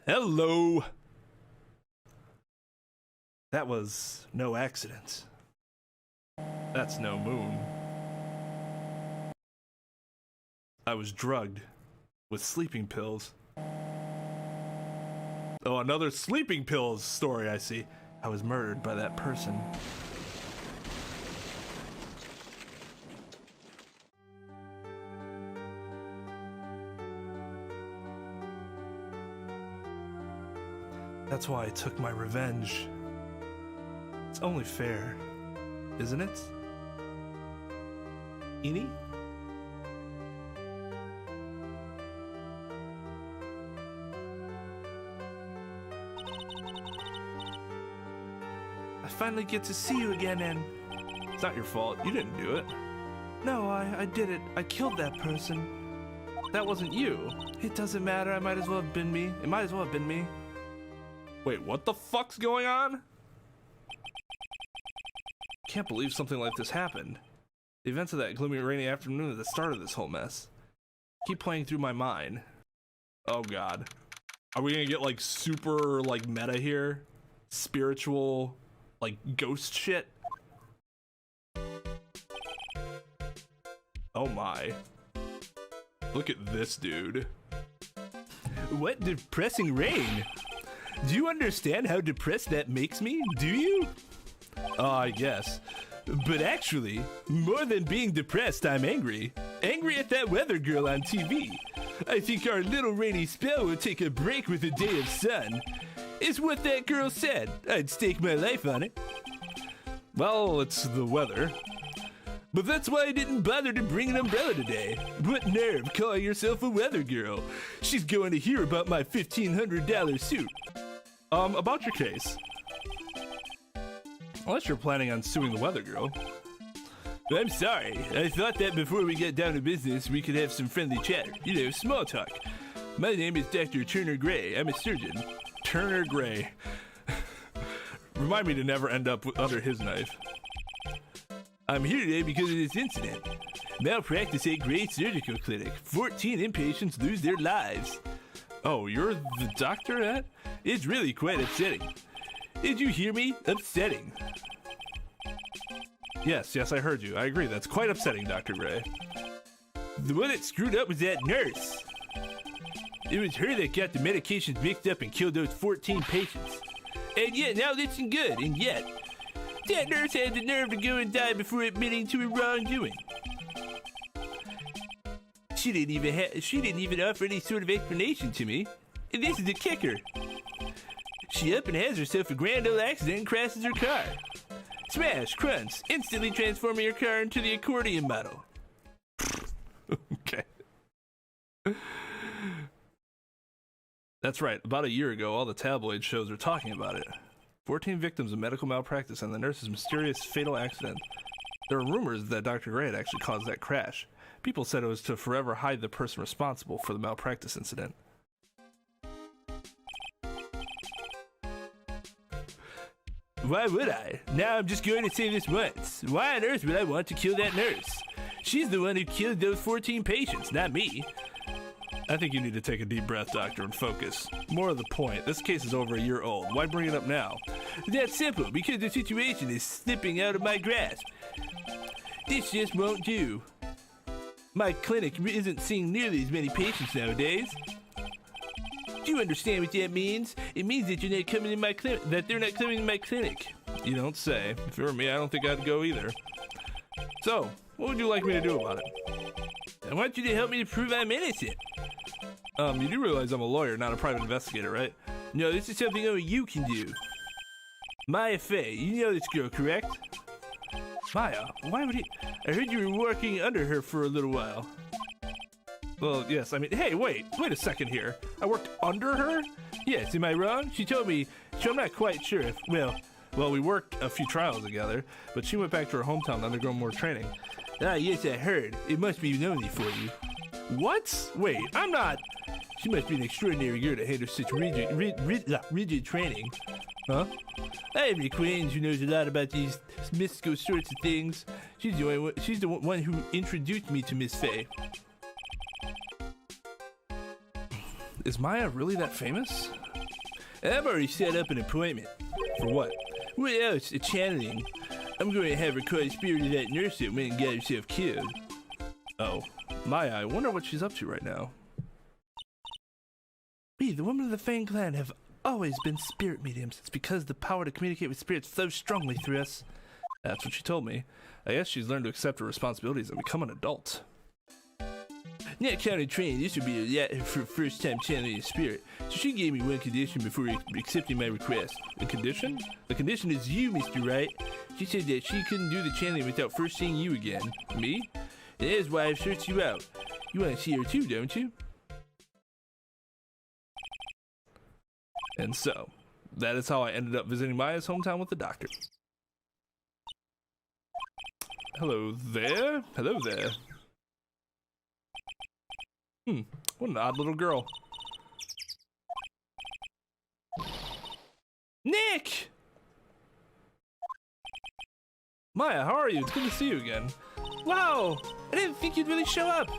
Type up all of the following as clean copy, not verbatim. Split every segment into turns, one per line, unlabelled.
Hello. That was no accident. That's no moon. I was drugged with sleeping pills. Oh, another sleeping pills story, I see. I was murdered by that person. That's why I took my revenge. It's only fair, isn't it? Ini? I finally get to see you again, and it's not your fault. You didn't do it. No, I did it. I killed that person. That wasn't you. It doesn't matter. I might as well have been me. It might as well have been me. Wait, what the fuck's going on? Can't believe something like this happened. The events of that gloomy rainy afternoon are the start of this whole mess. Keep playing through my mind. Oh god. Are we gonna get like super like meta here? Spiritual like ghost shit? Oh my. Look at this dude. What depressing rain. Do you understand how depressed that makes me? Do you? I guess. But actually, more than being depressed, I'm angry. Angry at that weather girl on TV. I think our little rainy spell will take a break with a day of sun. It's what that girl said. I'd stake my life on it. Well, it's the weather. But that's why I didn't bother to bring an umbrella today. What nerve calling yourself a weather girl? She's going to hear about my $1,500 suit. About your case. Unless you're planning on suing the weather girl. I'm sorry. I thought that before we get down to business, we could have some friendly chatter. You know, small talk. My name is Dr. Turner Gray. I'm a surgeon. Turner Gray. Remind me to never end up under his knife. I'm here today because of this incident. Malpractice at Gray Surgical Clinic. 14 inpatients lose their lives. Oh, you're the doctor at? It's really quite upsetting. Did you hear me? Upsetting. Yes, I heard you. I agree. That's quite upsetting, Dr. Gray. The one that screwed up was that nurse. It was her that got the medications mixed up and killed those 14 patients. And yet, now listen good, and yet, that nurse had the nerve to go and die before admitting to her wrongdoing. She didn't even offer any sort of explanation to me. And this is the kicker. She up and has herself a grand old accident and crashes her car. Smash, crunch, instantly transforming her car into the accordion model. Okay. That's right. About a year ago, all the tabloid shows were talking about it. 14 victims of medical malpractice and the nurse's mysterious fatal accident. There were rumors that Dr. Gray had actually caused that crash. People said it was to forever hide the person responsible for the malpractice incident. Why would I? Now I'm just going to say this once. Why on earth would I want to kill that nurse? She's the one who killed those 14 patients, not me. I think you need to take a deep breath, doctor, and focus. More of the point, this case is over a year old. Why bring it up now? That's simple, because the situation is slipping out of my grasp. This just won't do. My clinic isn't seeing nearly as many patients nowadays. Do you understand what that means? It means that you're not coming in my clinic, that they're not coming in my clinic. You don't say. If it were me, I don't think I'd go either. So, what would you like me to do about it? I want you to help me to prove I'm innocent. You do realize I'm a lawyer, not a private investigator, right? No, this is something only you can do. Maya Faye, you know this girl, correct? Maya? Why would he? I heard you were working under her for a little while. Well, yes, I mean, hey, wait a second here. I worked under her? Yes, am I wrong? She told me, so I'm not quite sure if, well, we worked a few trials together, but she went back to her hometown to undergo more training. Ah, yes, I heard. It must be lonely for you. What? Wait, I'm not. She must be an extraordinary girl to handle such rigid training. Huh? I have an acquaintance who knows a lot about these mystical sorts of things. She's the one who introduced me to Miss Faye. Is Maya really that famous? I've already set up an appointment. For what? What else? A channeling. I'm going to have her call the spirit of that nurse that went and got herself killed. Oh, Maya, I wonder what she's up to right now. We, the women of the Fang clan, have always been spirit mediums. It's because the power to communicate with spirits flows strongly through us. That's what she told me. I guess she's learned to accept her responsibilities and become an adult. Not counting training, this would be her first time channeling a spirit. So she gave me one condition before accepting my request. A condition? The condition is you, Mr. Wright. She said that she couldn't do the channeling without first seeing you again. Me? And that is why I've searched you out. You want to see her too, don't you? And so, that is how I ended up visiting Maya's hometown with the doctor. Hello there. Hello there. What an odd little girl. Nick! Maya, how are you? It's good to see you again. Wow! I didn't think you'd really show up.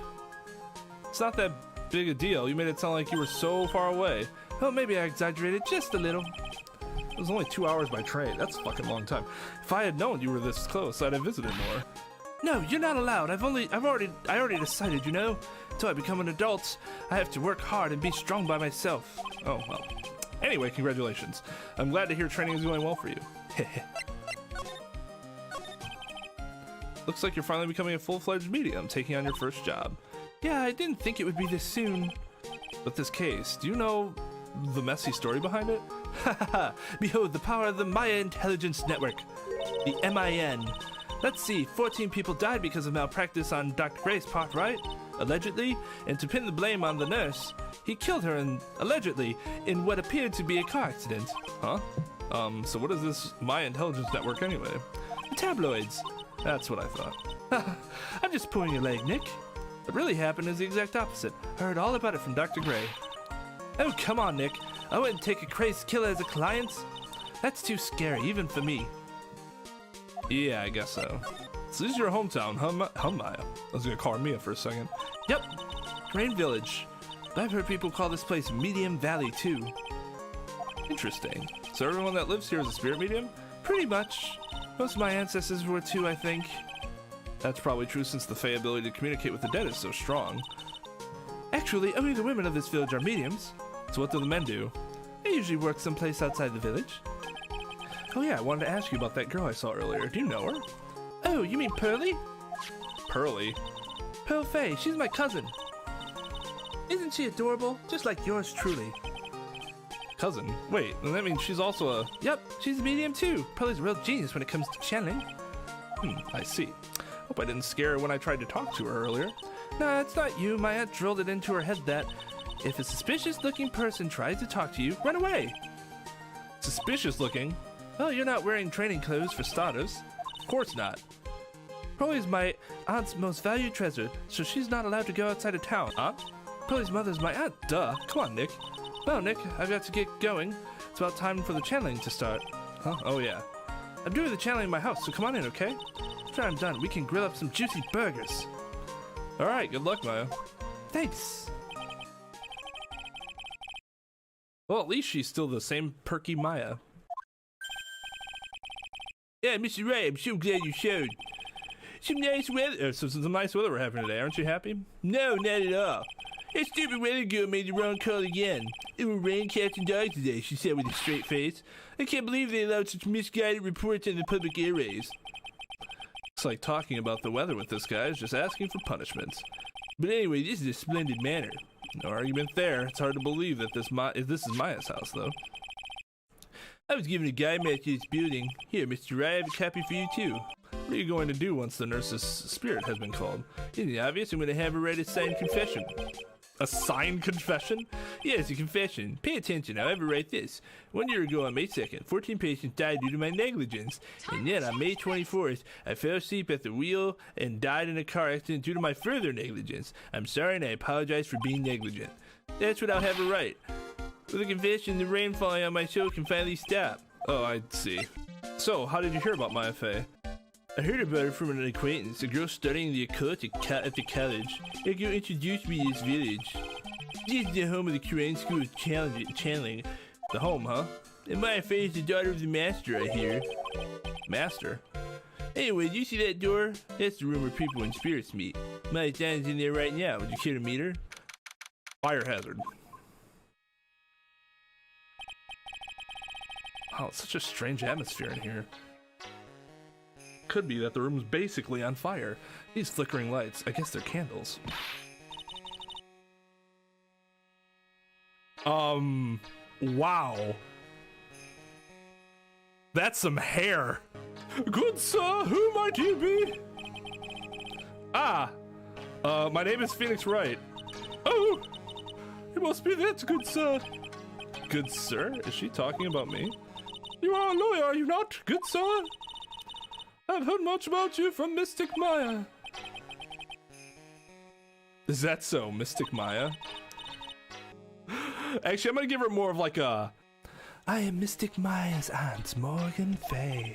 It's not that big a deal. You made it sound like you were so far away. Oh, maybe I exaggerated just a little. It was only 2 hours by train. That's a fucking long time. If I had known you were this close, I'd have visited more. No, you're not allowed. I already decided, you know? Until I become an adult, I have to work hard and be strong by myself. Oh, well. Anyway, congratulations. I'm glad to hear training is going well for you. Looks like you're finally becoming a full-fledged medium, taking on your first job. Yeah, I didn't think it would be this soon. But this case, do you know the messy story behind it? Hahaha, behold the power of the Maya Intelligence Network, the MIN. Let's see, 14 people died because of malpractice on Dr. Gray's part, right? Allegedly, and to pin the blame on the nurse, he killed her allegedly in what appeared to be a car accident. Huh? So what is this Maya Intelligence Network anyway? The tabloids. That's what I thought. I'm just pulling your leg, Nick. What really happened is the exact opposite. I heard all about it from Dr. Gray. Oh, come on, Nick. I wouldn't take a crazed killer as a client. That's too scary, even for me. Yeah, I guess so. So this is your hometown, huh, Maya? I was gonna call her Mia for a second. Yep, Grain Village. But I've heard people call this place Medium Valley, too. Interesting. So everyone that lives here is a spirit medium? Pretty much. Most of my ancestors were too, I think. That's probably true since the Faye ability to communicate with the dead is so strong. Actually, only the women of this village are mediums. So what do the men do? They usually work someplace outside the village. Oh yeah, I wanted to ask you about that girl I saw earlier. Do you know her? Oh, you mean Pearly? Pearly? Pearl Faye, she's my cousin. Isn't she adorable? Just like yours truly. Cousin? Wait, then that means she's also a... Yep, she's a medium too. Pearly's a real genius when it comes to channeling. I see. Hope I didn't scare her when I tried to talk to her earlier. Nah, it's not you. My aunt drilled it into her head that if a suspicious-looking person tries to talk to you, run away. Suspicious-looking? Well, you're not wearing training clothes for starters. Of course not. Pearly's my aunt's most valued treasure, so she's not allowed to go outside of town. Aunt? Pearly's mother's my aunt, duh. Come on, Nick. Well, Nick, I've got to get going. It's about time for the channeling to start. Huh? Oh, yeah. I'm doing the channeling in my house, so come on in, okay? After I'm done, we can grill up some juicy burgers. Alright, good luck, Maya. Thanks. Well, at least she's still the same perky Maya. Yeah, Mr. Wright, I'm so glad you showed. Some nice weather. Some nice weather we're having today. Aren't you happy? No, not at all. That stupid weather girl made the wrong call again. It will rain cats and dogs today, she said with a straight face. I can't believe they allowed such misguided reports on the public airways. It's like talking about the weather with this guy is just asking for punishment. But anyway, this is a splendid manor. No argument there. It's hard to believe that this is Maya's house, though. I was given a guide map to this building. Here, Mr. Wright, I have a copy for you, too. What are you going to do once the nurse's spirit has been called? Isn't it obvious? I'm going to have her write a signed confession. A signed confession? Yes, a confession. Pay attention. I'll have her write this. 1 year ago on May 2nd, 14 patients died due to my negligence. And then on May 24th, I fell asleep at the wheel and died in a car accident due to my further negligence. I'm sorry and I apologize for being negligent. That's what I'll have her write. With a confession, the rain falling on my show can finally stop. Oh, I see. So, how did you hear about Maya Faye? I heard about her from an acquaintance, a girl studying the occult at the college. That girl introduced me to this village. This is the home of the Korean School of Channeling. The home, huh? And my Faye is the daughter of the master, I hear. Master? Anyway, do you see that door? That's the room where people and spirits meet. My Diana's in there right now. Would you care to meet her? Fire hazard. Oh, it's such a strange atmosphere in here. Could be that the room's basically on fire. These flickering lights, I guess they're candles. Wow. That's some hair. Good sir, who might you be? My name is Phoenix Wright. Oh, it must be that, good sir. Good sir? Is she talking about me? You are a lawyer, are you not, good sir? I've heard much about you from Mystic Maya. Is that so, Mystic Maya? Actually, I'm gonna give her more of like a... I am Mystic Maya's aunt, Morgan Faye.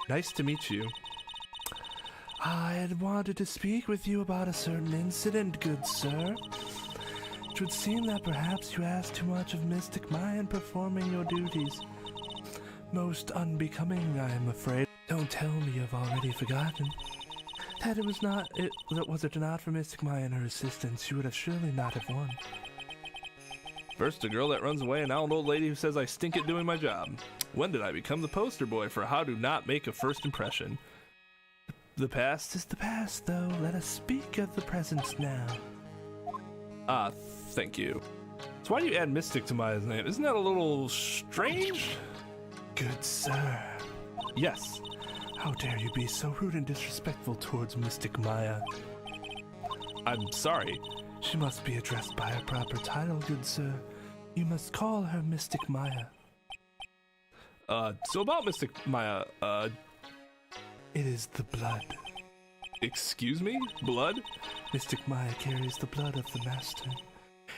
Nice to meet you. I had wanted to speak with you about a certain incident, good sir. It would seem that perhaps you asked too much of Mystic Maya in performing your duties. Most unbecoming, I am afraid. Don't tell me you've already forgotten. That was it not for Mystic Maya and her assistants, you would have surely not have won. First a girl that runs away, and now an old lady who says I stink at doing my job. When did I become the poster boy for how to not make a first impression? The past is the past, though. Let us speak of the present now. Thank you. So why do you add Mystic to Maya's name? Isn't that a little strange? Good sir. Yes. How dare you be so rude and disrespectful towards Mystic Maya? I'm sorry. She must be addressed by her proper title, good sir. You must call her Mystic Maya. So about Mystic Maya, it is the blood. Excuse me? Blood? Mystic Maya carries the blood of the master.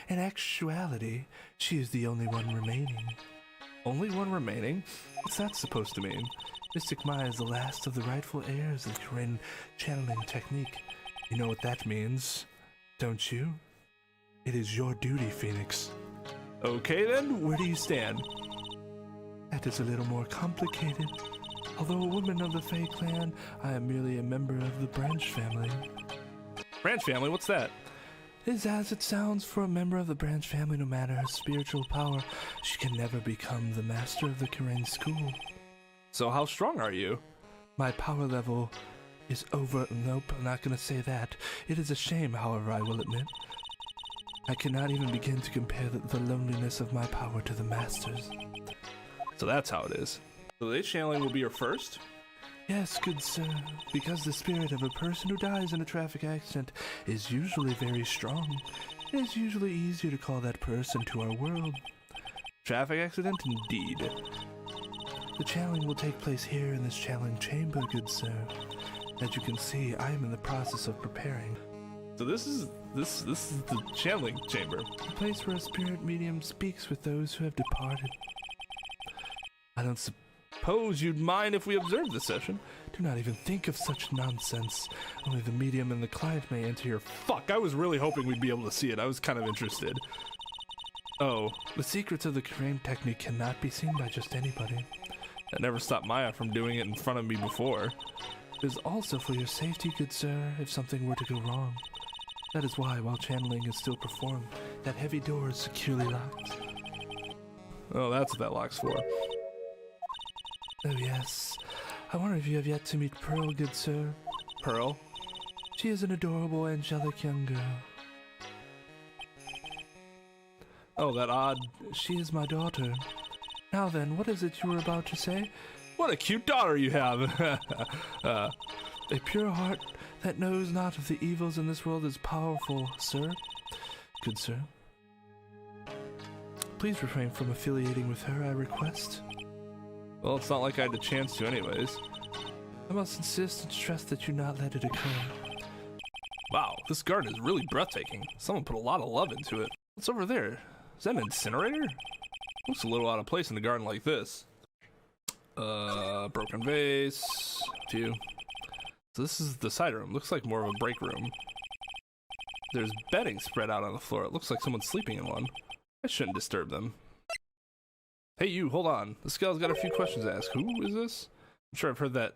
In actuality, she is the only one remaining. Only one remaining? What's that supposed to mean? Mystic Maya is the last of the rightful heirs of the Korean channeling technique. You know what that means, don't you? It is your duty, Phoenix. Okay then, where do you stand? That is a little more complicated. Although a woman of the Faye clan, I am merely a member of the branch family. Branch family? What's that? It is as it sounds. For a member of the branch family, no matter her spiritual power, she can never become the master of the Korean school. So how strong are you? My power level is over... Nope, I'm not gonna say that. It is a shame, however, I will admit. I cannot even begin to compare the loneliness of my power to the master's. So that's how it is. So the channeling will be your first? Yes, good sir, because the spirit of a person who dies in a traffic accident is usually very strong. It is usually easier to call that person to our world. Traffic accident, indeed. The channeling will take place here in this channeling chamber, good sir. As you can see, I am in the process of preparing. So this is the channeling chamber. The place where a spirit medium speaks with those who have departed. I don't suppose you'd mind if we observe the session? Do not even think of such nonsense. Only the medium and the client may enter your... Fuck, I was really hoping we'd be able to see it. I was kind of interested. Oh, the secrets of the Korean technique cannot be seen by just anybody. That never stopped Maya from doing it in front of me before. It is also for your safety, good sir, if something were to go wrong. That is why, while channeling is still performed, that heavy door is securely locked. Oh, that's what that lock's for. Oh yes. I wonder if you have yet to meet Pearl, good sir. Pearl? She is an adorable, angelic young girl. Oh, that odd... She is my daughter. Now then, what is it you were about to say? What a cute daughter you have! A pure heart that knows not of the evils in this world is powerful, sir. Good sir. Please refrain from affiliating with her, I request. Well, it's not like I had the chance to anyways. I must insist and stress that you not let it occur. Wow, this garden is really breathtaking. Someone put a lot of love into it. What's over there? Is that an incinerator? Looks a little out of place in a garden like this. Broken vase. Few. So this is the side room. Looks like more of a break room. There's bedding spread out on the floor. It looks like someone's sleeping in one. I shouldn't disturb them. Hey, you, hold on. This gal's got a few questions to ask. Who is this? I'm sure I've heard that.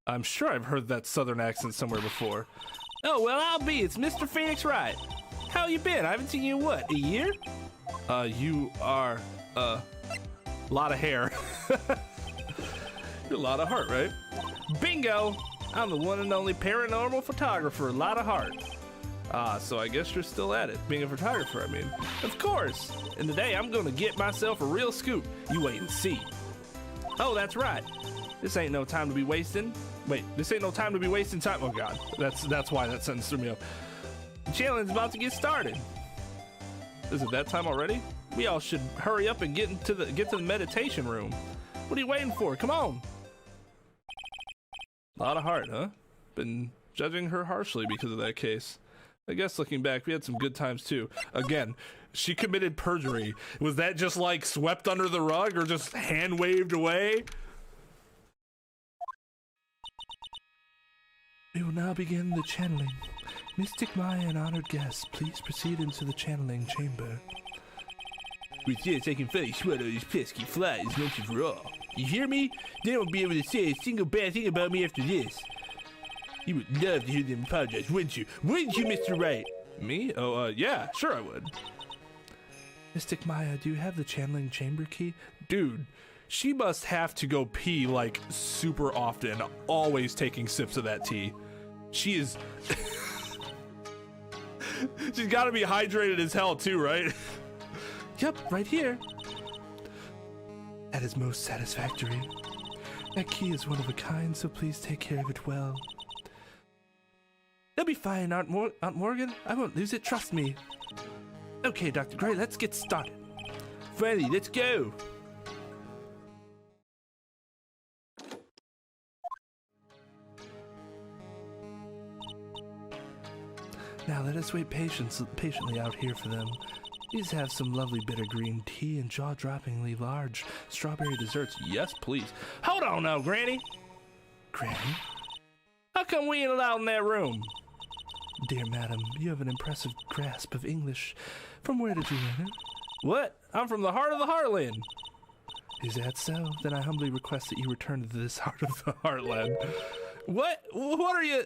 I'm sure I've heard that southern accent somewhere before. Oh, well, I'll be. It's Mr. Phoenix Wright. How you been? I haven't seen you in what, a year? You are, lot of hair. You're Lotta Hart, right? Bingo! I'm the one and only paranormal photographer, Lotta Hart. So I guess you're still at it, being a photographer, I mean. Of course! And today I'm gonna get myself a real scoop. You wait and see. Oh, that's right. This ain't no time to be wasting. Wait, this ain't no time to be wasting time. Oh God, that's why that sentence threw me off. The challenge is about to get started. Is it that time already? We all should hurry up and get to the meditation room. What are you waiting for? Come on. Lotta Hart, huh? Been judging her harshly because of that case. I guess looking back, we had some good times too. Again, she committed perjury. Was that just like swept under the rug or just hand waved away? We will now begin the channeling. Mystic Maya and honored guests, please proceed into the channeling chamber. With this, I can finally swallow these pesky flies once and for all. You hear me? They won't be able to say a single bad thing about me after this. You would love to hear them apologize, wouldn't you? Wouldn't you, Mr. Wright? Me? Oh, yeah, sure I would. Mystic Maya, do you have the channeling chamber key? Dude, she must have to go pee, like, super often, always taking sips of that tea. She is... She's gotta be hydrated as hell, too, right? Yep, right here. That is most satisfactory. That key is one of a kind, so please take care of it well. It'll be fine, Aunt Morgan. I won't lose it, trust me. Okay, Dr. Gray, let's get started. Freddy, let's go. Now let us wait patiently out here for them. Please have some lovely bitter green tea and jaw-droppingly large strawberry desserts. Yes, please. Hold on now, Granny. Granny? How come we ain't allowed in that room? Dear madam, you have an impressive grasp of English. From where did you learn it? What? I'm from the heart of the Heartland. Is that so? Then I humbly request that you return to this heart of the Heartland. What? What are you...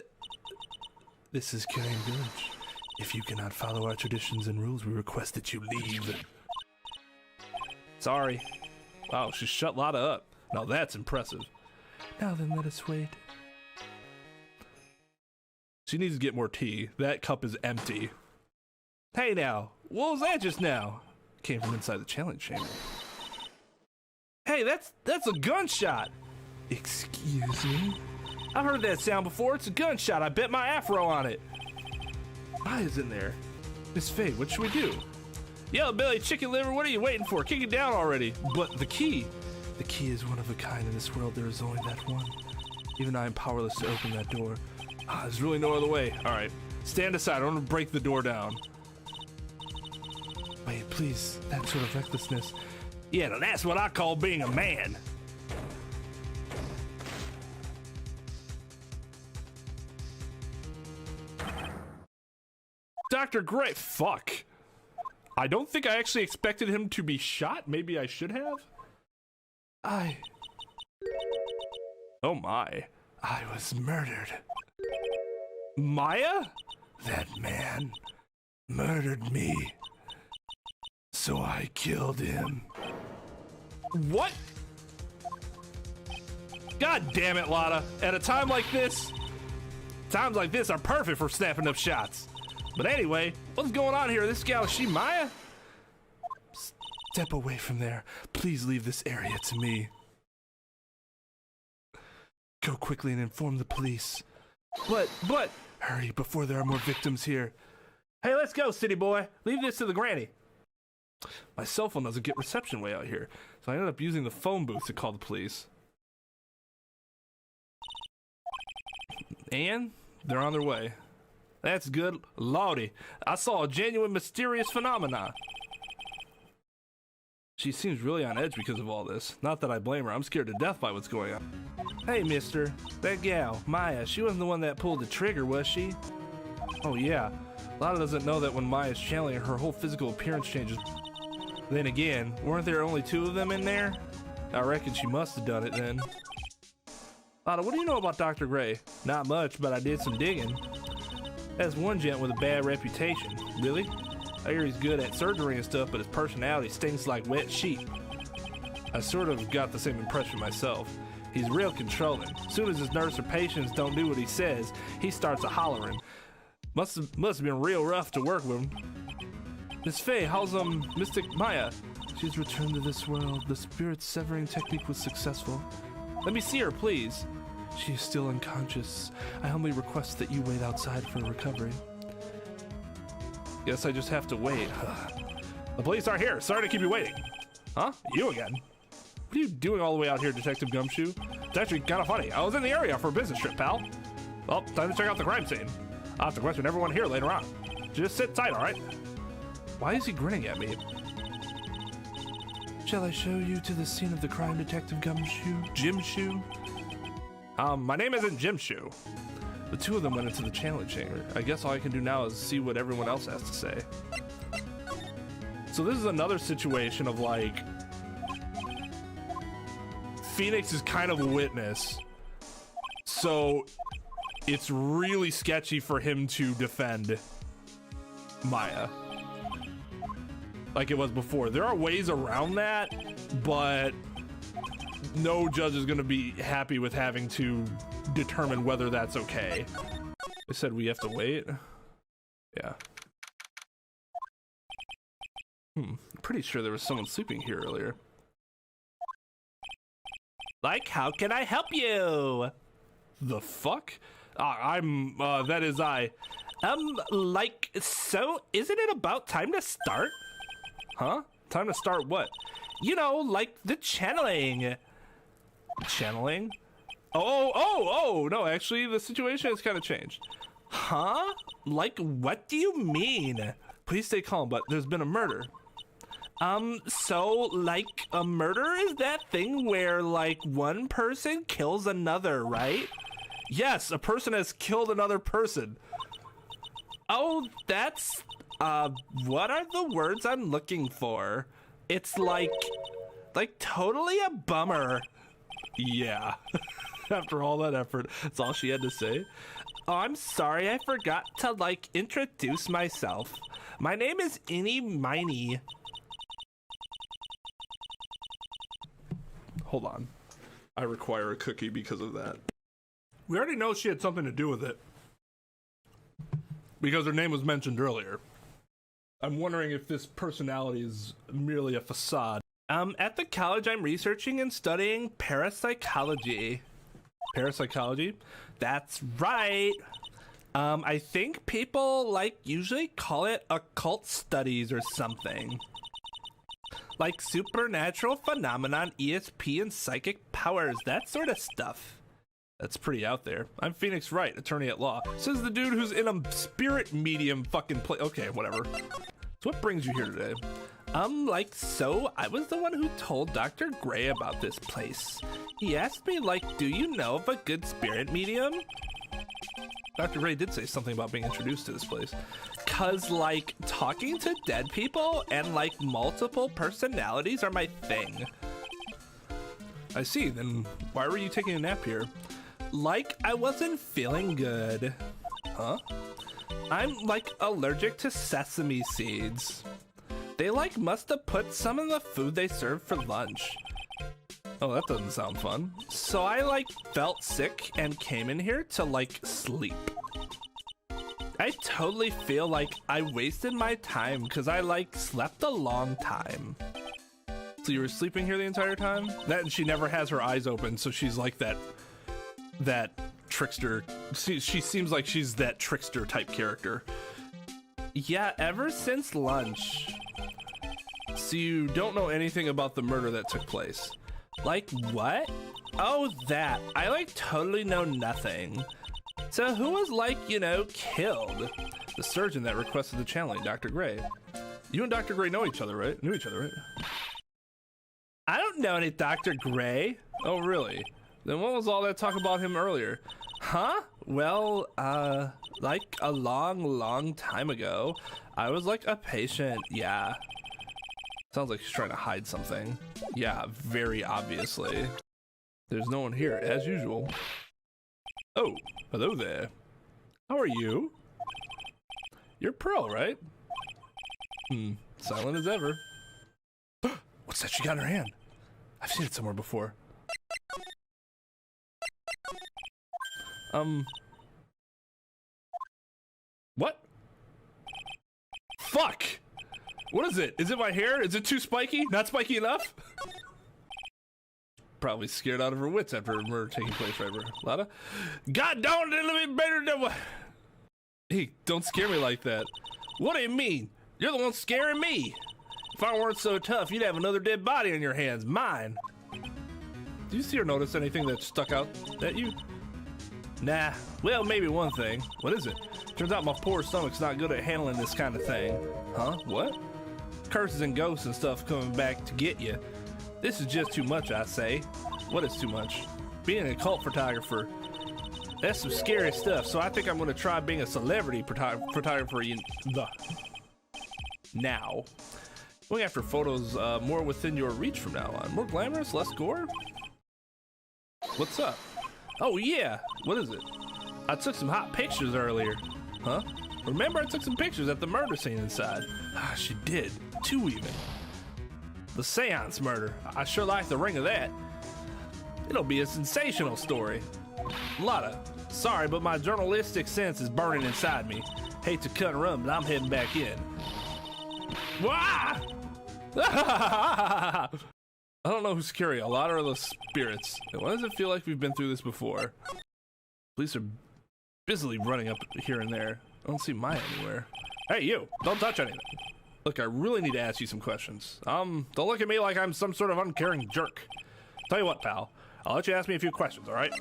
This is Killing Village. If you cannot follow our traditions and rules, we request that you leave. Sorry. Wow, she shut Lotta up. Now that's impressive. Now then, let us wait. She needs to get more tea. That cup is empty. Hey now, what was that just now? Came from inside the challenge chamber. Hey, that's a gunshot. Excuse me? I've heard that sound before. It's a gunshot. I bet my afro on it. Maya's in there. Miss Faye, what should we do? Yellow belly, chicken liver, what are you waiting for? Kick it down already. But the key is one of a kind in this world. There is only that one. Even I am powerless to open that door. There's really no other way. All right, stand aside. I want to break the door down. Wait, please, that sort of recklessness. Yeah, now that's what I call being a man. Dr. Gray, fuck. I don't think I actually expected him to be shot. Maybe I should have. Oh my. I was murdered. Maya? That man murdered me. So I killed him. What? God damn it, Lotta. At a time like this, times like this are perfect for snapping up shots. But anyway, what's going on here? This gal, is she Maya? Step away from there. Please leave this area to me. Go quickly and inform the police. But, hurry before there are more victims here. Hey, let's go, city boy. Leave this to the granny. My cell phone doesn't get reception way out here, so I ended up using the phone booth to call the police. And they're on their way. That's good. Lordy, I saw a genuine mysterious phenomena. She seems really on edge because of all this. Not that I blame her. I'm scared to death by what's going on. Hey, mister. That gal, Maya, she wasn't the one that pulled the trigger, was she? Oh, yeah. Lotta doesn't know that when Maya's channeling, her whole physical appearance changes. Then again, weren't there only 2 of them in there? I reckon she must have done it then. Lotta, what do you know about Dr. Gray? Not much, but I did some digging. That's one gent with a bad reputation. Really? I hear he's good at surgery and stuff, but his personality stinks like wet sheep. I sort of got the same impression myself. He's real controlling. As soon as his nurse or patients don't do what he says, he starts a hollering. Must have been real rough to work with him. Miss Faye, how's Mystic Maya? She's returned to this world. The spirit severing technique was successful. Let me see her, please. She is still unconscious. I humbly request that you wait outside for recovery. Guess I just have to wait. The police are here. Sorry to keep you waiting. Huh? You again? What are you doing all the way out here, Detective Gumshoe? It's actually kind of funny. I was in the area for a business trip, pal. Well, time to check out the crime scene. I'll have to question everyone here later on. Just sit tight, all right? Why is he grinning at me? Shall I show you to the scene of the crime, Detective Gumshoe? Gumshoe? My name isn't Gumshoe. The 2 of them went into the challenge chamber. I guess all I can do now is see what everyone else has to say. So this is another situation of like, Phoenix is kind of a witness. So it's really sketchy for him to defend Maya like it was before. There are ways around that, but no judge is going to be happy with having to determine whether that's okay. They said we have to wait. Yeah. I'm pretty sure there was someone sleeping here earlier. Like, how can I help you? The fuck? That is I. Like, so isn't it about time to start? Huh? Time to start what? You know, like the channeling. Channeling? Oh, no, actually, the situation has kind of changed. Huh? Like, what do you mean? Please stay calm, but there's been a murder. So, like, a murder is that thing where, like, one person kills another, right? Yes, a person has killed another person. Oh, that's, what are the words I'm looking for? It's like totally a bummer. Yeah. After all that effort, that's all she had to say. Oh, I'm sorry, I forgot to, like, introduce myself. My name is Ini Miney. Hold on. I require a cookie because of that. We already know she had something to do with it, because her name was mentioned earlier. I'm wondering if this personality is merely a facade. At the college, I'm researching and studying parapsychology. Parapsychology? That's right. I think people, like, usually call it occult studies or something. Like supernatural phenomenon, ESP, and psychic powers, that sort of stuff. That's pretty out there. I'm Phoenix Wright, attorney at law. Says the dude who's in a spirit medium fucking play. Okay, whatever. So what brings you here today? Like, so I was the one who told Dr. Gray about this place. He asked me, like, do you know of a good spirit medium? Dr. Gray did say something about being introduced to this place. Cause, like, talking to dead people and, like, multiple personalities are my thing. I see, then why were you taking a nap here? Like, I wasn't feeling good. Huh? I'm, like, allergic to sesame seeds. They, like, must have put some in the food they served for lunch. Oh, that doesn't sound fun. So I, like, felt sick and came in here to, like, sleep. I totally feel like I wasted my time because I, like, slept a long time. So you were sleeping here the entire time? That and she never has her eyes open, so she's like that trickster. She seems like she's that trickster type character. Yeah, ever since lunch. So you don't know anything about the murder that took place? Like what? Oh, that. I like totally know nothing. So who was like, you know, killed? The surgeon that requested the channeling, Dr. Gray. You and Dr. Gray know each other, right? Knew each other, right? I don't know any Dr. Gray. Oh, really? Then what was all that talk about him earlier? Huh? Well, like a long time ago, I was like a patient, yeah. Sounds like she's trying to hide something. Yeah, very obviously. There's no one here, as usual. Oh, hello there. How are you? You're Pearl, right? Silent as ever. What's that she got in her hand? I've seen it somewhere before. What? Fuck! What is it? Is it my hair? Is it too spiky? Not spiky enough? Probably scared out of her wits after a murder taking place, right, Lotta? God don't let me better than what? Hey, don't scare me like that. What do you mean? You're the one scaring me. If I weren't so tough, you'd have another dead body on your hands. Mine. Do you see or notice anything that stuck out at you? Nah. Well, maybe one thing. What is it? Turns out my poor stomach's not good at handling this kind of thing. Huh? What? Curses and ghosts and stuff coming back to get you. This is just too much, I say. What is too much? Being an occult photographer. That's some scary stuff, so I think I'm gonna try being a celebrity photographer now. Going after photos more within your reach from now on. More glamorous, less gore? What's up? Oh yeah, what is it? I took some hot pictures earlier. Huh? Remember I took some pictures at the murder scene inside? Ah, she did. 2 even. The seance murder. I sure like the ring of that. It'll be a sensational story. Lotta, sorry, but my journalistic sense is burning inside me. Hate to cut and run, but I'm heading back in. Wah! I don't know who's scarier, Lotta or the spirits. Why does it feel like we've been through this before? Police are busily running up here and there. I don't see Maya anywhere. Hey, you! Don't touch anything. Look, I really need to ask you some questions. Don't look at me like I'm some sort of uncaring jerk. Tell you what, pal. I'll let you ask me a few questions, alright?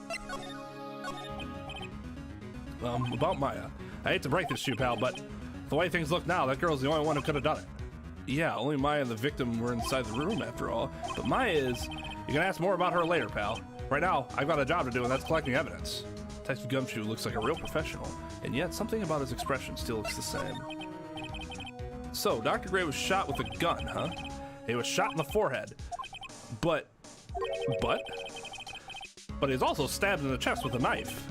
About Maya. I hate to break this to you, pal, but the way things look now, that girl's the only one who could have done it. Yeah, only Maya and the victim were inside the room after all. But Maya is... You can ask more about her later, pal. Right now, I've got a job to do, and that's collecting evidence. Detective Gumshoe looks like a real professional, and yet something about his expression still looks the same. So, Dr. Gray was shot with a gun, huh? He was shot in the forehead. But he was also stabbed in the chest with a knife.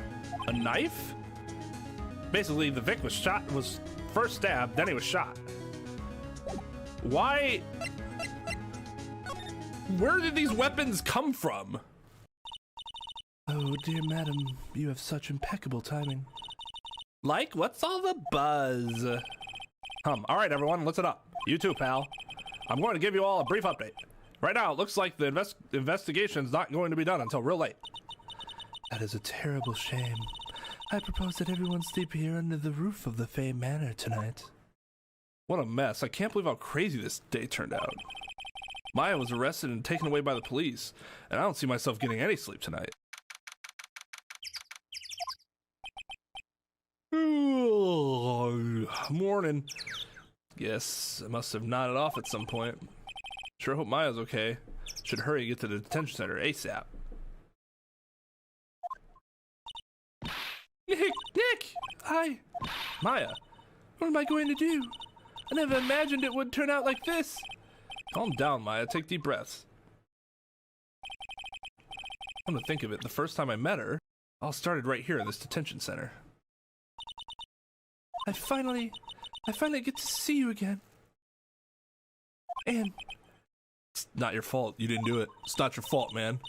A knife? Basically, the Vic was first stabbed, then he was shot. Why? Where did these weapons come from? Oh, dear madam, you have such impeccable timing. Like, what's all the buzz? All right, everyone, listen up. You too, pal. I'm going to give you all a brief update. Right now, it looks like the investigation's not going to be done until real late. That is a terrible shame. I propose that everyone sleep here under the roof of the Faye Manor tonight. What a mess. I can't believe how crazy this day turned out. Maya was arrested and taken away by the police, and I don't see myself getting any sleep tonight. Morning. Yes, I must have nodded off at some point. Sure hope Maya's okay. Should hurry and get to the detention center ASAP. Nick! Hi! Maya, what am I going to do? I never imagined it would turn out like this. Calm down, Maya. Take deep breaths. Come to think of it, the first time I met her, all started right here in this detention center. I finally get to see you again. And it's not your fault. You didn't do it. It's not your fault, man.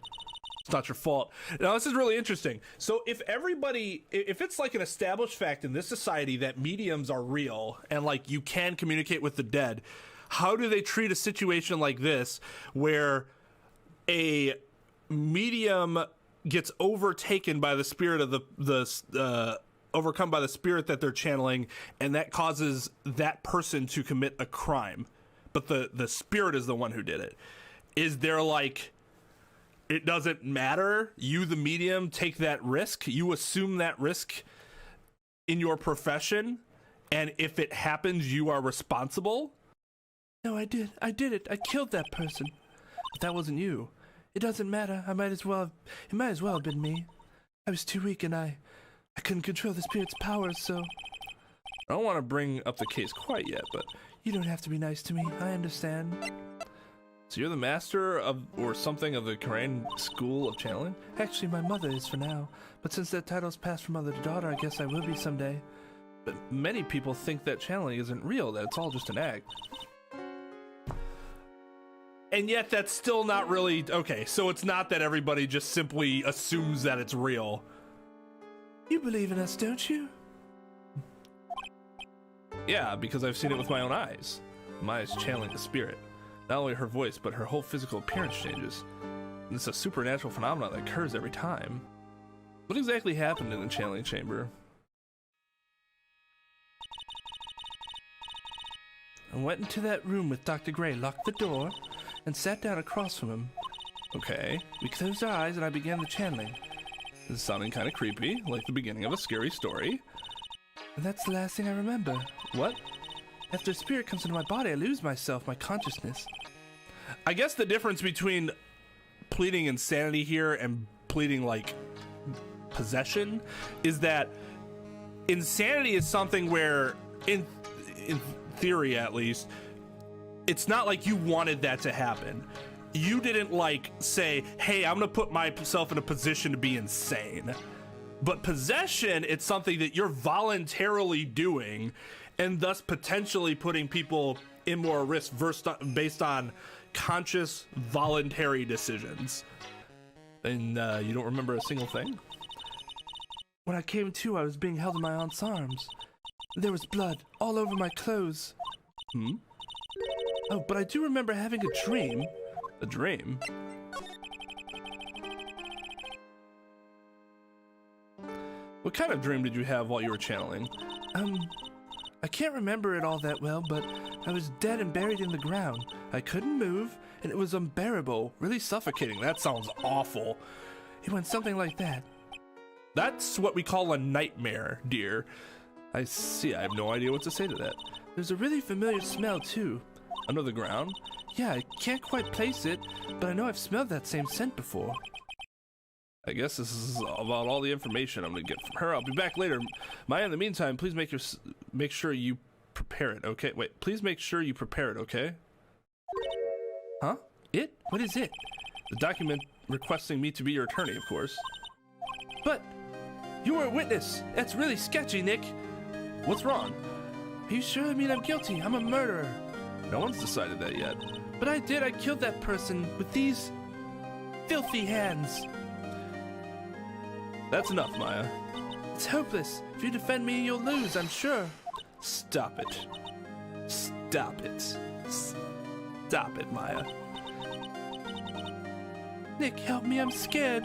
It's not your fault. Now, this is really interesting. So if it's like an established fact in this society that mediums are real and like you can communicate with the dead, how do they treat a situation like this where a medium gets overtaken by the spirit of overcome by the spirit that they're channeling, and that causes that person to commit a crime, but the spirit is the one who did it? Is there like, it doesn't matter, you the medium take that risk, you assume that risk in your profession, and if it happens you are responsible? No, I did it. I killed that person. But that wasn't you. It doesn't matter. It might as well have been me. I was too weak and I couldn't control the spirit's powers, so... I don't want to bring up the case quite yet, but... You don't have to be nice to me. I understand. So you're the master of, or something of the Korean School of Channeling?
Actually, my mother is for now, but since that title's passed from mother to daughter, I guess I will be someday.
But many people think that channeling isn't real, that it's all just an act. And yet that's still not really... Okay, so it's not that everybody just simply assumes that it's real.
You believe in us, don't you?
Yeah, because I've seen it with my own eyes. Maya's channeling the spirit. Not only her voice, but her whole physical appearance changes. And it's a supernatural phenomenon that occurs every time. What exactly happened in the channeling chamber?
I went into that room with Dr. Gray, locked the door, and sat down across from him.
Okay.
We closed our eyes and I began the channeling.
This is sounding kind of creepy, like the beginning of a scary story.
And that's the last thing I remember.
What?
After a spirit comes into my body, I lose myself, my consciousness.
I guess the difference between pleading insanity here and pleading, like, possession is that insanity is something where, in theory at least, it's not like you wanted that to happen. You didn't, like, say, hey, I'm gonna put myself in a position to be insane. But possession, it's something that you're voluntarily doing, and thus potentially putting people in more risk based on conscious, voluntary decisions. And you don't remember a single thing?
When I came to, I was being held in my aunt's arms. There was blood all over my clothes. Oh, but I do remember having a dream.
A dream? What kind of dream did you have while you were channeling?
I can't remember it all that well, but I was dead and buried in the ground. I couldn't move, and it was unbearable, really suffocating.
That sounds awful.
It went something like that.
That's what we call a nightmare, dear. I see. I have no idea what to say to that.
There's a really familiar smell, too.
Under the ground?
Yeah, I can't quite place it, but I know I've smelled that same scent before.
I guess this is about all the information I'm gonna get from her. I'll be back later. Maya, in the meantime, please make sure you prepare it, okay? Wait, please make sure you prepare it, okay?
Huh? It? What is it?
The document requesting me to be your attorney, of course.
But you were a witness. That's really sketchy, Nick.
What's wrong?
Are you sure? I mean, I'm guilty. I'm a murderer.
No one's decided that yet.
But I did. I killed that person with these filthy hands.
That's enough, Maya.
It's hopeless. If you defend me, you'll lose, I'm sure.
Stop it. Stop it. Stop it, Maya.
Nick, help me. I'm scared.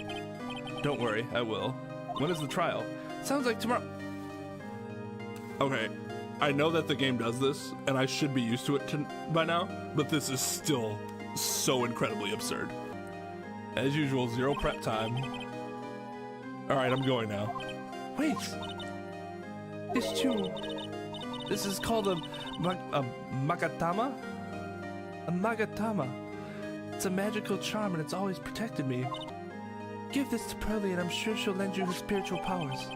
Don't worry, I will. When is the trial?
Sounds like tomorrow.
Okay, I know that the game does this, and I should be used to it by now, but this is still so incredibly absurd. As usual, zero prep time. Alright, I'm going now.
Wait. This too. This is called a Magatama? A Magatama. It's a magical charm and it's always protected me. Give this to Pearlie and I'm sure she'll lend you her spiritual powers.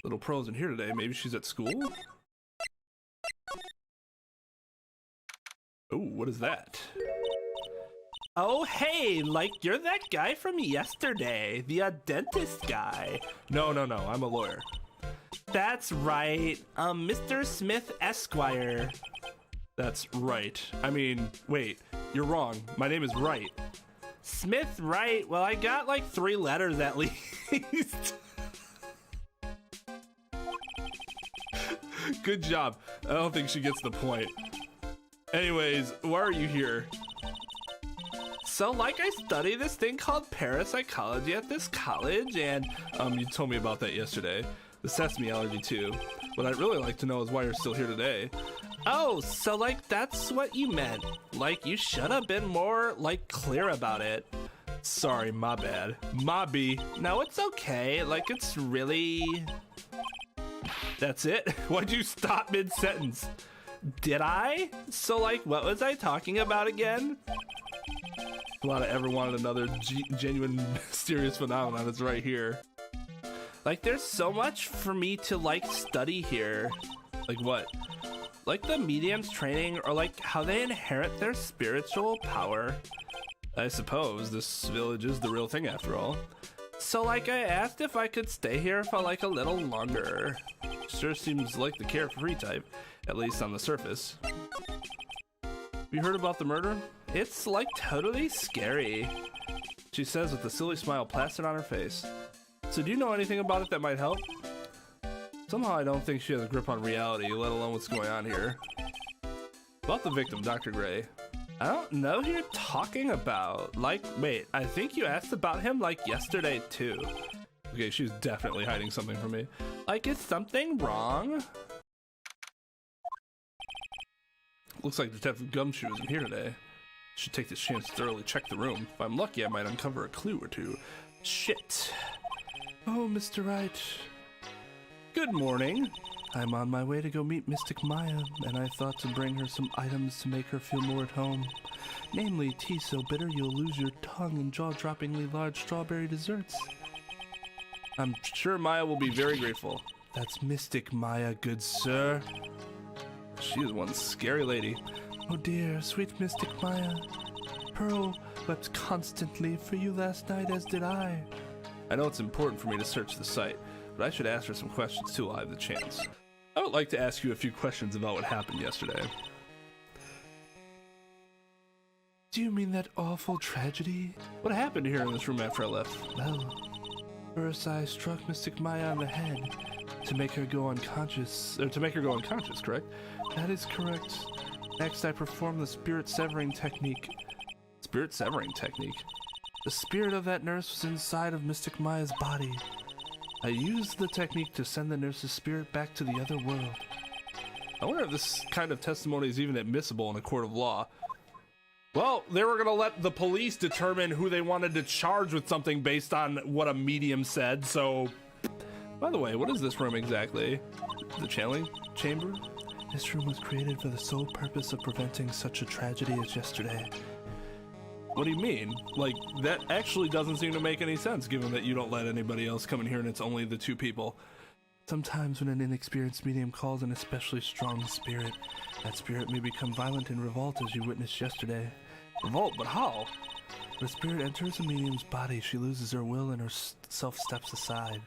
Little Pearl's in here today. Maybe she's at school? Oh, what is that?
Oh, hey, like you're that guy from yesterday, the dentist guy.
No, I'm a lawyer.
That's right, Mr. Smith Esquire.
That's right. I mean, wait, you're wrong. My name is Wright.
Smith Wright? Well, I got like 3 letters at least.
Good job. I don't think she gets the point. Anyways, why are you here?
So, like, I study this thing called parapsychology at this college, and
you told me about that yesterday. The sesame allergy too. What I'd really like to know is why you're still here today.
Oh, so like that's what you meant. Like you should have been more like clear about it.
Sorry, my bad. Mobby.
No, it's okay. Like it's really...
That's it? Why'd you stop mid-sentence?
Did I? So like what was I talking about again?
A lot of ever wanted another genuine mysterious phenomenon is right here.
Like there's so much for me to like study here.
Like what?
like the medium's training, or like how they inherit their spiritual power. I suppose this village is the real thing after all. So like I asked if I could stay here for like a little longer. Sure seems like the carefree type, at least on the surface. You heard about the murder? It's like totally scary, she says with a silly smile plastered on her face. So do you know anything about it that might help? Somehow I don't think she has a grip on reality, let alone what's going on here. About the victim, Dr. Gray. I don't know who you're talking about. Like, wait, I think you asked about him like yesterday too. Okay, she's definitely hiding something from me. Like, is something wrong? Looks like Detective Gumshoe isn't here today. Should take this chance to thoroughly check the room. If I'm lucky, I might uncover a clue or two. Shit. Oh, Mr. Wright. Good morning. I'm on my way to go meet Mystic Maya, and I thought to bring her some items to make her feel more at home. Namely, tea so bitter you'll lose your tongue and jaw-droppingly large strawberry desserts. I'm sure Maya will be very grateful. That's Mystic Maya, good sir. She is one scary lady. Oh dear, sweet Mystic Maya. Pearl wept constantly for you last night, as did I. I know it's important for me to search the site, but I should ask her some questions too while I have the chance. I would like to ask you a few questions about what happened yesterday. Do you mean that awful tragedy? What happened here in this room after I left? Well, first I struck Mystic Maya on the head to make her go unconscious, correct? That is correct. Next I performed the spirit severing technique. Spirit severing technique? The spirit of that nurse was inside of Mystic Maya's body. I used the technique to send the nurse's spirit back to the other world. I wonder if this kind of testimony is even admissible in a court of law. Well, they were gonna let the police determine who they wanted to charge with something based on what a medium said, so... By the way, what is this room exactly? The channeling chamber? This room was created for the sole purpose of preventing such a tragedy as yesterday. What do you mean? Like, that actually doesn't seem to make any sense, given that you don't let anybody else come in here and it's only the two people. Sometimes when an inexperienced medium calls an especially strong spirit, that spirit may become violent and revolt, as you witnessed yesterday. Revolt? But how? When a spirit enters a medium's body, she loses her will and her self steps aside.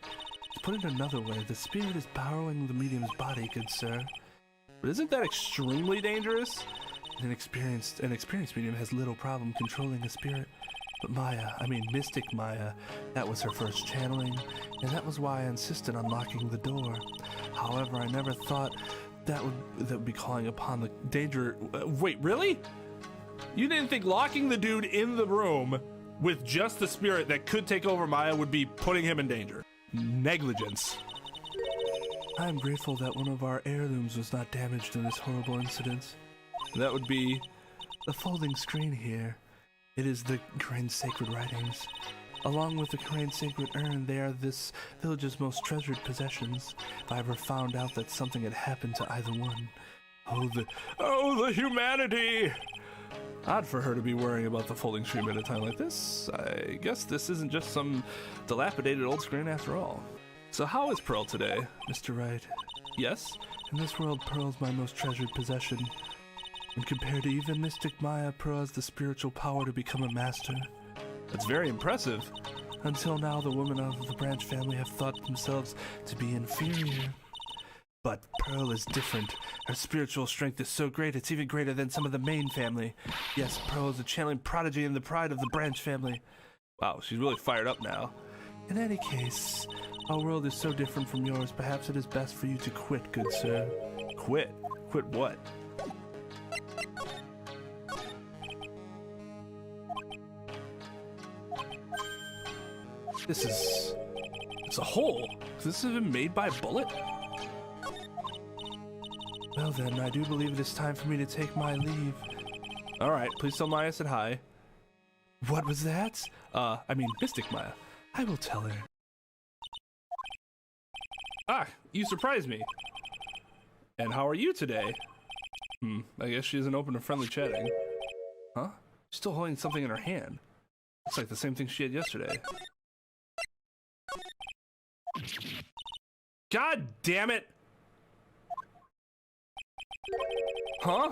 To put it another way, the spirit is borrowing the medium's body, good sir. But isn't that extremely dangerous? An experienced medium has little problem controlling a spirit. But Mystic Maya, that was her first channeling, and that was why I insisted on locking the door. However, I never thought that would be calling upon the danger. Wait, really? You didn't think locking the dude in the room with just the spirit that could take over Maya would be putting him in danger? Negligence. I'm grateful that one of our heirlooms was not damaged in this horrible incident. That would be the folding screen here. It is the Korean sacred writings. Along with the Korean sacred urn, they are this village's most treasured possessions. If I ever found out that something had happened to either one. Oh, the humanity! Odd for her to be worrying about the folding screen at a time like this. I guess this isn't just some dilapidated old screen after all. So how is Pearl today, Mr. Wright? Yes? In this world, Pearl's my most treasured possession. And compared to even Mystic Maya, Pearl has the spiritual power to become a master. That's very impressive. Until now, the women of the branch family have thought themselves to be inferior. But Pearl is different. Her spiritual strength is so great, it's even greater than some of the main family. Yes, Pearl is a channeling prodigy and the pride of the branch family. Wow, she's really fired up now. In any case, our world is so different from yours, perhaps it is best for you to quit, good sir. Quit? Quit what? It's a hole. Has this been made by a bullet? Well then, I do believe it is time for me to take my leave. Alright, please tell Maya I said hi. What was that? Mystic Maya. I will tell her. Ah, you surprised me. And how are you today? I guess she isn't open to friendly chatting. Huh? She's still holding something in her hand. Looks like the same thing she had yesterday. God damn it! Huh?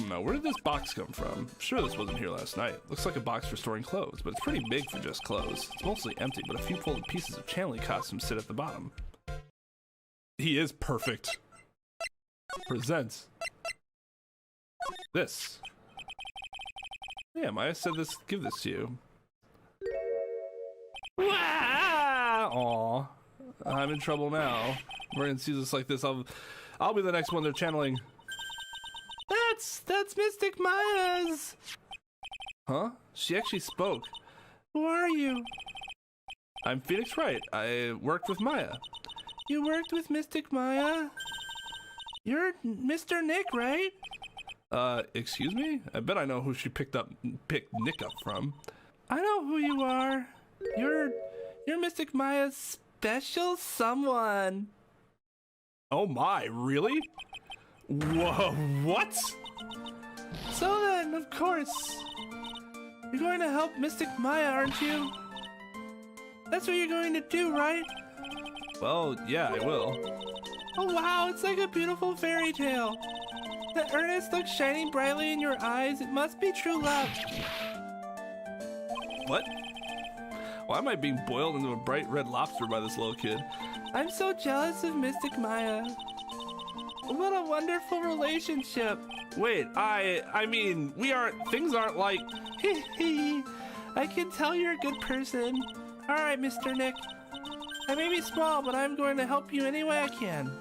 Now where did this box come from? I'm sure this wasn't here last night. Looks like a box for storing clothes, but it's pretty big for just clothes. It's mostly empty, but a few folded pieces of channeling costumes sit at the bottom. He is perfect. Presents. This. Yeah, Maya said this. Give this to you. Aw, I'm in trouble now. We're gonna see this like this. I'll be the next one they're channeling. That's Mystic Maya's. Huh? She actually spoke. Who are you? I'm Phoenix Wright. I worked with Maya. You worked with Mystic Maya? You're Mr. Nick, right? Excuse me? I bet I know who she picked Nick up from. I know who you are. You're Mystic Maya's special someone. Oh my, really? Whoa, what? So then, of course, you're going to help Mystic Maya, aren't you? That's what you're going to do, right? Well, yeah, I will. Oh wow, it's like a beautiful fairy tale. The earnest look shining brightly in your eyes. It must be true love. What? Why am I being boiled into a bright red lobster by this little kid? I'm so jealous of Mystic Maya. What a wonderful relationship. Wait, I mean, things aren't like, I can tell you're a good person. All right, Mr. Nick. I may be small, but I'm going to help you any way I can.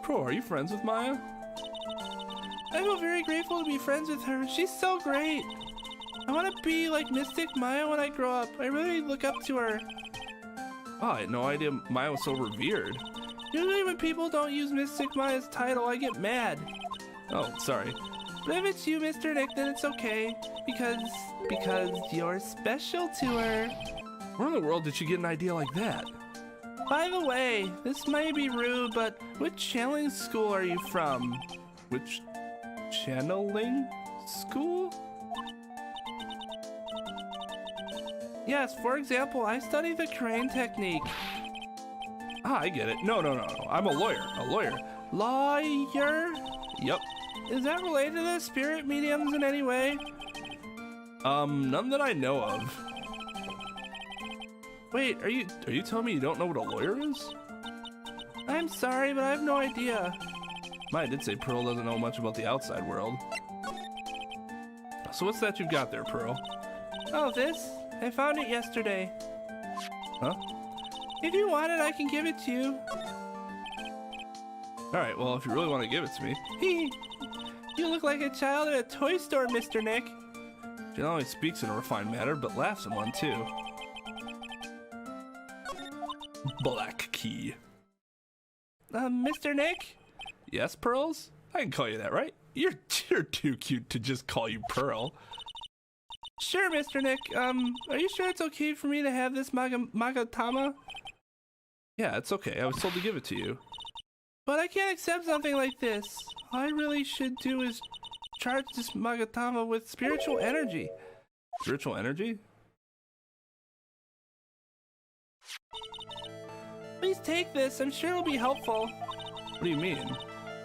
Pro, are you friends with Maya? I feel very grateful to be friends with her. She's so great. I want to be like Mystic Maya when I grow up. I really look up to her. Oh, I had no idea Maya was so revered. Usually when people don't use Mystic Maya's title, I get mad. Oh, sorry. But if it's you, Mr. Nick, then it's okay. Because you're special to her. Where in the world did she get an idea like that? By the way, this may be rude, but which channeling school are you from? Which channeling school? Yes, for example, I study the crane technique. Ah, I get it. No. I'm a lawyer. Lawyer? Yup. Is that related to the spirit mediums in any way? None that I know of. Wait, are you telling me you don't know what a lawyer is? I'm sorry, but I have no idea. Maya did say Pearl doesn't know much about the outside world. So what's that you've got there, Pearl? Oh, this? I found it yesterday. Huh? If you want it, I can give it to you. Alright, well, if you really want to give it to me. You look like a child at a toy store, Mr. Nick. She not only speaks in a refined manner, but laughs in one, too. Black key. Mr. Nick? Yes, Pearls? I can call you that, right? You're too cute to just call you Pearl. Sure, Mr. Nick. Are you sure it's okay for me to have this Magatama? Yeah, it's okay. I was told to give it to you. But I can't accept something like this. All I really should do is charge this Magatama with spiritual energy. Spiritual energy? Please take this. I'm sure it'll be helpful. What do you mean?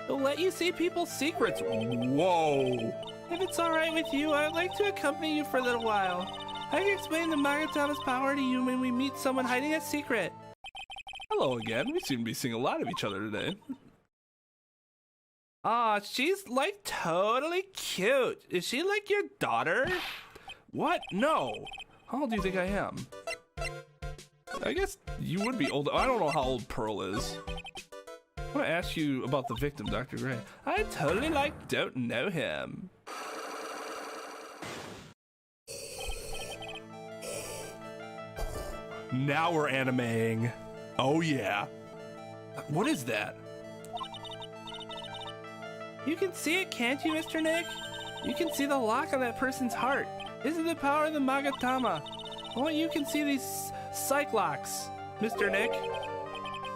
It'll let you see people's secrets. Whoa. If it's alright with you, I'd like to accompany you for a little while. I can explain the Magatama's power to you when we meet someone hiding a secret. Hello again. We seem to be seeing a lot of each other today. Aw, she's like totally cute. Is she like your daughter? What? No. How old do you think I am? I guess you would be old. I don't know how old Pearl is. I want to ask you about the victim, Dr. Gray. I totally don't know him. Now we're animeing. Oh yeah. What is that? You can see it, can't you, Mr. Nick? You can see the lock on that person's heart. This is the power of the Magatama. Only you can see these Cyclocks, Mr. Nick.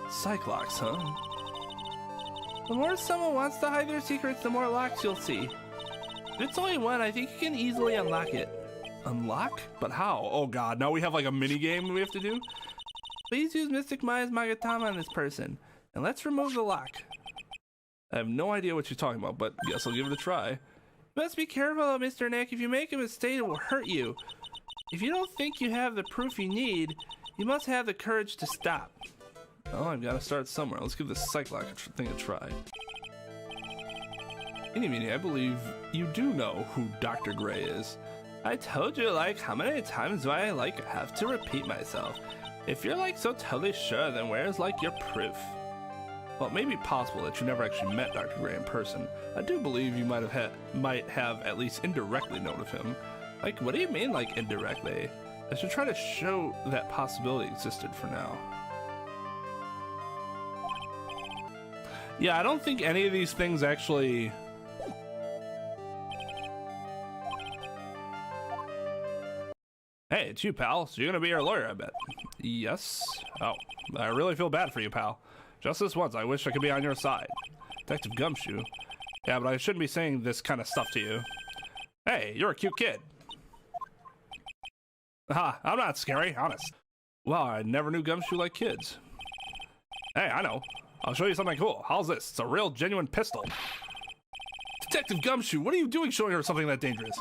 Cyclocks, huh? The more someone wants to hide their secrets, the more locks you'll see. If it's only one, I think you can easily unlock it. Unlock? But how? Oh god, now we have like a mini game we have to do? Please use Mystic Maya's Magatama on this person. And let's remove the lock. I have no idea what you're talking about, but guess I'll give it a try. You must be careful, Mr. Nick. If you make a mistake, it will hurt you. If you don't think you have the proof you need, you must have the courage to stop. Oh, I've got to start somewhere. Let's give this psych lock thing a try. Ini Miney, I believe you do know who Dr. Gray is. I told you, like, how many times do I, like, have to repeat myself? If you're, like, so totally sure, then where's, like, your proof? Well, it may be possible that you never actually met Dr. Gray in person. I do believe you might have at least indirectly known of him. Like, what do you mean, like, indirectly? I should try to show that possibility existed for now. Yeah, I don't think any of these things actually... Hey, it's you, pal. So you're gonna be our lawyer, I bet. Yes. Oh, I really feel bad for you, pal. Just this once, I wish I could be on your side. Detective Gumshoe. Yeah, but I shouldn't be saying this kind of stuff to you. Hey, you're a cute kid. Ha, I'm not scary, honest. Wow, I never knew Gumshoe liked kids. Hey, I know. I'll show you something cool. How's this? It's a real, genuine pistol. Detective Gumshoe, what are you doing showing her something that dangerous?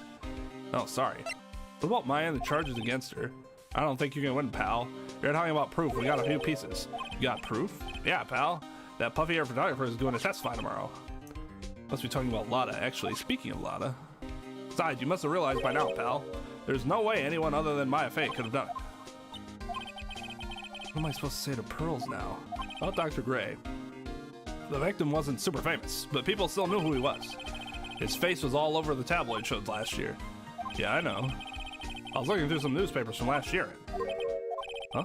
Oh, sorry. What about Maya and the charges against her? I don't think you're gonna win, pal. You're talking about proof. We got a few pieces. You got proof? Yeah, pal. That puffy-haired photographer is going to testify tomorrow. Must be talking about Lotta. Actually, speaking of Lotta. Besides, you must have realized by now, pal. There's no way anyone other than Maya Faye could have done it. What am I supposed to say to Pearls now? About Dr. Gray. The victim wasn't super famous, but people still knew who he was. His face was all over the tabloid shows last year. Yeah, I know. I was looking through some newspapers from last year. Huh?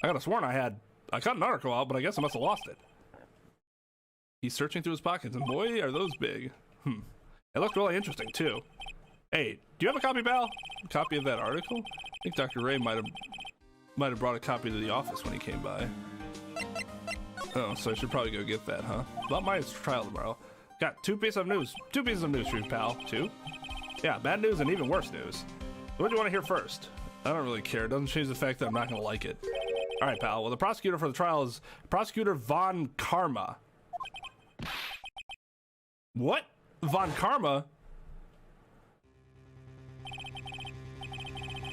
I could have sworn I cut an article out, but I guess I must have lost it. He's searching through his pockets, and boy, are those big. It looked really interesting, too. Hey, do you have a copy, pal? A copy of that article? I think Dr. Ray might have brought a copy to the office when he came by. Oh, so I should probably go get that, huh? About my trial tomorrow. Got two pieces of news for you, pal. Two? Yeah, bad news and even worse news. What do you want to hear first? I don't really care. It doesn't change the fact that I'm not going to like it. All right, pal. Well, the prosecutor for the trial is Prosecutor Von Karma. What? Von Karma?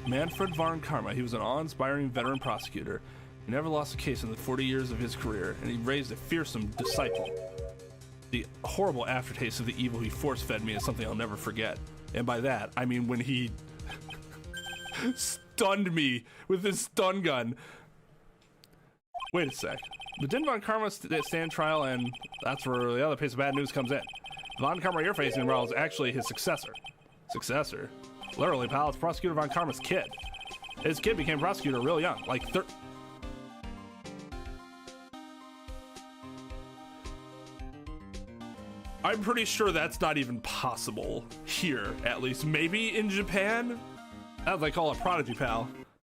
Manfred Von Karma. He was an awe-inspiring veteran prosecutor. He never lost a case in the 40 years of his career, and he raised a fearsome disciple. The horrible aftertaste of the evil he force-fed me is something I'll never forget. And by that, I mean when he stunned me with his stun gun. Wait a sec. But didn't Von Karma stand trial, and that's where the other piece of bad news comes in. Von Karma you're facing tomorrow is actually his successor. Successor? Literally, pal, it's Prosecutor Von Karma's kid. His kid became prosecutor real young, like I'm pretty sure that's not even possible here, at least. Maybe in Japan? That's what they call a prodigy, pal.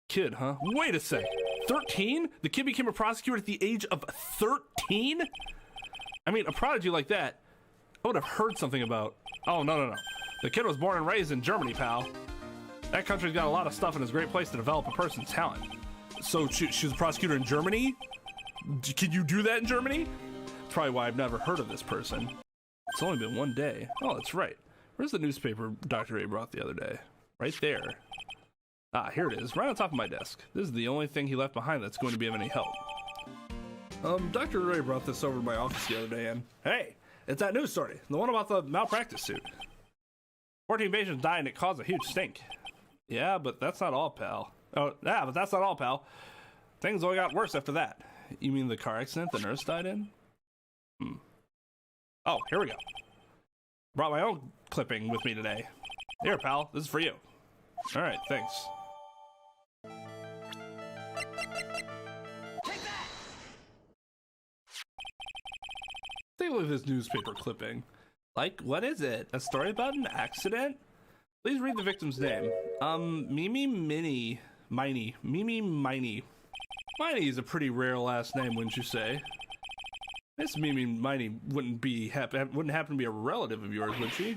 Kid, huh? Wait a sec. 13? The kid became a prosecutor at the age of 13? I mean, a prodigy like that, I would have heard something about. Oh, no. The kid was born and raised in Germany, pal. That country's got a lot of stuff and is a great place to develop a person's talent. So she's a prosecutor in Germany? Can you do that in Germany? That's probably why I've never heard of this person. It's only been one day. Oh, that's right. Where's the newspaper Dr. A brought the other day? Right there. Ah, here it is, right on top of my desk. This is the only thing he left behind that's going to be of any help. Dr. Ray brought this over to my office the other day, and hey, it's that news story, the one about the malpractice suit. 14 patients died and it caused a huge stink. Yeah, but that's not all, pal. Things only got worse after that. You mean the car accident the nurse died in? Oh, here we go. Brought my own clipping with me today. Here, pal, this is for you. All right, thanks. Take a look at this newspaper clipping. Like, what is it? A story about an accident? Please read the victim's name. Ini Miney. Ini Miney. Miney is a pretty rare last name, wouldn't you say? Miss Ini Miney wouldn't happen to be a relative of yours, would she?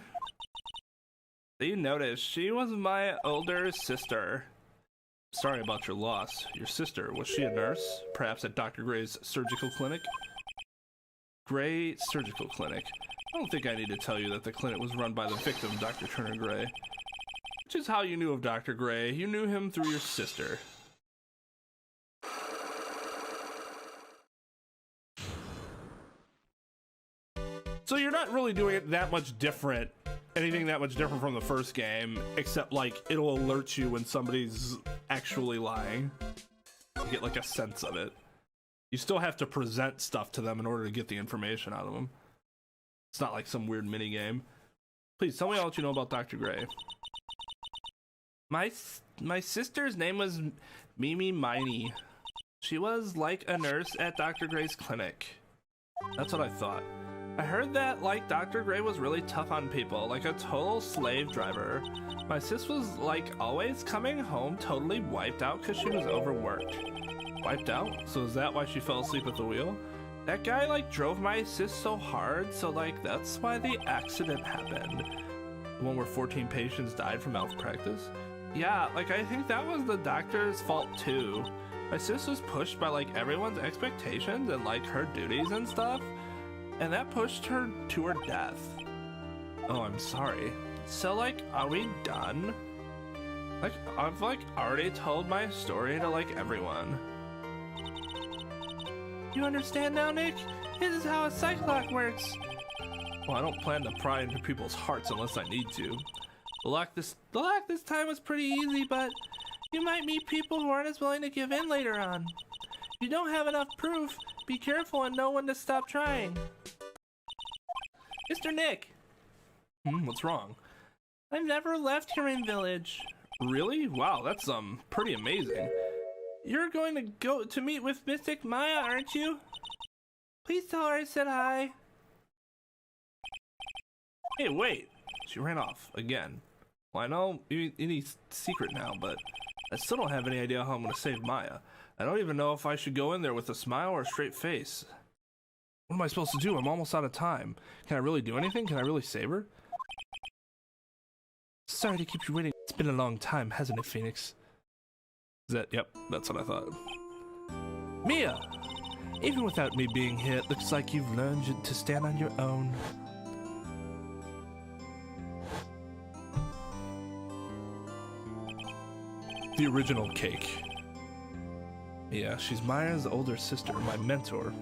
You notice she was my older sister. Sorry about your loss. Your sister, was she a nurse? Perhaps at Dr. Gray's surgical clinic? Gray Surgical Clinic. I don't think I need to tell you that the clinic was run by the victim, Dr. Turner Gray. Which is how you knew of Dr. Gray. You knew him through your sister. So you're not really doing it that much different, anything that much different from the first game, except like it'll alert you when somebody's actually lying. You get like a sense of it. You still have to present stuff to them in order to get the information out of them. It's not like some weird mini game. Please tell me all that you know about Dr. Gray. My sister's name was Ini Miney. She was like a nurse at Dr. Gray's clinic. That's what I thought. I heard that like Dr. Gray was really tough on people, like a total slave driver. My sis was like always coming home totally wiped out because she was overworked. Wiped out? So is that why she fell asleep at the wheel? That guy like drove my sis so hard, so like that's why the accident happened. The one where 14 patients died from malpractice? Yeah, like I think that was the doctor's fault too. My sis was pushed by like everyone's expectations and like her duties and stuff, and that pushed her to her death. Oh, I'm sorry. So like, are we done? Like, I've like already told my story to like everyone. You understand now, Nick? This is how a psych lock works. Well, I don't plan to pry into people's hearts unless I need to. The lock this time was pretty easy, but you might meet people who aren't as willing to give in later on. If you don't have enough proof, be careful and know when to stop trying. Mr. Nick! What's wrong? I've never left Human Village. Really? Wow, that's pretty amazing. You're going to go to meet with Mystic Maya, aren't you? Please tell her I said hi. Hey, wait. She ran off again. Well, I know any secret now, but I still don't have any idea how I'm going to save Maya. I don't even know if I should go in there with a smile or a straight face. What am I supposed to do? I'm almost out of time. Can I really do anything? Can I really save her? Sorry to keep you waiting. It's been a long time, hasn't it, Phoenix? Yep, that's what I thought. Mia! Even without me being here, it looks like you've learned to stand on your own. The original cake. Yeah, she's Maya's older sister, my mentor.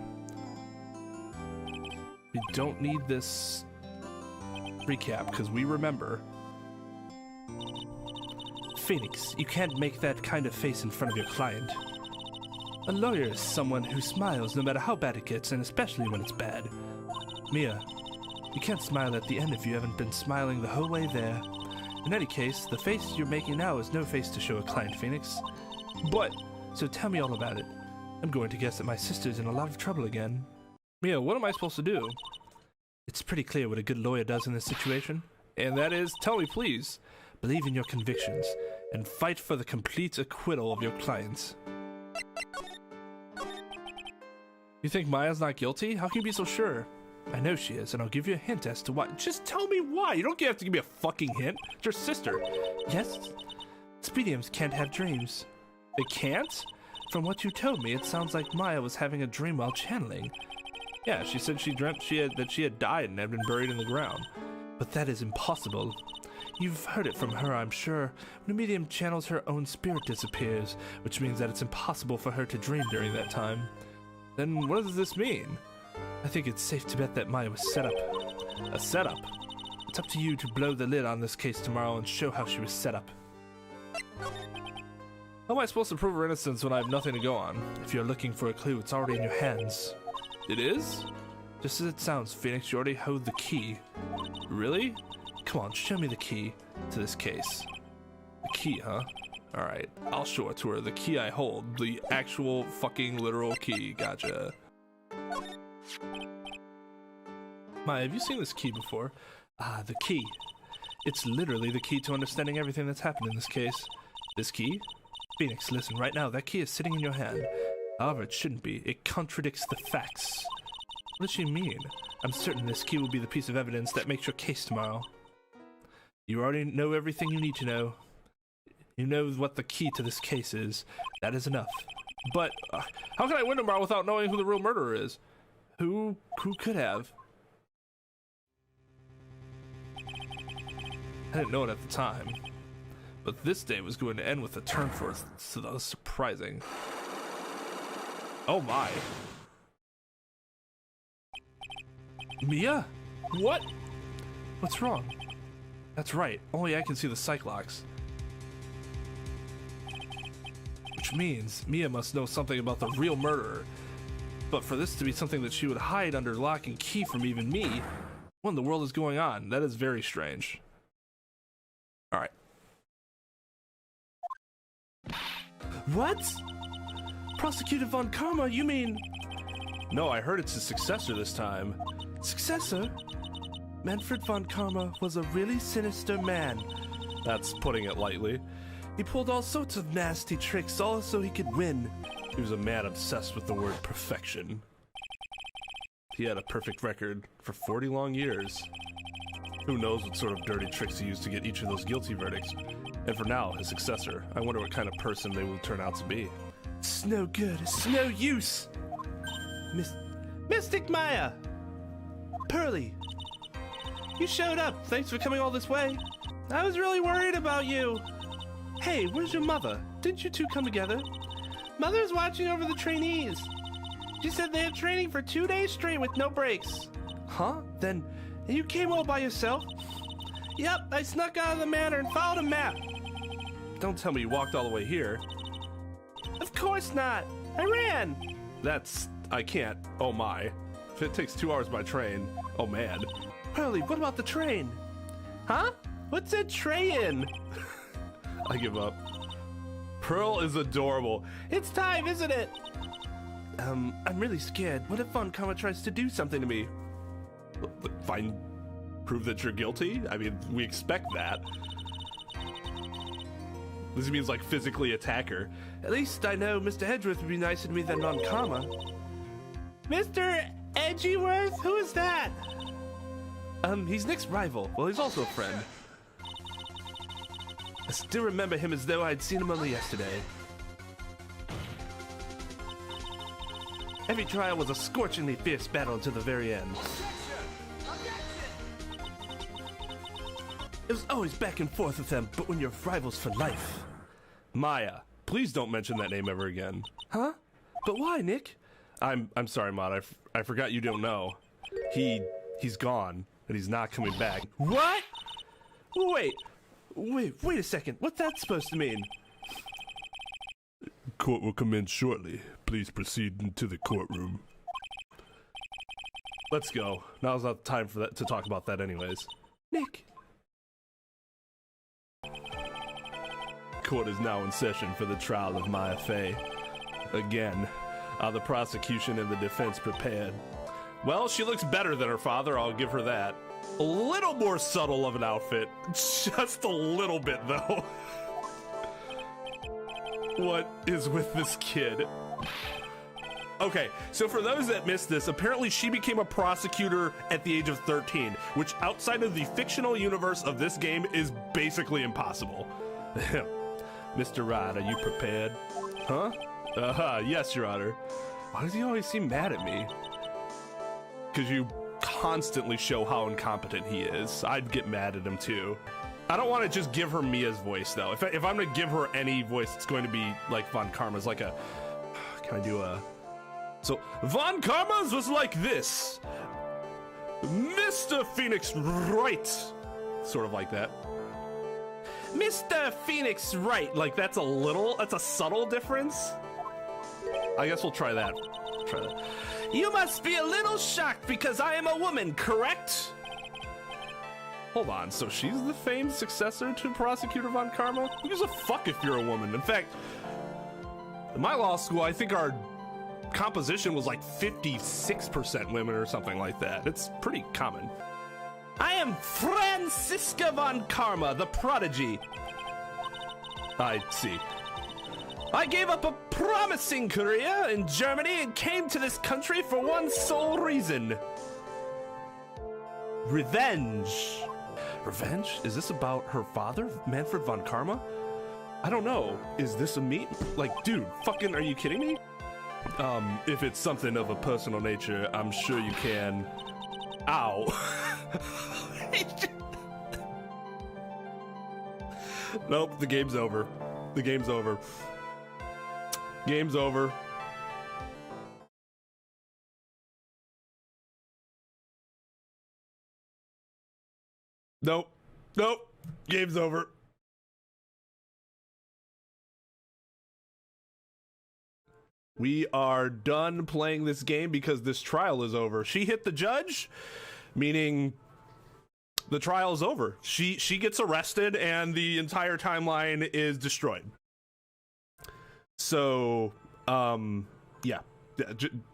We don't need this recap, because we remember. Phoenix, you can't make that kind of face in front of your client. A lawyer is someone who smiles no matter how bad it gets, and especially when it's bad. Mia, you can't smile at the end if you haven't been smiling the whole way there. In any case, the face you're making now is no face to show a client, Phoenix. But, so tell me all about it. I'm going to guess that my sister's in a lot of trouble again. Mia, what am I supposed to do? It's pretty clear what a good lawyer does in this situation. And that is, tell me please. Believe in your convictions, and fight for the complete acquittal of your clients. You think Maya's not guilty? How can you be so sure? I know she is, and I'll give you a hint as to why. Just tell me why! You don't have to give me a fucking hint. It's your sister. Yes? Mediums can't have dreams. They can't? From what you told me, it sounds like Maya was having a dream while channeling. Yeah, she said she dreamt that she had died and had been buried in the ground. But that is impossible. You've heard it from her, I'm sure. When a medium channels, her own spirit disappears, which means that it's impossible for her to dream during that time. Then what does this mean? I think it's safe to bet that Maya was set up. A setup? It's up to you to blow the lid on this case tomorrow and show how she was set up. How am I supposed to prove her innocence when I have nothing to go on? If you're looking for a clue, it's already in your hands. It is? Just as it sounds, Phoenix, you already hold the key. Really? Come on, show me the key to this case. The key, huh? Alright, I'll show it to her. The key I hold. The actual fucking literal key. Gotcha. Maya, have you seen this key before? Ah, the key. It's literally the key to understanding everything that's happened in this case. This key? Phoenix, listen, right now, that key is sitting in your hand. However, it shouldn't be. It contradicts the facts. What does she mean? I'm certain this key will be the piece of evidence that makes your case tomorrow. You already know everything you need to know. You know what the key to this case is. That is enough. But, how can I win tomorrow without knowing who the real murderer is? Who could have? I didn't know it at the time, but this day was going to end with a turn for us, so that was surprising. Oh my. Mia? What? What's wrong? That's right, only I can see the Cyclops. Which means Mia must know something about the real murderer. But for this to be something that she would hide under lock and key from even me, what in the world is going on? That is very strange. Alright. What? Prosecutor Von Karma, you mean... No, I heard it's his successor this time. Successor? Manfred Von Karma was a really sinister man. That's putting it lightly. He pulled all sorts of nasty tricks, all so he could win. He was a man obsessed with the word perfection. He had a perfect record for 40 long years. Who knows what sort of dirty tricks he used to get each of those guilty verdicts. And for now, his successor, I wonder what kind of person they will turn out to be. It's no good, it's no use. Mystic Maya! Pearly! You showed up, thanks for coming all this way. I was really worried about you. Hey, where's your mother? Didn't you two come together? Mother's watching over the trainees. She said they had training for 2 days straight with no breaks. Huh? Then you came all by yourself? Yep, I snuck out of the manor and followed a map. Don't tell me you walked all the way here. Of course not. I ran. I can't. Oh my. If it takes 2 hours by train, oh man. Pearly, what about the train? Huh? What's a train? I give up. Pearl is adorable. It's time, isn't it? I'm really scared. What if Von Karma tries to do something to me? Fine. Prove that you're guilty? I mean, we expect that. This means like physically attack her. At least I know Mr. Edgeworth would be nicer to me than Von Karma. Mr. Edgeworth? Who is that? He's Nick's rival. Well, he's also a friend. I still remember him as though I'd seen him only yesterday. Every trial was a scorchingly fierce battle until the very end. It was always back and forth with them, but when you're rivals for life. Maya, please don't mention that name ever again. Huh? But why, Nick? I'm sorry, Maud. I forgot you don't know. He's gone, and he's not coming back. What? Wait a second. What's that supposed to mean? Court will commence shortly. Please proceed into the courtroom. Let's go. Now's not the time for that to talk about that anyways. Nick. Court is now in session for the trial of Maya Faye. Again, are the prosecution and the defense prepared? Well, she looks better than her father, I'll give her that. A little more subtle of an outfit. Just a little bit, though. What is with this kid? Okay, so for those that missed this, apparently she became a prosecutor at the age of 13, which outside of the fictional universe of this game is basically impossible. Mr. Wright, are you prepared? Huh? Yes, Your Honor. Why does he always seem mad at me? Because you constantly show how incompetent he is. I'd get mad at him too. I don't want to just give her Mia's voice though. If I'm going to give her any voice, it's going to be like Von Karma's, like a... Can I do a... So, Von Karma's was like this. Mr. Phoenix Wright. Sort of like that. Mr. Phoenix Wright. Like that's a subtle difference. I guess we'll try that. You must be a little shocked because I am a woman, correct? Hold on, so she's the famed successor to Prosecutor Von Karma? Who gives a fuck if you're a woman? In fact, in my law school, I think our composition was like 56% women or something like that. It's pretty common. I am Franziska Von Karma, the prodigy. I see. I gave up a promising career in Germany and came to this country for one sole reason. Revenge. Revenge? Is this about her father, Manfred Von Karma? I don't know. Is this a meet? Like, dude, fucking, are you kidding me?
If it's something of a personal nature, I'm sure you can. Ow. Nope, the game's over. The game's over. Game's over. Nope. Nope. Game's over. We are done playing this game because this trial is over. She hit the judge, meaning the trial is over. She gets arrested and the entire timeline is destroyed. So, yeah.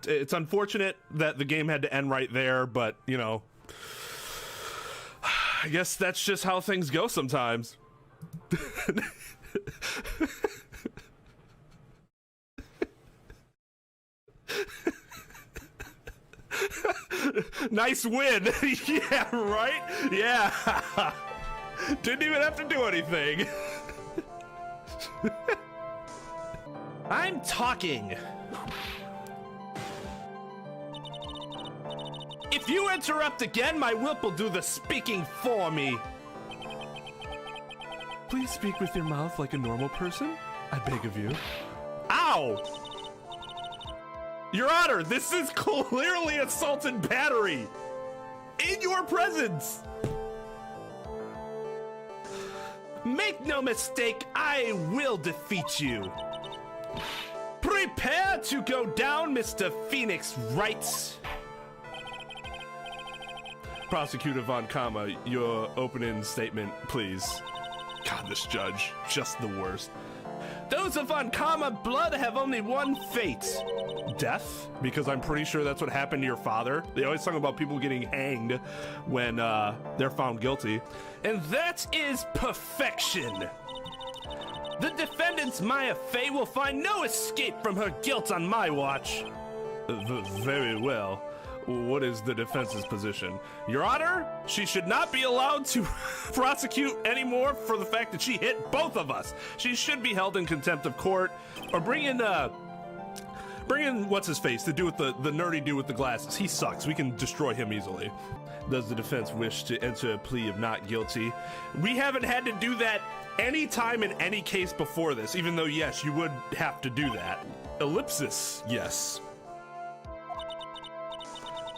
It's unfortunate that the game had to end right there, but, you know, I guess that's just how things go sometimes. Nice win. Yeah, right? Yeah. Didn't even have to do anything. I'm talking. If you interrupt again, my whip will do the speaking for me.
Please speak with your mouth like a normal person. I beg of you.
Ow! Your Honor, this is clearly assault and battery! In your presence! Make no mistake, I will defeat you. Prepare to go down, Mr. Phoenix Wright. Prosecutor Von Kama, your opening statement, please. God, this judge, just the worst. Those of Von Kama blood have only one fate. Death? Because I'm pretty sure that's what happened to your father. They always talk about people getting hanged when they're found guilty. And that is perfection. The defendant's Maya Faye will find no escape from her guilt on my watch. Very well. What is the defense's position? Your Honor, she should not be allowed to prosecute anymore for the fact that she hit both of us. She should be held in contempt of court, or bring in what's his face, the dude with the nerdy dude with the glasses. He sucks. We can destroy him easily. Does the defense wish to enter a plea of not guilty? We haven't had to do that any time in any case before this, even though yes, you would have to do that. Ellipsis, yes.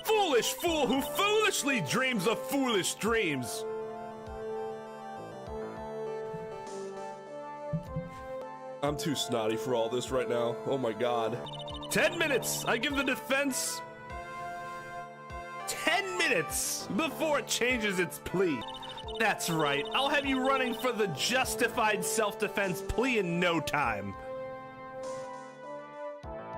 Foolish fool who foolishly dreams of foolish dreams. I'm too snotty for all this right now. Oh my God. 10 minutes. I give the defense 10 minutes before it changes its plea. That's right. I'll have you running for the justified self-defense plea in no time.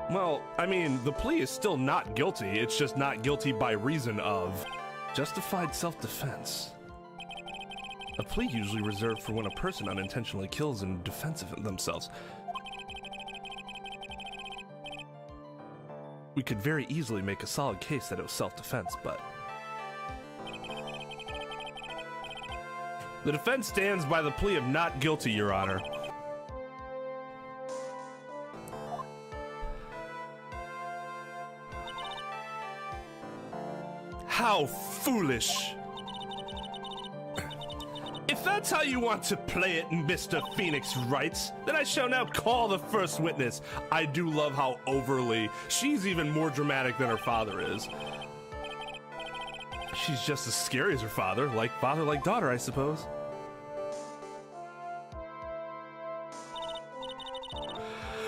Well, I mean, the plea is still not guilty. It's just not guilty by reason of
Justified self-defense. A plea usually reserved for when a person unintentionally kills in defense of themselves. We could very easily make a solid case that it was self-defense, but...
The defense stands by the plea of not guilty, Your Honor. How foolish. If that's how you want to play it, Mr. Phoenix Wright, then I shall now call the first witness. I do love how overly, she's even more dramatic than her father is. She's just as scary as her father like daughter, I suppose.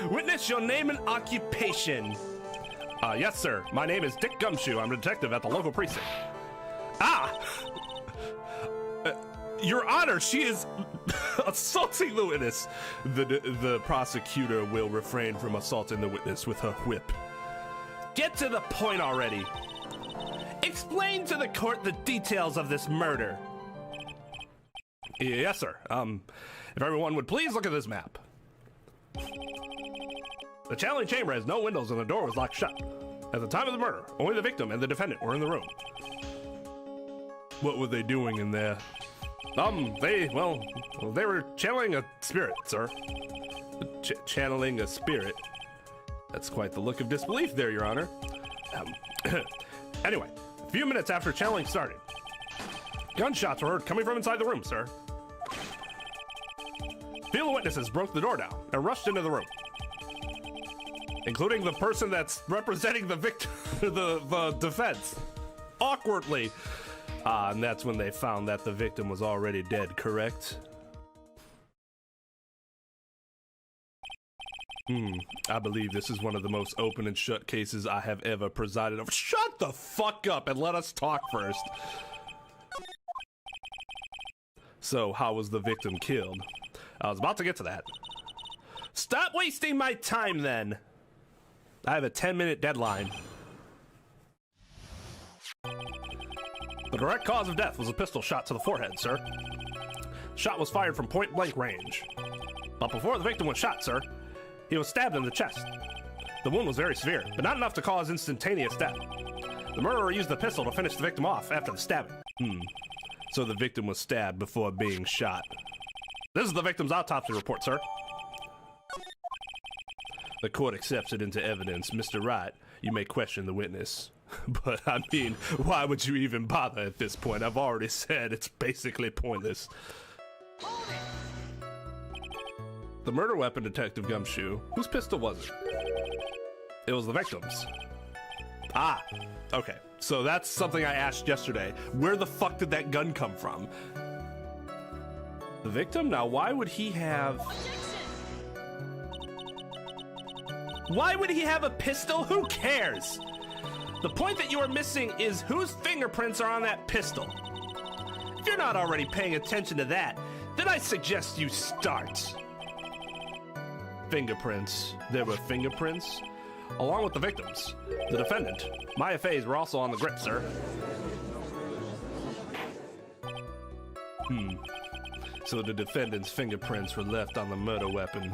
Witness, your name and occupation. Yes, sir. My name is Dick Gumshoe. I'm a detective at the local precinct. Ah! Your Honor, she is assaulting the witness. The prosecutor will refrain from assaulting the witness with her whip. Get to the point already. Explain to the court the details of this murder. Yes, sir. If everyone would please look at this map. The challenge chamber has no windows and the door was locked shut. At the time of the murder, only the victim and the defendant were in the room. What were they doing in there? They were channeling a spirit, sir. Channeling a spirit.
That's quite the look of disbelief there, Your Honor. Anyway, a few minutes after channeling started, gunshots were heard coming from inside the room, sir. A few witnesses broke the door down and rushed into the room, including the person that's representing the victim, the defense, awkwardly. And that's when they found that the victim was already dead, correct? I believe this is one of the most open and shut cases I have ever presided over. Shut the fuck up and let us talk first. So, how was the victim killed? I was about to get to that. Stop wasting my time then. I have a 10-minute deadline. The direct cause of death was a pistol shot to the forehead, sir. Shot was fired from point-blank range. But before the victim was shot, sir, he was stabbed in the chest. The wound was very severe, but not enough to cause instantaneous death. The murderer used the pistol to finish the victim off after the stabbing. So the victim was stabbed before being shot. This is the victim's autopsy report, sir. The court accepts it into evidence. Mr. Wright, you may question the witness. But, I mean, why would you even bother at this point? I've already said it's basically pointless. The murder weapon, Detective Gumshoe. Whose pistol was it? It was the victim's. Ah, okay. So that's something I asked yesterday. Where the fuck did that gun come from? The victim? Now, why would he have... Why would he have a pistol? Who cares? The point that you are missing is whose fingerprints are on that pistol. If you're not already paying attention to that, then I suggest you start. Fingerprints. There were fingerprints, along with the victims. The defendant. My Faye's were also on the grip, sir. So the defendant's fingerprints were left on the murder weapon.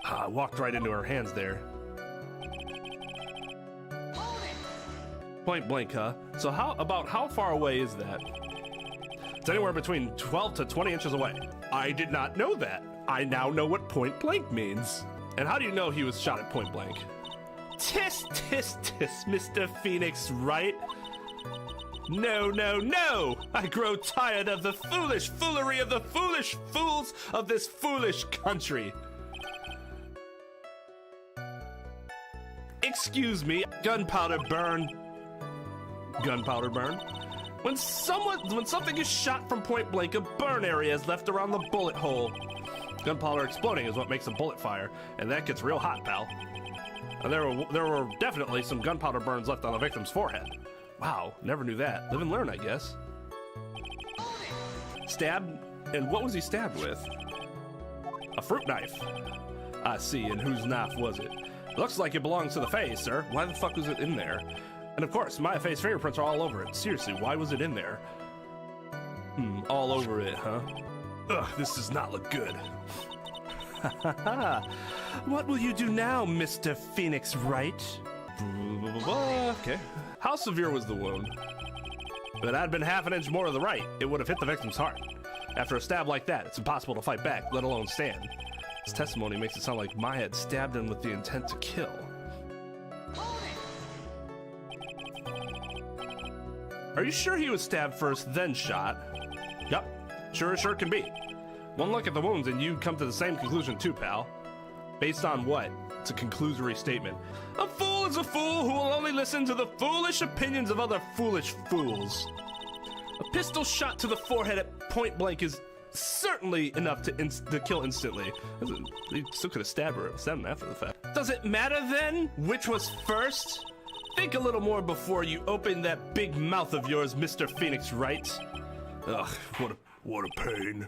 I walked right into her hands there. Point blank, huh? So how far away is that? It's anywhere between 12 to 20 inches away. I did not know that. I now know what point blank means. And how do you know he was shot at point blank? Tisk, tisk, tisk, Mr. Phoenix Wright. No, no, no! I grow tired of the foolish foolery of the foolish fools of this foolish country. Excuse me, gunpowder burn. Gunpowder burn? When something is shot from point blank, a burn area is left around the bullet hole. Gunpowder exploding is what makes a bullet fire, and that gets real hot, pal. And there were definitely some gunpowder burns left on the victim's forehead. Wow, never knew that. Live and learn, I guess. Stabbed? And what was he stabbed with? A fruit knife. I see, and whose knife was it? Looks like it belongs to the Faye, sir. Why the fuck was it in there? And of course, my Faye's fingerprints are all over it. Seriously, why was it in there? All over it, huh? Ugh, this does not look good. What will you do now, Mr. Phoenix Wright? Okay. How severe was the wound? If it had been half an inch more to the right, it would have hit the victim's heart. After a stab like that, it's impossible to fight back, let alone stand. His testimony makes it sound like Maya had stabbed him with the intent to kill. Are you sure he was stabbed first, then shot? Yup, sure can be. One look at the wounds and you come to the same conclusion too, pal. Based on what? It's a conclusory statement. A fool is a fool who will only listen to the foolish opinions of other foolish fools. A pistol shot to the forehead at point blank is certainly enough to kill instantly. He still could have stabbed him after the fact. Does it matter then which was first? Think a little more before you open that big mouth of yours, Mr. Phoenix Wright. Ugh, what a pain.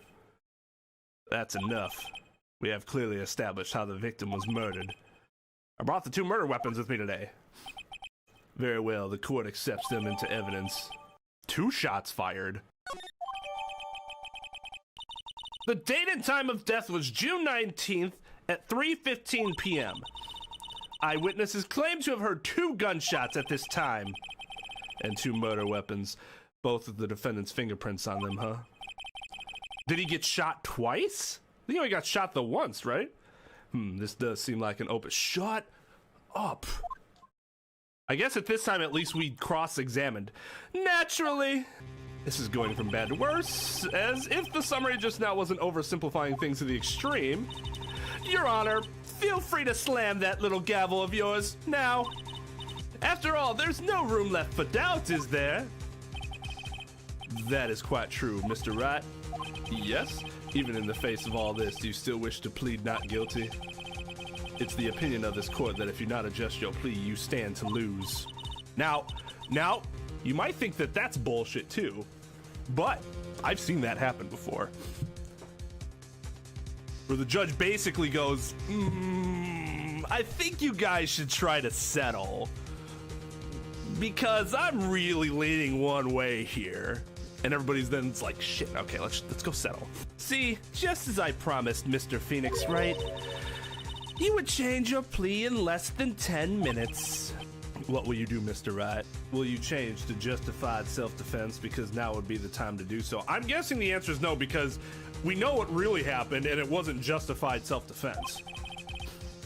That's enough. We have clearly established how the victim was murdered. I brought the two murder weapons with me today. Very well, the court accepts them into evidence. 2 shots fired. The date and time of death was June 19th at 3:15 p.m. Eyewitnesses claim to have heard 2 gunshots at this time. And 2 murder weapons. Both of the defendant's fingerprints on them, huh? Did he get shot twice? I think he only got shot the once, right? This does seem like an open shot. up. I guess at this time, at least we cross-examined. Naturally, this is going from bad to worse, as if the summary just now wasn't oversimplifying things to the extreme. Your Honor, feel free to slam that little gavel of yours now. After all, there's no room left for doubt, is there? That is quite true, Mr. Wright. Yes? Even in the face of all this, do you still wish to plead not guilty? It's the opinion of this court that if you not adjust your plea, you stand to lose. Now, you might think that that's bullshit too, but I've seen that happen before. Where the judge basically goes, I think you guys should try to settle, because I'm really leaning one way here. And everybody's then it's like, shit, okay, let's go settle. See, just as I promised Mr. Phoenix, right? You would change your plea in less than 10 minutes. What will you do, Mr. Wright? Will you change to justified self-defense because now would be the time to do so? I'm guessing the answer is no, because we know what really happened and it wasn't justified self-defense.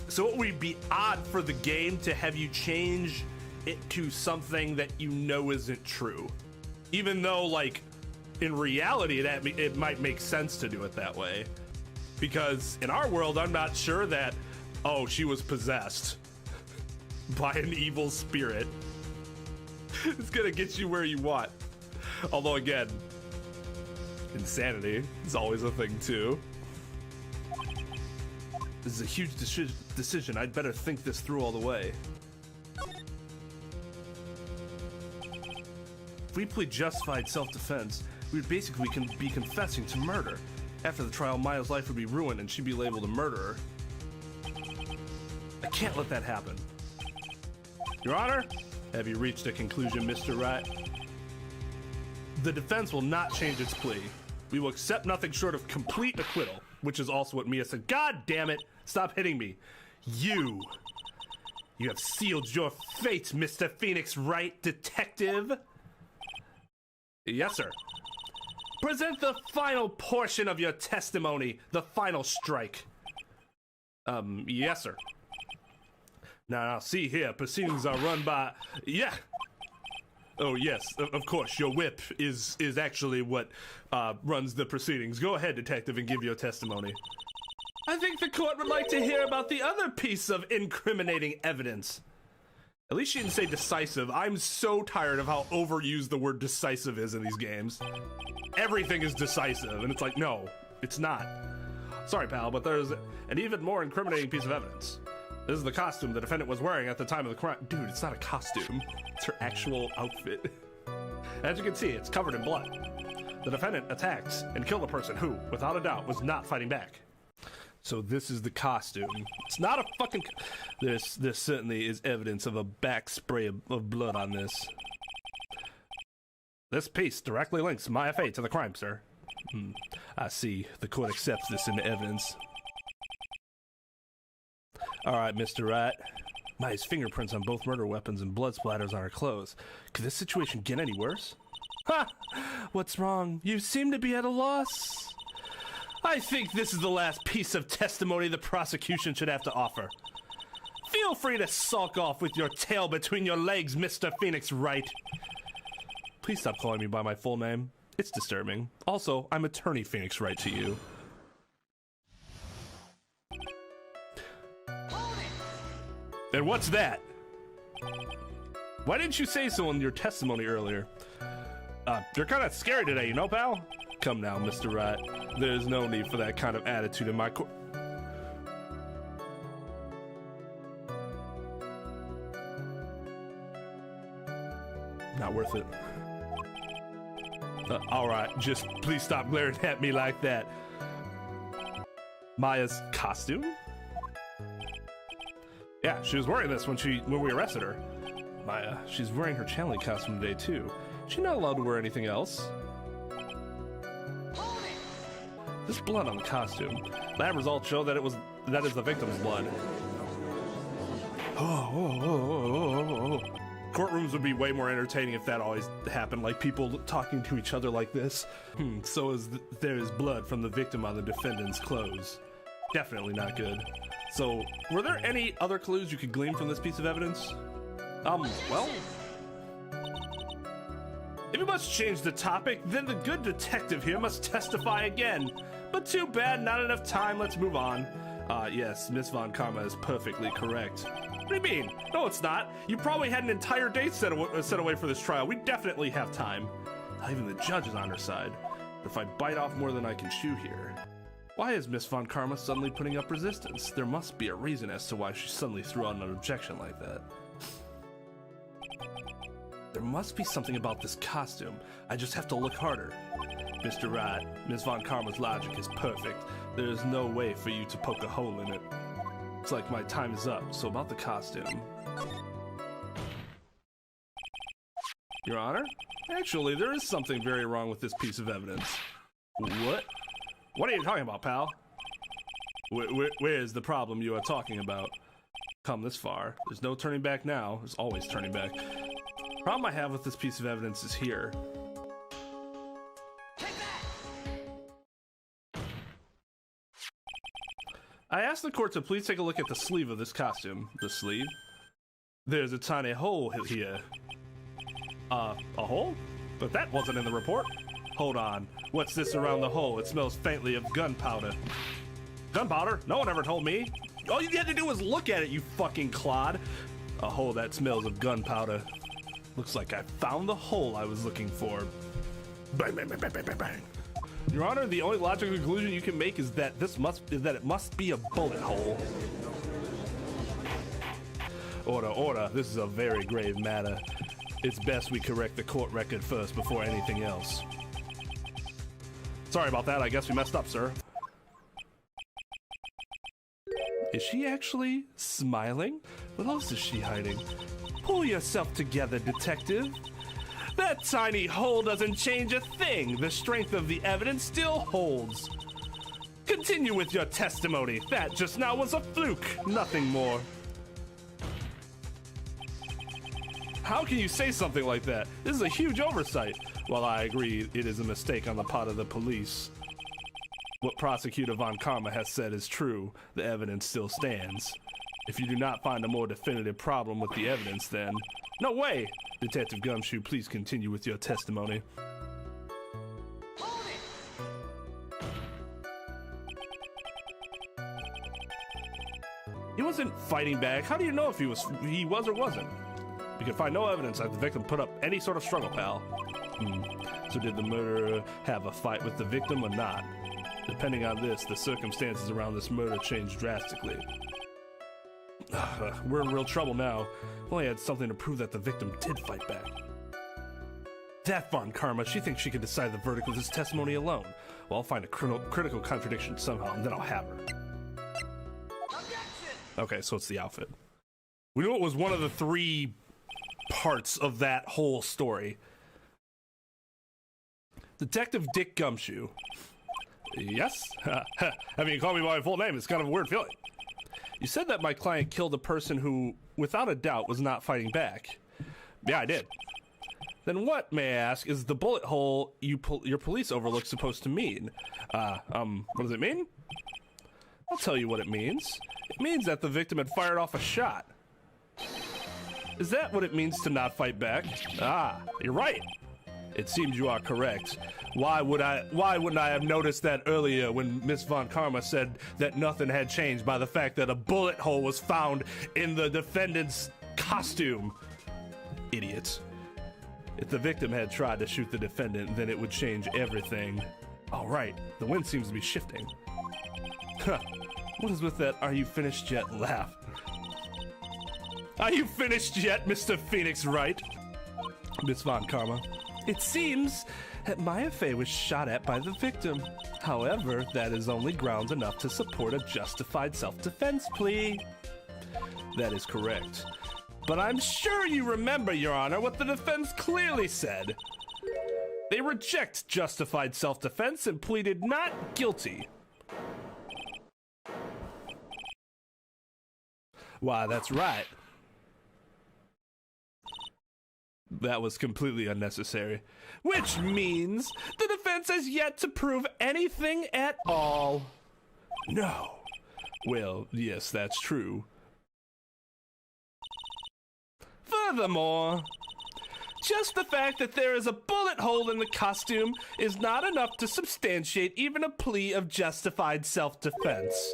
So it would be odd for the game to have you change it to something that you know isn't true. Even though, like, in reality, it might make sense to do it that way. Because in our world, I'm not sure that, oh, she was possessed by an evil spirit. It's gonna get you where you want. Although, again, insanity is always a thing, too. This is a huge decision. I'd better think this through all the way. If we plead justified self-defense, we would basically be confessing to murder. After the trial, Maya's life would be ruined and she'd be labeled a murderer. I can't let that happen. Your Honor, have you reached a conclusion, Mr. Wright? The defense will not change its plea. We will accept nothing short of complete acquittal, which is also what Mia said. God damn it! Stop hitting me. You have sealed your fate, Mr. Phoenix Wright, detective. Yes, sir. Present the final portion of your testimony, the final strike. Yes, sir. Now, see here, proceedings are run by... Yeah. Oh, yes, of course, your whip is actually what runs the proceedings. Go ahead, detective, and give your testimony. I think the court would like to hear about the other piece of incriminating evidence. At least she didn't say decisive. I'm so tired of how overused the word decisive is in these games. Everything is decisive, and it's like, no, it's not. Sorry, pal, but there's an even more incriminating piece of evidence. This is the costume the defendant was wearing at the time of the crime. Dude, it's not a costume. It's her actual outfit. As you can see, it's covered in blood. The defendant attacked and killed a person who, without a doubt, was not fighting back. So this is the costume. It's not a fucking... There certainly is evidence of a back spray of blood on this. This piece directly links Maya Faye to the crime, sir. I see. The court accepts this into evidence. Alright, Mr. Wright. Maya's fingerprints on both murder weapons and blood splatters on her clothes. Could this situation get any worse? Ha! What's wrong? You seem to be at a loss. I think this is the last piece of testimony the prosecution should have to offer. Feel free to sulk off with your tail between your legs, Mr. Phoenix Wright. Please stop calling me by my full name. It's disturbing. Also, I'm Attorney Phoenix Wright to you. And what's that? Why didn't you say so in your testimony earlier? You're kind of scary today, you know, pal? Come now, Mr. Wright. There's no need for that kind of attitude in my court. Not worth it. Alright, just please stop glaring at me like that. Maya's costume? Yeah, she was wearing this when we arrested her. Maya, she's wearing her channeling costume today too. She's not allowed to wear anything else. This blood on the costume. Lab results show that that is the victim's blood. Courtrooms would be way more entertaining if that always happened, like people talking to each other like this. So there is blood from the victim on the defendant's clothes. Definitely not good. So, were there any other clues you could glean from this piece of evidence? Well... If you must change the topic, then the good detective here must testify again. But too bad, not enough time, let's move on. Yes, Miss Von Karma is perfectly correct. What do you mean? No, it's not. You probably had an entire day set away for this trial. We definitely have time. Not even the judge is on her side. But if I bite off more than I can chew here... Why is Miss Von Karma suddenly putting up resistance? There must be a reason as to why she suddenly threw out an objection like that. There must be something about this costume. I just have to look harder. Mr. Wright, Miss Von Karma's logic is perfect. There is no way for you to poke a hole in it. It's like my time is up, so about the costume. Your Honor? Actually, there is something very wrong with this piece of evidence. What? What are you talking about, pal? Where is the problem you are talking about? Come this far. There's no turning back now. There's always turning back. The problem I have with this piece of evidence is here. I asked the court to please take a look at the sleeve of this costume. The sleeve? There's a tiny hole here. A hole? But that wasn't in the report. Hold on. What's this around the hole? It smells faintly of gunpowder. Gunpowder? No one ever told me. All you had to do was look at it, you fucking clod. A hole that smells of gunpowder. Looks like I found the hole I was looking for. Bang, bang, bang, bang, bang, bang, bang. Your Honor, the only logical conclusion you can make is that it must be a bullet hole. Order, order. This is a very grave matter. It's best we correct the court record first before anything else. Sorry about that. I guess we messed up, sir. Is she actually smiling? What else is she hiding? Pull yourself together, detective. That tiny hole doesn't change a thing. The strength of the evidence still holds. Continue with your testimony. That just now was a fluke, nothing more. How can you say something like that? This is a huge oversight. While I agree it is a mistake on the part of the police, what Prosecutor Von Karma has said is true. The evidence still stands. If you do not find a more definitive problem with the evidence, then... No way! Detective Gumshoe, please continue with your testimony. He wasn't fighting back. How do you know if he was or wasn't? We can find no evidence that the victim put up any sort of struggle, pal. So did the murderer have a fight with the victim or not? Depending on this, the circumstances around this murder changed drastically. We're in real trouble now. We only had something to prove that the victim did fight back. That Von Karma, she thinks she can decide the verdict with his testimony alone. Well, I'll find a critical contradiction somehow, and then I'll have her. Okay, so it's the outfit. We knew it was one of the 3 parts of that whole story. Detective Dick Gumshoe. Yes? Having you call me by my full name is kind of a weird feeling. You said that my client killed a person who, without a doubt, was not fighting back. Yeah, I did. Then what, may I ask, is the bullet hole your police overlook supposed to mean? What does it mean? I'll tell you what it means. It means that the victim had fired off a shot. Is that what it means to not fight back? Ah, you're right. It seems you are correct. Why wouldn't I have noticed that earlier when Miss Von Karma said that nothing had changed by the fact that a bullet hole was found in the defendant's costume? Idiots. If the victim had tried to shoot the defendant, then it would change everything. All right, the wind seems to be shifting. Huh. What is with that "are you finished yet" laugh? Are you finished yet, Mr. Phoenix Wright? Miss Von Karma. It seems that Maya Faye was shot at by the victim. However, that is only grounds enough to support a justified self-defense plea. That is correct. But I'm sure you remember, Your Honor, what the defense clearly said. They reject justified self-defense and pleaded not guilty. Why, that's right. That was completely unnecessary. Which means the defense has yet to prove anything at all. No.
Well, yes, that's true. Furthermore, just the fact that there is a bullet hole in the costume is not enough to substantiate even a plea of justified self-defense.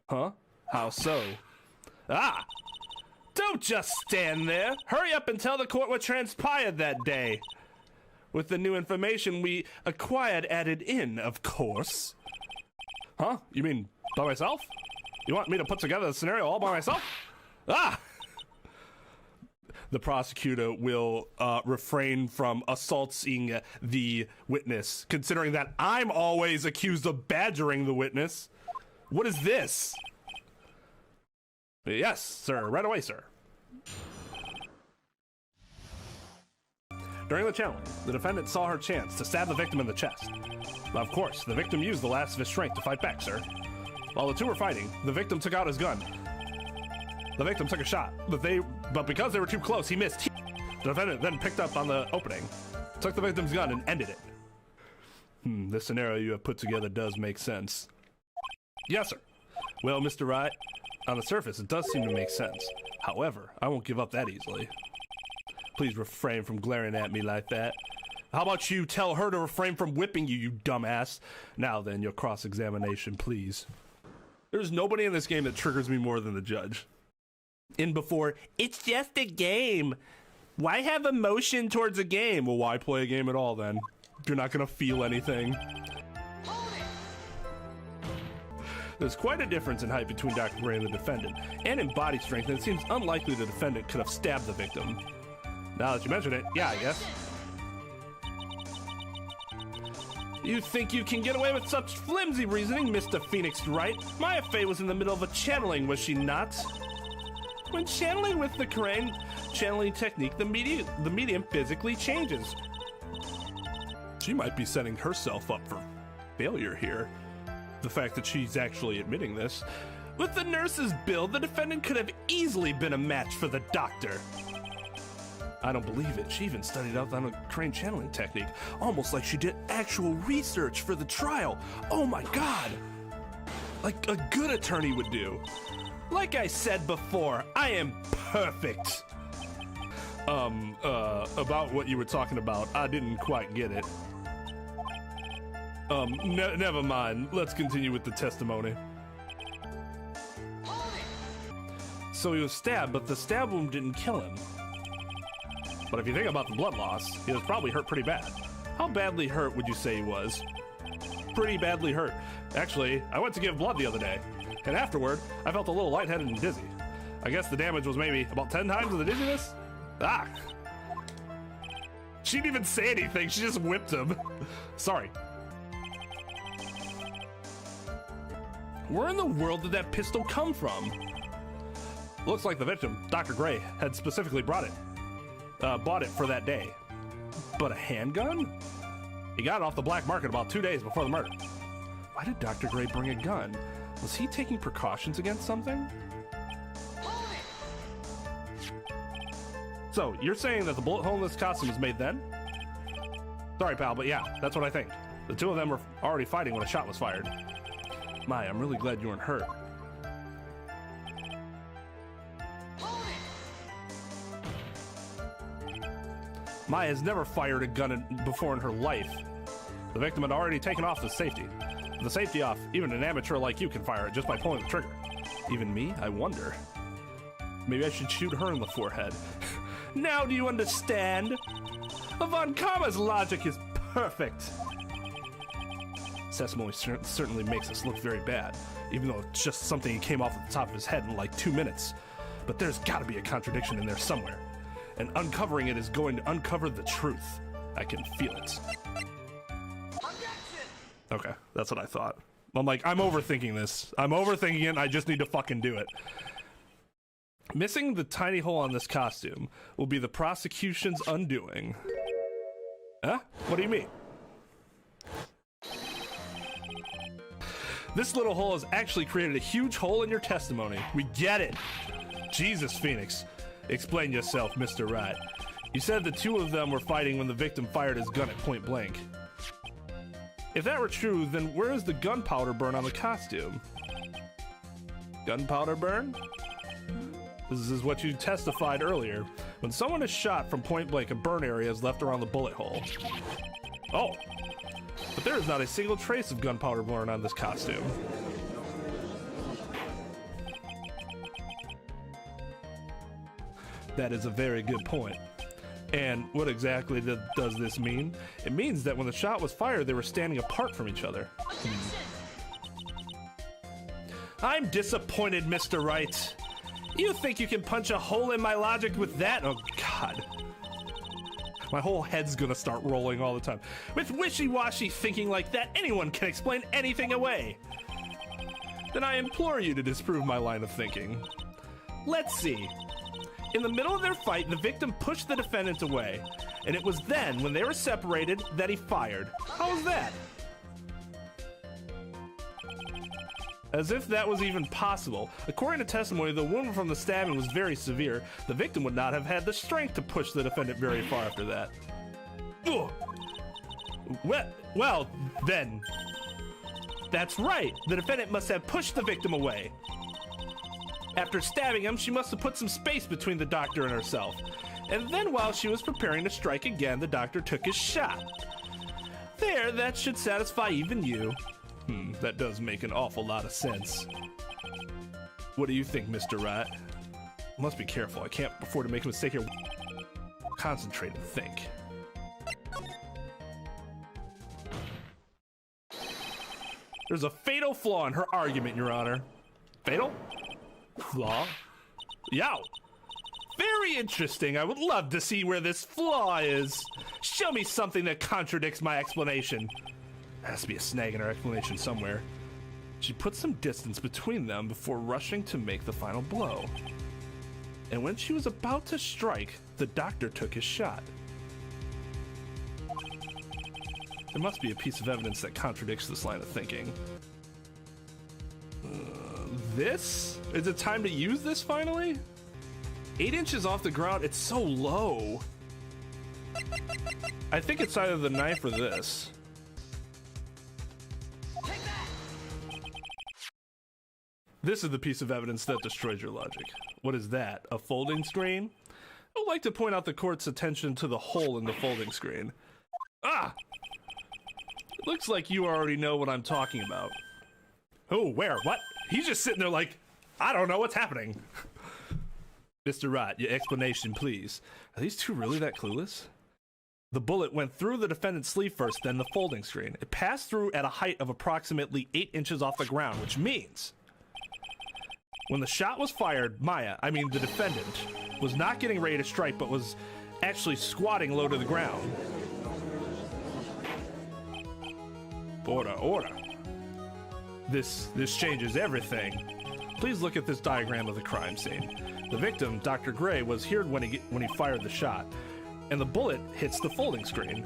Huh? How so? Ah! Don't just stand there! Hurry up and tell the court what transpired that day! With the new information we acquired added in, of course. Huh? You mean by myself? You want me to put together the scenario all by myself? Ah! The prosecutor will refrain from assaulting the witness, considering that I'm always accused of badgering the witness. What is this? Yes, sir. Right away, sir. During the challenge, the defendant saw her chance to stab the victim in the chest. Of course, the victim used the last of his strength to fight back, sir. While the two were fighting, the victim took out his gun. The victim took a shot, but because they were too close, he missed. The defendant then picked up on the opening, took the victim's gun, and ended it. This scenario you have put together does make sense. Yes, sir. Well, Mr. Wright, on the surface, it does seem to make sense. However, I won't give up that easily. Please refrain from glaring at me like that. How about you tell her to refrain from whipping you, you dumbass? Now then, your cross-examination, please. There's nobody in this game that triggers me more than the judge. In before, it's just a game. Why have emotion towards a game? Well, why play a game at all then? You're not gonna feel anything. There's quite a difference in height between Dr. Gray and the defendant, and in body strength, and it seems unlikely the defendant could have stabbed the victim. Now that you mention it, yeah, I guess. You think you can get away with such flimsy reasoning, Mr. Phoenix Wright? Maya Faye was in the middle of a channeling, was she not? When channeling with the Crane channeling technique, the medium physically changes. She might be setting herself up for failure here. The fact that she's actually admitting this. With the nurse's build, the defendant could have easily been a match for the doctor. I don't believe it. She even studied up on a Crane channeling technique, almost like she did actual research for the trial. Oh my God! Like a good attorney would do. Like I said before, I am perfect. About what you were talking about, I didn't quite get it. Never mind. Let's continue with the testimony. So he was stabbed, but the stab wound didn't kill him. But if you think about the blood loss, he was probably hurt pretty bad. How badly hurt would you say he was? Pretty badly hurt. Actually, I went to give blood the other day, and afterward, I felt a little lightheaded and dizzy. I guess the damage was maybe about 10 times the dizziness? Ah! She didn't even say anything, she just whipped him. Sorry. Where in the world did that pistol come from? Looks like the victim, Dr. Gray, had specifically bought it for that day. But a handgun? He got it off the black market about 2 days before the murder. Why did Dr. Gray bring a gun? Was he taking precautions against something? So, you're saying that the bullet hole in this costume was made then? Sorry, pal, but yeah, that's what I think. The two of them were already fighting when a shot was fired. Maya, I'm really glad you weren't hurt. Maya has never fired a gun before in her life. The victim had already taken off the safety. With the safety off, even an amateur like you can fire it just by pulling the trigger. Even me? I wonder. Maybe I should shoot her in the forehead. Now do you understand? Von Karma's logic is perfect. Testimony certainly makes us look very bad, even though it's just something he came off at the top of his head in like 2 minutes. But there's gotta be a contradiction in there somewhere. And uncovering it is going to uncover the truth. I can feel it. Okay, that's what I thought. I'm like, I'm overthinking this. I'm overthinking it, and I just need to fucking do it. Missing the tiny hole on this costume will be the prosecution's undoing. Huh? What do you mean? This little hole has actually created a huge hole in your testimony. We get it. Jesus, Phoenix. Explain yourself, Mr. Wright. You said the two of them were fighting when the victim fired his gun at point blank. If that were true, then where is the gunpowder burn on the costume?
Gunpowder burn? This is what you testified earlier. When someone is shot from point blank, a burn area is left around the bullet hole. Oh, but there is not a single trace of gunpowder burn on this costume. That is a very good point. And what exactly does this mean? It means that when the shot was fired, they were standing apart from each other. I'm disappointed, Mr. Wright. You think you can punch a hole in my logic with that? Oh, God. My whole head's gonna start rolling all the time. With wishy-washy thinking like that, anyone can explain anything away. Then I implore you to disprove my line of thinking. Let's see. In the middle of their fight, the victim pushed the defendant away, and it was then, when they were separated, that he fired. How was that? As if that was even possible. According to testimony, the wound from the stabbing was very severe. The victim would not have had the strength to push the defendant very far after that. Ugh. Well, then. That's right. The defendant must have pushed the victim away. After stabbing him, she must have put some space between the doctor and herself. And then while she was preparing to strike again, the doctor took his shot. There, that should satisfy even you. That does make an awful lot of sense. What do you think, Mr. Wright? I must be careful. I can't afford to make a mistake here. Concentrate and think. There's a fatal flaw in her argument, Your Honor. Fatal? Flaw? Yow! Very interesting. I would love to see where this flaw is. Show me something that contradicts my explanation. There has to be a snag in her explanation somewhere. She put some distance between them before rushing to make the final blow. And when she was about to strike, the doctor took his shot. There must be a piece of evidence that contradicts this line of thinking. This? Is it time to use this finally? 8 inches off the ground, it's so low. I think it's either the knife or this. This is the piece of evidence that destroys your logic. What is that? A folding screen? I would like to point out the court's attention to the hole in the folding screen. Ah! It looks like you already know what I'm talking about. Oh, where? What? He's just sitting there like, I don't know what's happening. Mr. Wright, your explanation, please. Are these two really that clueless? The bullet went through the defendant's sleeve first, then the folding screen. It passed through at a height of approximately 8 inches off the ground, which means when the shot was fired, the defendant, was not getting ready to strike, but was actually squatting low to the ground. Order. This changes everything. Please look at this diagram of the crime scene. The victim, Dr. Gray, was here when he fired the shot, and the bullet hits the folding screen.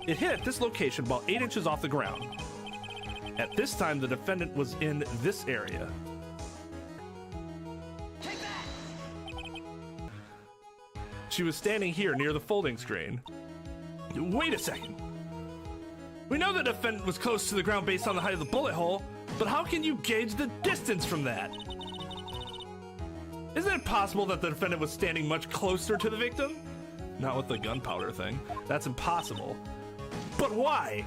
It hit at this location about 8 inches off the ground. At this time, the defendant was in this area. She was standing here near the folding screen. Wait a second. We know the defendant was close to the ground based on the height of the bullet hole, but how can you gauge the distance from that? Isn't it possible that the defendant was standing much closer to the victim? Not with the gunpowder thing. That's impossible. But why?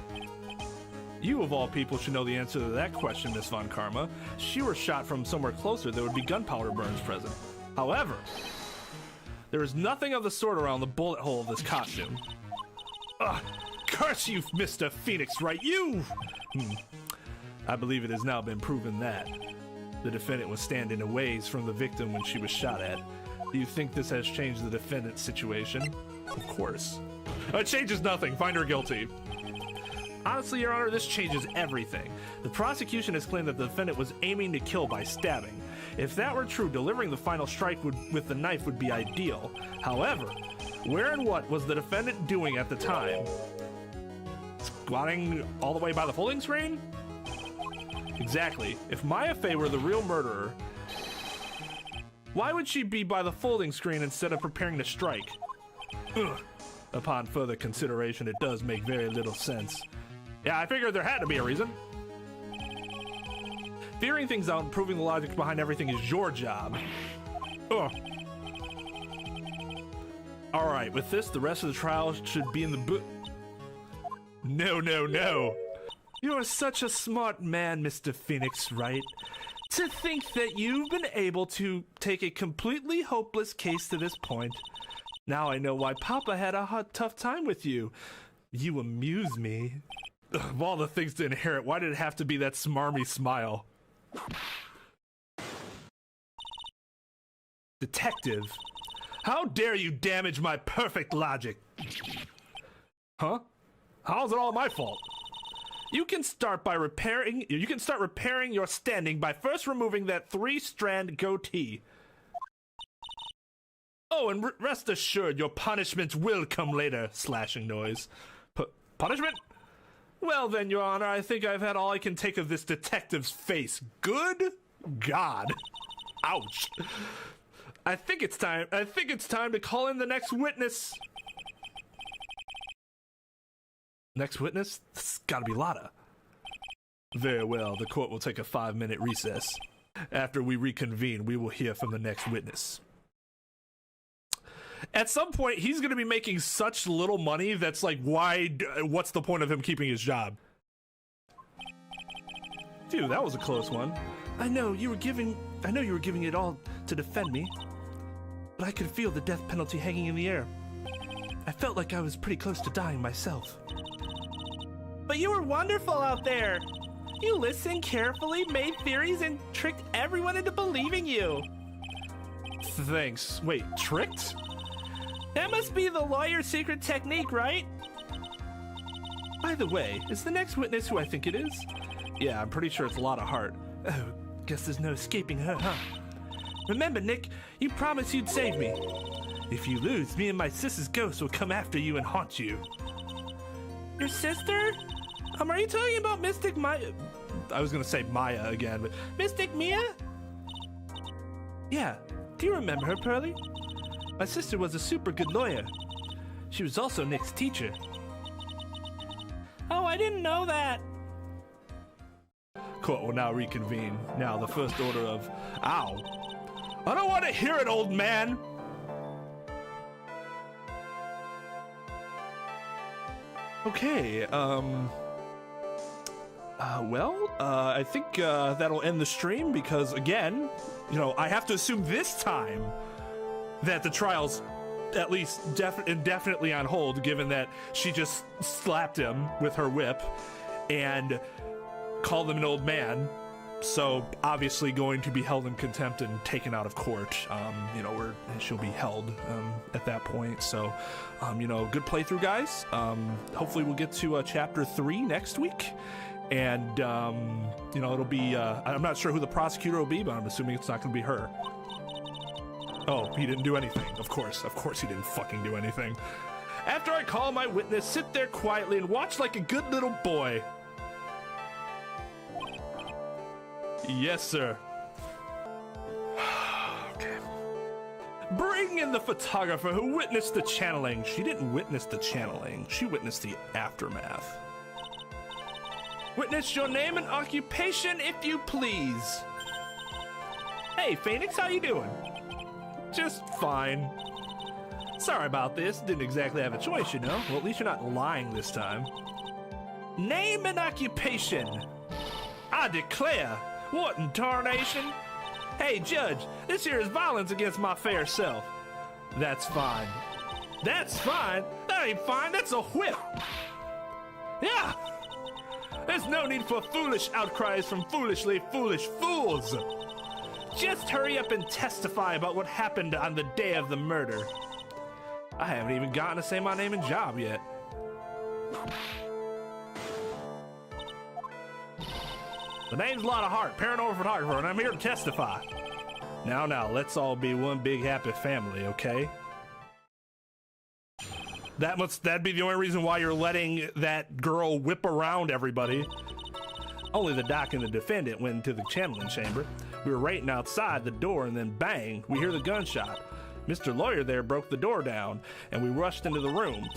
You, of all people, should know the answer to that question, Miss Von Karma. If she were shot from somewhere closer, there would be gunpowder burns present. However, there is nothing of the sort around the bullet hole of this costume. Ugh, curse you, Mr. Phoenix Wright, you! I believe it has now been proven that the defendant was standing a ways from the victim when she was shot at. Do you think this has changed the defendant's situation? Of course. It changes nothing. Find her guilty. Honestly, Your Honor, this changes everything. The prosecution has claimed that the defendant was aiming to kill by stabbing. If that were true, delivering the final strike with the knife would be ideal. However, where and what was the defendant doing at the time? Squatting all the way by the folding screen? Exactly. If Maya Faye were the real murderer, why would she be by the folding screen instead of preparing to strike? Ugh. Upon further consideration, it does make very little sense. Yeah, I figured there had to be a reason. Figuring things out and proving the logic behind everything is your job. Ugh. Alright, with this, the rest of the trial should be in the book. No, no, no. You are such a smart man, Mr. Phoenix, Wright. To think that you've been able to take a completely hopeless case to this point. Now I know why Papa had a tough time with you. You amuse me. Of all the things to inherit, why did it have to be that smarmy smile? Detective, how dare you damage my perfect logic? Huh? How's it all my fault? You can start repairing your standing by first removing that 3-strand goatee. Oh, and rest assured, your punishment will come later, slashing noise. Punishment? Well then, Your Honor, I think I've had all I can take of this detective's face. Good God. Ouch. I think it's time to call in the next witness. Next witness? This has gotta be Lotta. Very well, the court will take a 5-minute recess. After we reconvene, we will hear from the next witness. At some point, he's gonna be making such little money that's like, what's the point of him keeping his job? Phew, that was a close one. I know you were giving it all to defend me, but I could feel the death penalty hanging in the air. I felt like I was pretty close to dying myself. But you were wonderful out there. You listened carefully, made theories, and tricked everyone into believing you. Thanks. Wait, tricked? That must be the lawyer's secret technique, right? By the way, is the next witness who I think it is? Yeah, I'm pretty sure it's Lotta Hart. Oh, guess there's no escaping her, huh? Remember, Nick, you promised you'd save me. If you lose, me and my sister's ghost will come after you and haunt you. Your sister? Are you talking about Mystic Maya? I was gonna say Maya again, but Mystic Mia? Yeah, do you remember her, Pearly? My sister was a super good lawyer. She was also Nick's teacher. Oh, I didn't know that. Court will now reconvene. Now, the first order of... Ow. I don't want to hear it, old man! Okay, I think that'll end the stream because, again, I have to assume this time that the trial's at least indefinitely on hold, given that she just slapped him with her whip and called him an old man. So obviously going to be held in contempt and taken out of court, where she'll be held at that point. So, good playthrough, guys. Hopefully we'll get to chapter 3 next week. And, it'll be, I'm not sure who the prosecutor will be, but I'm assuming it's not going to be her. Oh, he didn't do anything. Of course he didn't fucking do anything. After I call my witness, sit there quietly and watch like a good little boy. Yes, sir. Okay. Bring in the photographer who witnessed the channeling. She didn't witness the channeling. She witnessed the aftermath. Witness your name and occupation, if you please. Hey, Phoenix, how you doing? Just fine. Sorry about this. Didn't exactly have a choice, Well, at least you're not lying this time. Name and occupation. I declare. What in tarnation? Hey, Judge, this here is violence against my fair self. That's fine. That's fine? That ain't fine, that's a whip. Yeah. There's no need for foolish outcries from foolishly foolish fools. Just hurry up and testify about what happened on the day of the murder. I haven't even gotten to say my name and job yet. The name's Lotta Hart, paranormal photographer, and I'm here to testify. Now, let's all be one big happy family, okay? That'd be the only reason why you're letting that girl whip around everybody. Only the doc and the defendant went into the channeling chamber. We were waiting outside the door, and then bang, we hear the gunshot. Mr. Lawyer there broke the door down, and we rushed into the room.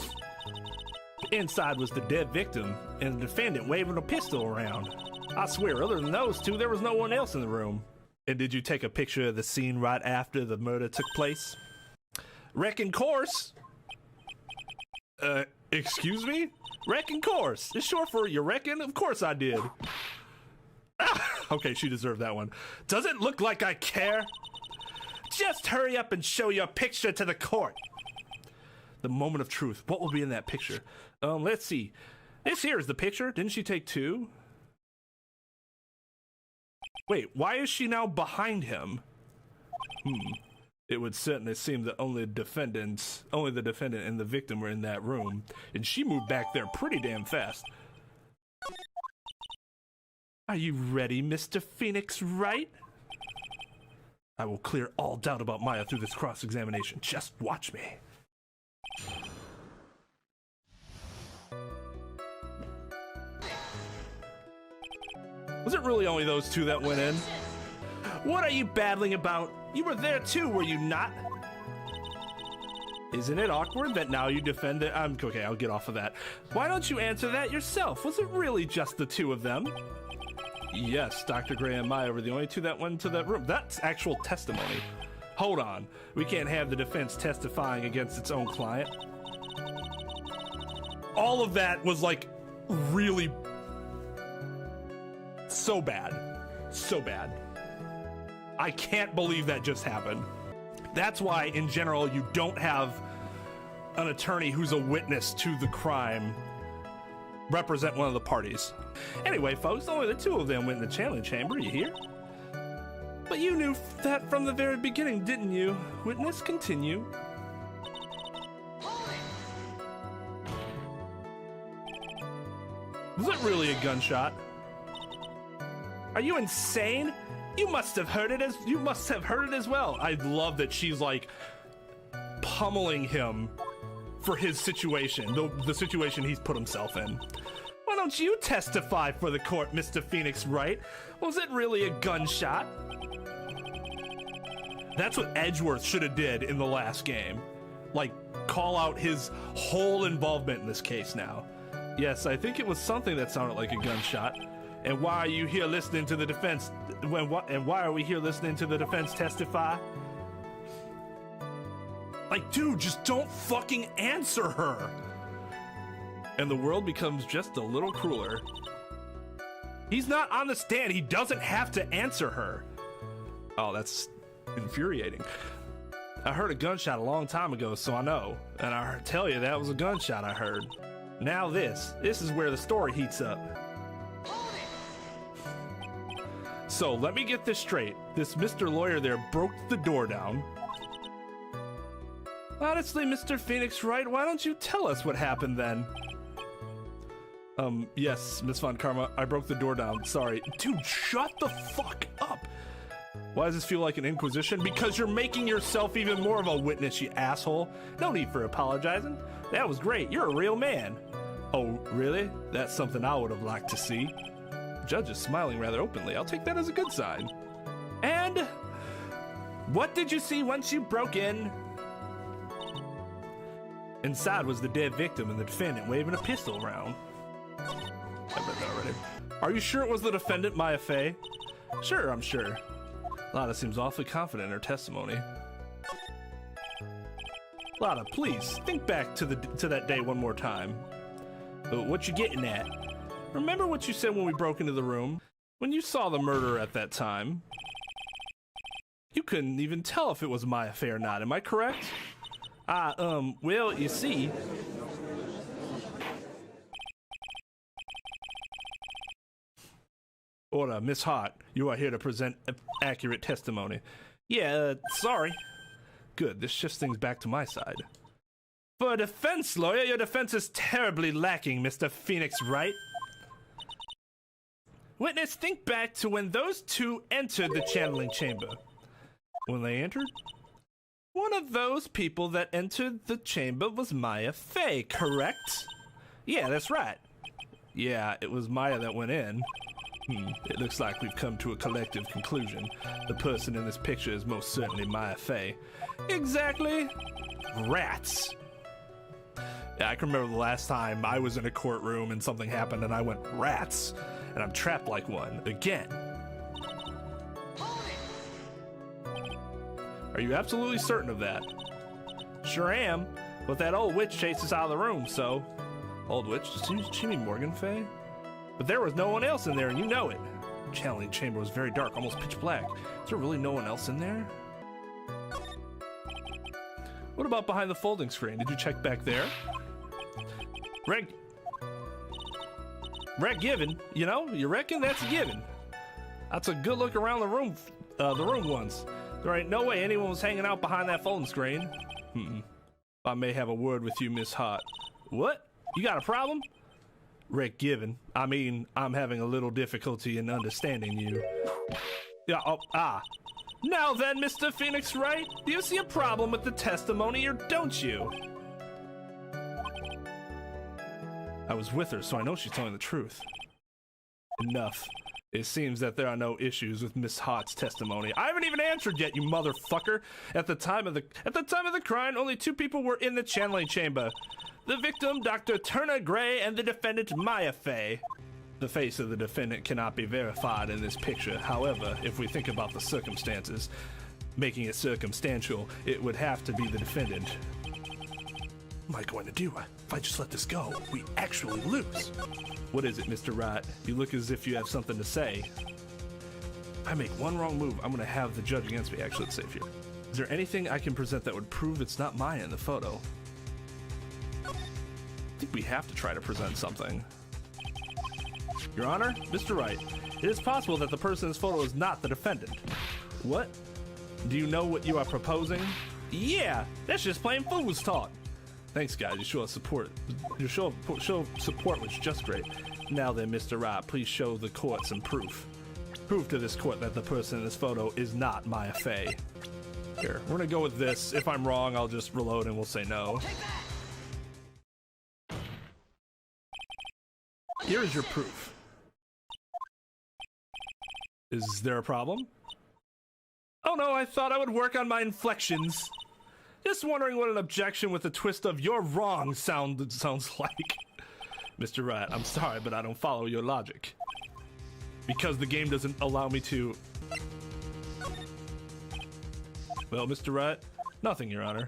Inside was the dead victim, and the defendant waving a pistol around. I swear, other than those two, there was no one else in the room. And did you take a picture of the scene right after the murder took place? Reckon course. Excuse me? Reckon course. It's short for you reckon? Of course I did. Okay, she deserved that one. Does it look like I care? Just hurry up and show your picture to the court. The moment of truth. What will be in that picture? Let's see. This here is the picture. Didn't she take two? Wait, why is she now behind him? It would certainly seem that only the defendant and the victim were in that room, and she moved back there pretty damn fast. Are you ready, Mr. Phoenix Wright? I will clear all doubt about Maya through this cross-examination. Just watch me. Was it really only those two that went in? What are you babbling about? You were there too, were you not? Isn't it awkward that now you defend it? Okay, I'll get off of that. Why don't you answer that yourself? Was it really just the two of them? Yes, Dr. Gray and Maya were the only two that went into that room. That's actual testimony. Hold on. We can't have the defense testifying against its own client. All of that was like really so bad. So bad. I can't believe that just happened. That's why, in general, you don't have an attorney who's a witness to the crime represent one of the parties. Anyway, folks, only the two of them went in the channeling chamber, you hear? But you knew that from the very beginning, didn't you? Witness, continue. Was it really a gunshot? Are you insane? You must have heard it as well. I love that she's like pummeling him for his situation, the situation he's put himself in. Why don't you testify for the court, Mr. Phoenix Wright? Was it really a gunshot? That's what Edgeworth should have did in the last game. Like, call out his whole involvement in this case now. Yes, I think it was something that sounded like a gunshot. And why are you here listening to the defense? And why are we here listening to the defense testify? Like, dude, just don't fucking answer her. And the world becomes just a little crueler. He's not on the stand. He doesn't have to answer her. Oh, that's infuriating. I heard a gunshot a long time ago, so I know. And I tell you, that was a gunshot I heard. Now this is where the story heats up. So let me get this straight. This Mr. Lawyer there broke the door down. Honestly, Mr. Phoenix Wright, why don't you tell us what happened then? Yes, Miss Von Karma, I broke the door down. Sorry. Dude, shut the fuck up. Why does this feel like an inquisition? Because you're making yourself even more of a witness, you asshole. No need for apologizing. That was great. You're a real man. Oh, really? That's something I would have liked to see. The judge is smiling rather openly. I'll take that as a good sign. And what did you see once you broke in? Inside was the dead victim and the defendant waving a pistol around. I read that already. Are you sure it was the defendant, Maya Faye? Sure, I'm sure. Lotta seems awfully confident in her testimony. Lotta, please, think back to that day one more time. What you getting at? Remember what you said when we broke into the room? When you saw the murderer at that time, you couldn't even tell if it was Maya Faye or not, am I correct? Well, you see... Order, Miss Hart, you are here to present accurate testimony. Yeah, sorry. Good, this shifts things back to my side. For a defense lawyer, your defense is terribly lacking, Mr. Phoenix Wright. Witness, think back to when those two entered the channeling chamber. When they entered? One of those people that entered the chamber was Maya Faye, correct? Yeah, that's right. Yeah, it was Maya that went in. It looks like we've come to a collective conclusion. The person in this picture is most certainly Maya Faye. Exactly. Rats. Yeah, I can remember the last time I was in a courtroom and something happened and I went, rats, and I'm trapped like one again. Are you absolutely certain of that? Sure am, but that old witch chased us out of the room, so... Old witch? Does she mean Morgan Faye? But there was no one else in there, and you know it. The channeling chamber was very dark, almost pitch black. Is there really no one else in there? What about behind the folding screen? Did you check back there? Reg given, you know? You reckon that's a given? That's a good look around the room once. There ain't no way anyone was hanging out behind that folding screen. I may have a word with you, Miss Hart. What? You got a problem? Rick Given. I mean, I'm having a little difficulty in understanding you. Yeah, Now then, Mr. Phoenix Wright, do you see a problem with the testimony or don't you? I was with her, so I know she's telling the truth. Enough. It seems that there are no issues with Miss Hart's testimony. I haven't even answered yet, you motherfucker. At the time of the crime, only 2 people were in the channeling chamber. The victim, Dr. Turner Gray, and the defendant, Maya Faye. The face of the defendant cannot be verified in this picture. However, if we think about the circumstances, making it circumstantial, it would have to be the defendant. What am I going to do? If I just let this go, we actually lose. What is it, Mr. Wright? You look as if you have something to say. If I make one wrong move, I'm gonna have the judge against me. Actually, let's save here. Is there anything I can present that would prove it's not Maya in the photo? I think we have to try to present something. Your Honor, Mr. Wright, it is possible that the person in this photo is not the defendant. What? Do you know what you are proposing? Yeah, that's just plain fool's talk. Thanks, guys. You show support. Your show support was just great. Now then, Mr. Wright, please show the court some proof. Prove to this court that the person in this photo is not Maya Faye. Here, we're gonna go with this. If I'm wrong, I'll just reload and we'll say no. Here is your proof. Is there a problem? Oh no, I thought I would work on my inflections. Just wondering what an objection with a twist of "you're wrong" sounds like. Mr. Wright, I'm sorry, but I don't follow your logic. Because the game doesn't allow me to... Well, Mr. Wright, nothing, Your Honor.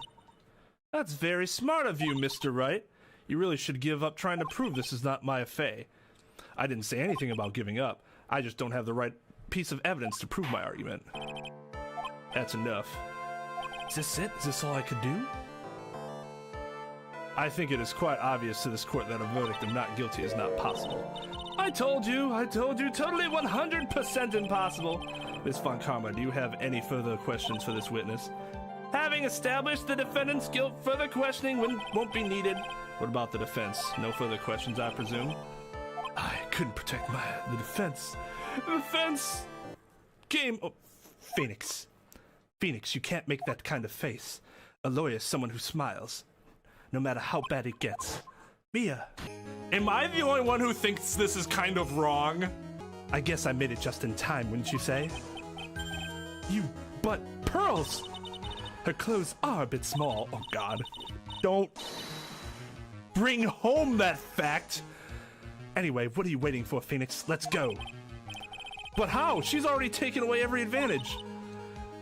That's very smart of you, Mr. Wright. You really should give up trying to prove this is not Maya Faye. I didn't say anything about giving up. I just don't have the right piece of evidence to prove my argument. That's enough. Is this it? Is this all I could do? I think it is quite obvious to this court that a verdict of not guilty is not possible. I told you, totally 100% impossible. Miss Von Karma, do you have any further questions for this witness? Having established the defendant's guilt, further questioning won't be needed. What about the defense? No further questions, I presume? I couldn't protect the defense. The defense came... Oh, Phoenix. Phoenix, you can't make that kind of face. A lawyer is someone who smiles, no matter how bad it gets. Mia. Am I the only one who thinks this is kind of wrong? I guess I made it just in time, wouldn't you say? But pearls! Her clothes are a bit small. Oh God. Don't bring home that fact. Anyway, what are you waiting for, Phoenix? Let's go. But how? She's already taken away every advantage.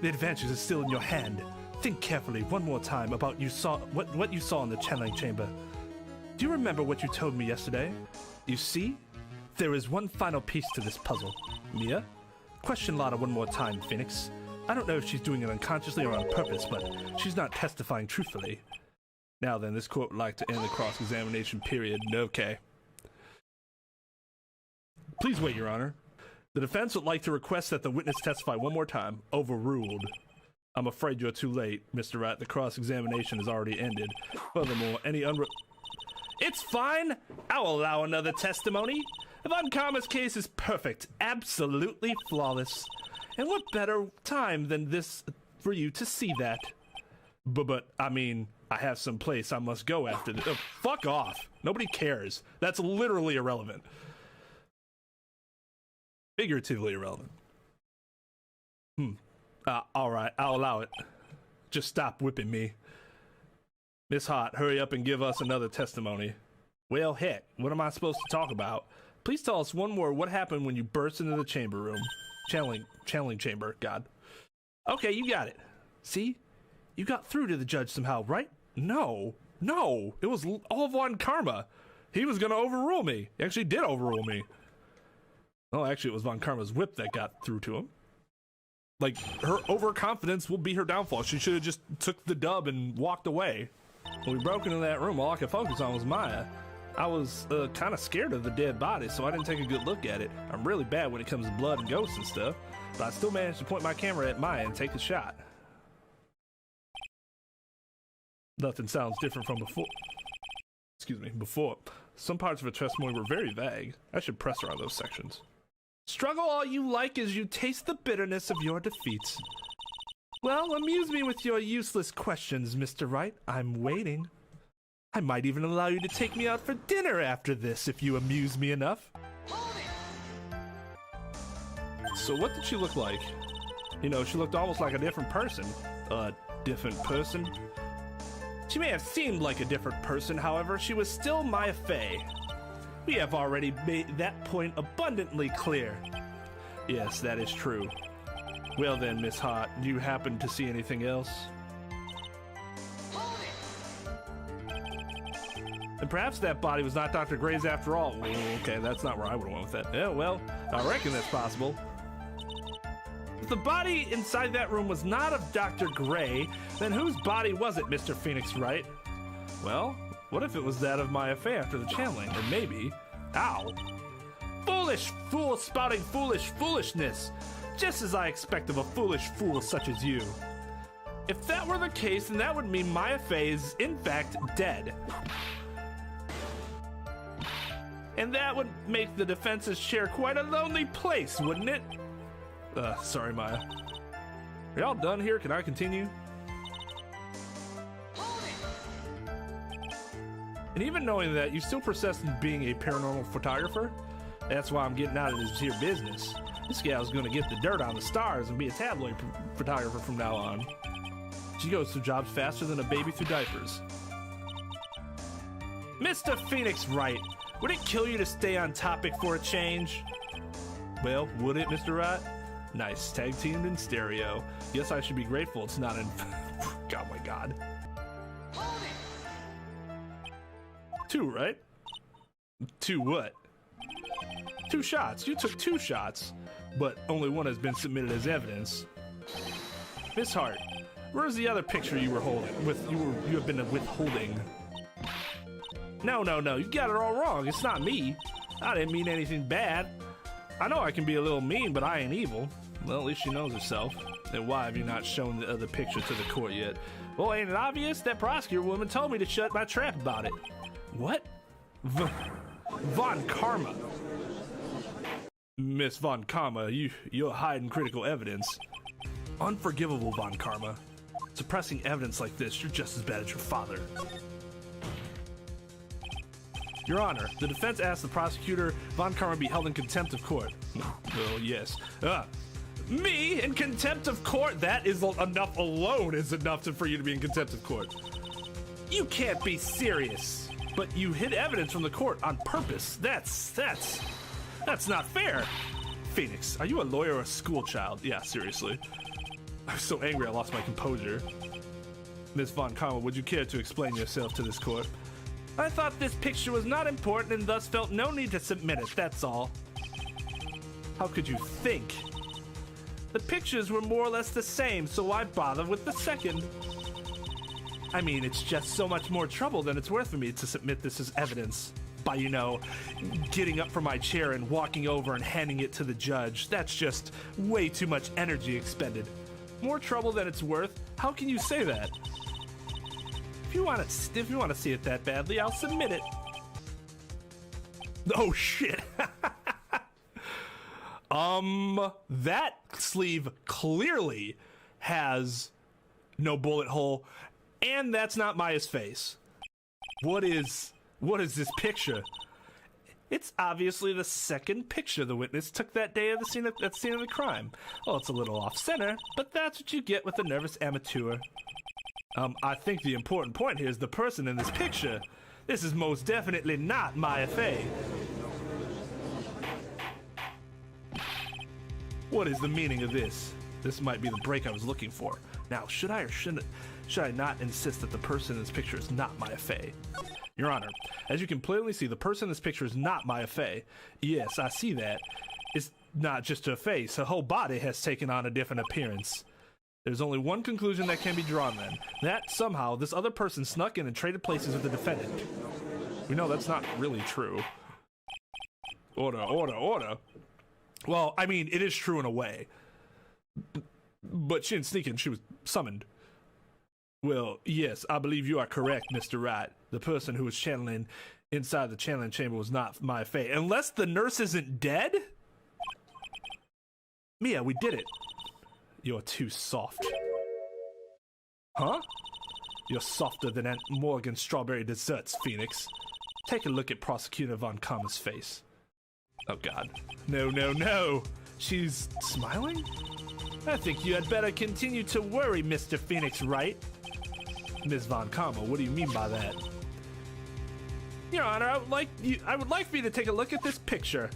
The advantage is still in your hand. Think carefully one more time about what you saw in the channeling chamber. Do you remember what you told me yesterday? You see? There is one final piece to this puzzle. Mia? Question Lotta one more time, Phoenix. I don't know if she's doing it unconsciously or on purpose, but she's not testifying truthfully. Now then, this court would like to end the cross-examination period. Okay. Please wait, Your Honor. The defense would like to request that the witness testify one more time. Overruled. I'm afraid you're too late, Mr. Wright. The cross-examination has already ended. Furthermore, It's fine! I'll allow another testimony. Von Karma's case is perfect. Absolutely flawless. And what better time than this for you to see that? But I mean, I have some place I must go after this. Fuck off. Nobody cares. That's literally irrelevant. Figuratively irrelevant. Alright, I'll allow it. Just stop whipping me. Miss Hart, hurry up and give us another testimony. Well, heck, what am I supposed to talk about? Please tell us one more. What happened when you burst into the chamber room? Channeling chamber, God. Okay, you got it. See? You got through to the judge somehow, right? No. It was all Von Karma. He was gonna overrule me. He actually did overrule me. Oh, actually, it was Von Karma's whip that got through to him. Like, her overconfidence will be her downfall. She should have just took the dub and walked away. When we broke into that room, all I could focus on was Maya. I was kind of scared of the dead body, so I didn't take a good look at it. I'm really bad when it comes to blood and ghosts and stuff, but I still managed to point my camera at Maya and take a shot. Nothing sounds different from before. Excuse me, before. Some parts of her testimony were very vague. I should press her on those sections. Struggle all you like as you taste the bitterness of your defeats. Well, amuse me with your useless questions, Mr. Wright. I'm waiting. I might even allow you to take me out for dinner after this if you amuse me enough. So what did she look like? You know, she looked almost like a different person. A different person? She may have seemed like a different person, however, she was still Maya Faye. We have already made that point abundantly clear. Yes, that is true. Well then, Miss Hart, do you happen to see anything else? And perhaps that body was not Dr. Gray's after all. Well, okay, that's not where I would have went with that. Yeah, well, I reckon that's possible. If the body inside that room was not of Dr. Gray, then whose body was it, Mr. Phoenix Wright? Well, what if it was that of Maya Faye after the channeling? Or maybe... Ow! Foolish fool spouting foolish foolishness! Just as I expect of a foolish fool such as you. If that were the case, then that would mean Maya Faye is, in fact, dead. And that would make the defense's chair quite a lonely place, wouldn't it? Sorry, Maya. Are y'all done here? Can I continue? And even knowing that, you still persist in being a paranormal photographer? That's why I'm getting out of this here business. This gal's gonna get the dirt on the stars and be a tabloid photographer from now on. She goes through jobs faster than a baby through diapers. Mr. Phoenix Wright, would it kill you to stay on topic for a change? Well, would it, Mr. Wright? Nice, tag teamed in stereo. Guess I should be grateful it's not in... God, my God. 2, right? 2 what? 2 shots. You took 2 shots, but only one has been submitted as evidence. Miss Hart, where's the other picture you were holding? You have been withholding. No, you got it all wrong. It's not me. I didn't mean anything bad. I know I can be a little mean, but I ain't evil. Well, at least she knows herself. Then why have you not shown the other picture to the court yet? Well, ain't it obvious? That prosecutor woman told me to shut my trap about it. What? Von Karma. Miss Von Karma, you're hiding critical evidence. Unforgivable, Von Karma. Suppressing evidence like this, you're just as bad as your father. Your Honor, the defense asked the prosecutor Von Karma be held in contempt of court. Well, yes. Me in contempt of court? That is enough alone is enough for you to be in contempt of court. You can't be serious. But you hid evidence from the court on purpose. That's not fair. Phoenix, are you a lawyer or a school child? Yeah, seriously. I was so angry I lost my composure. Ms. Von Karma, would you care to explain yourself to this court? I thought this picture was not important and thus felt no need to submit it, that's all. How could you think? The pictures were more or less the same, so why bother with the second? I mean, it's just so much more trouble than it's worth for me to submit this as evidence. By, you know, getting up from my chair and walking over and handing it to the judge. That's just way too much energy expended. More trouble than it's worth? How can you say that? If you want to see it that badly, I'll submit it. Oh shit. That sleeve clearly has no bullet hole, and that's not Maya's face. What is this picture? It's obviously the second picture the witness took that day of the scene of the crime. Well, it's a little off center, but that's what you get with a nervous amateur.
I think the important point here is the person in this picture. This is most definitely not Maya Faye. What is the meaning of this? This might be the break I was looking for. Now, should I or should I not insist that the person in this picture is not Maya Faye? Your Honor, as you can plainly see, the person in this picture is not Maya Faye. Yes, I see that. It's not just her face. Her whole body has taken on a different appearance. There's only one conclusion that can be drawn then. That, somehow, this other person snuck in and traded places with the defendant. We know that's not really true. Order, order, order. Well, I mean, it is true in a way. But she didn't sneak in, she was summoned. Well, yes, I believe you are correct, Mr. Wright. The person who was channeling inside the channeling chamber was not Maya Faye. Unless the nurse isn't dead? Mia, we did it. You're too soft. Huh? You're softer than Aunt Morgan's strawberry desserts, Phoenix. Take a look at Prosecutor Von Karma's face. Oh god. No, no, no! She's smiling? I think you had better continue to worry, Mr. Phoenix, Wright. Ms. Von Karma, what do you mean by that? Your Honor, I would like for you to take a look at this picture.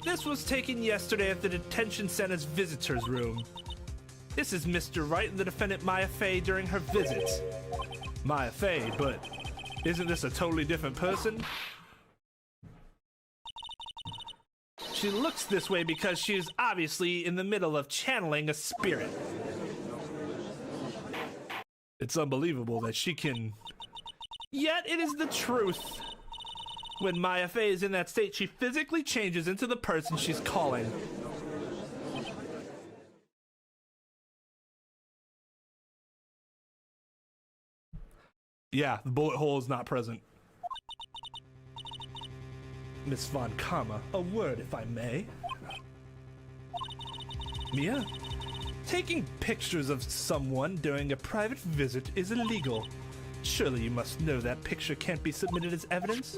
This was taken yesterday at the detention center's visitors room. This is Mr. Wright and the defendant Maya Faye during her visits. Maya Faye, but isn't this a totally different person? She looks this way because she is obviously in the middle of channeling a spirit. It's unbelievable that she can... Yet it is the truth. When Maya Faye is in that state, she physically changes into the person she's calling. Yeah, the bullet hole is not present. Miss Von Karma, a word if I may. Mia? Taking pictures of someone during a private visit is illegal. Surely you must know that picture can't be submitted as evidence?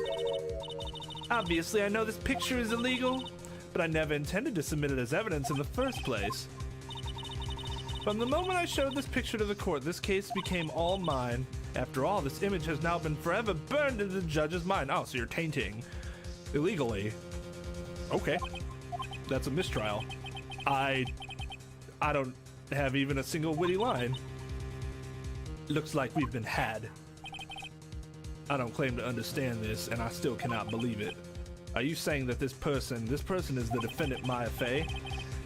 Obviously, I know this picture is illegal, but I never intended to submit it as evidence in the first place. From the moment I showed this picture to the court, this case became all mine. After all, this image has now been forever burned into the judge's mind. Oh, so you're tainting illegally. Okay. That's a mistrial. I don't have even a single witty line. Looks like we've been had. I don't claim to understand this, and I still cannot believe it. Are you saying that this person is the defendant Maya Faye?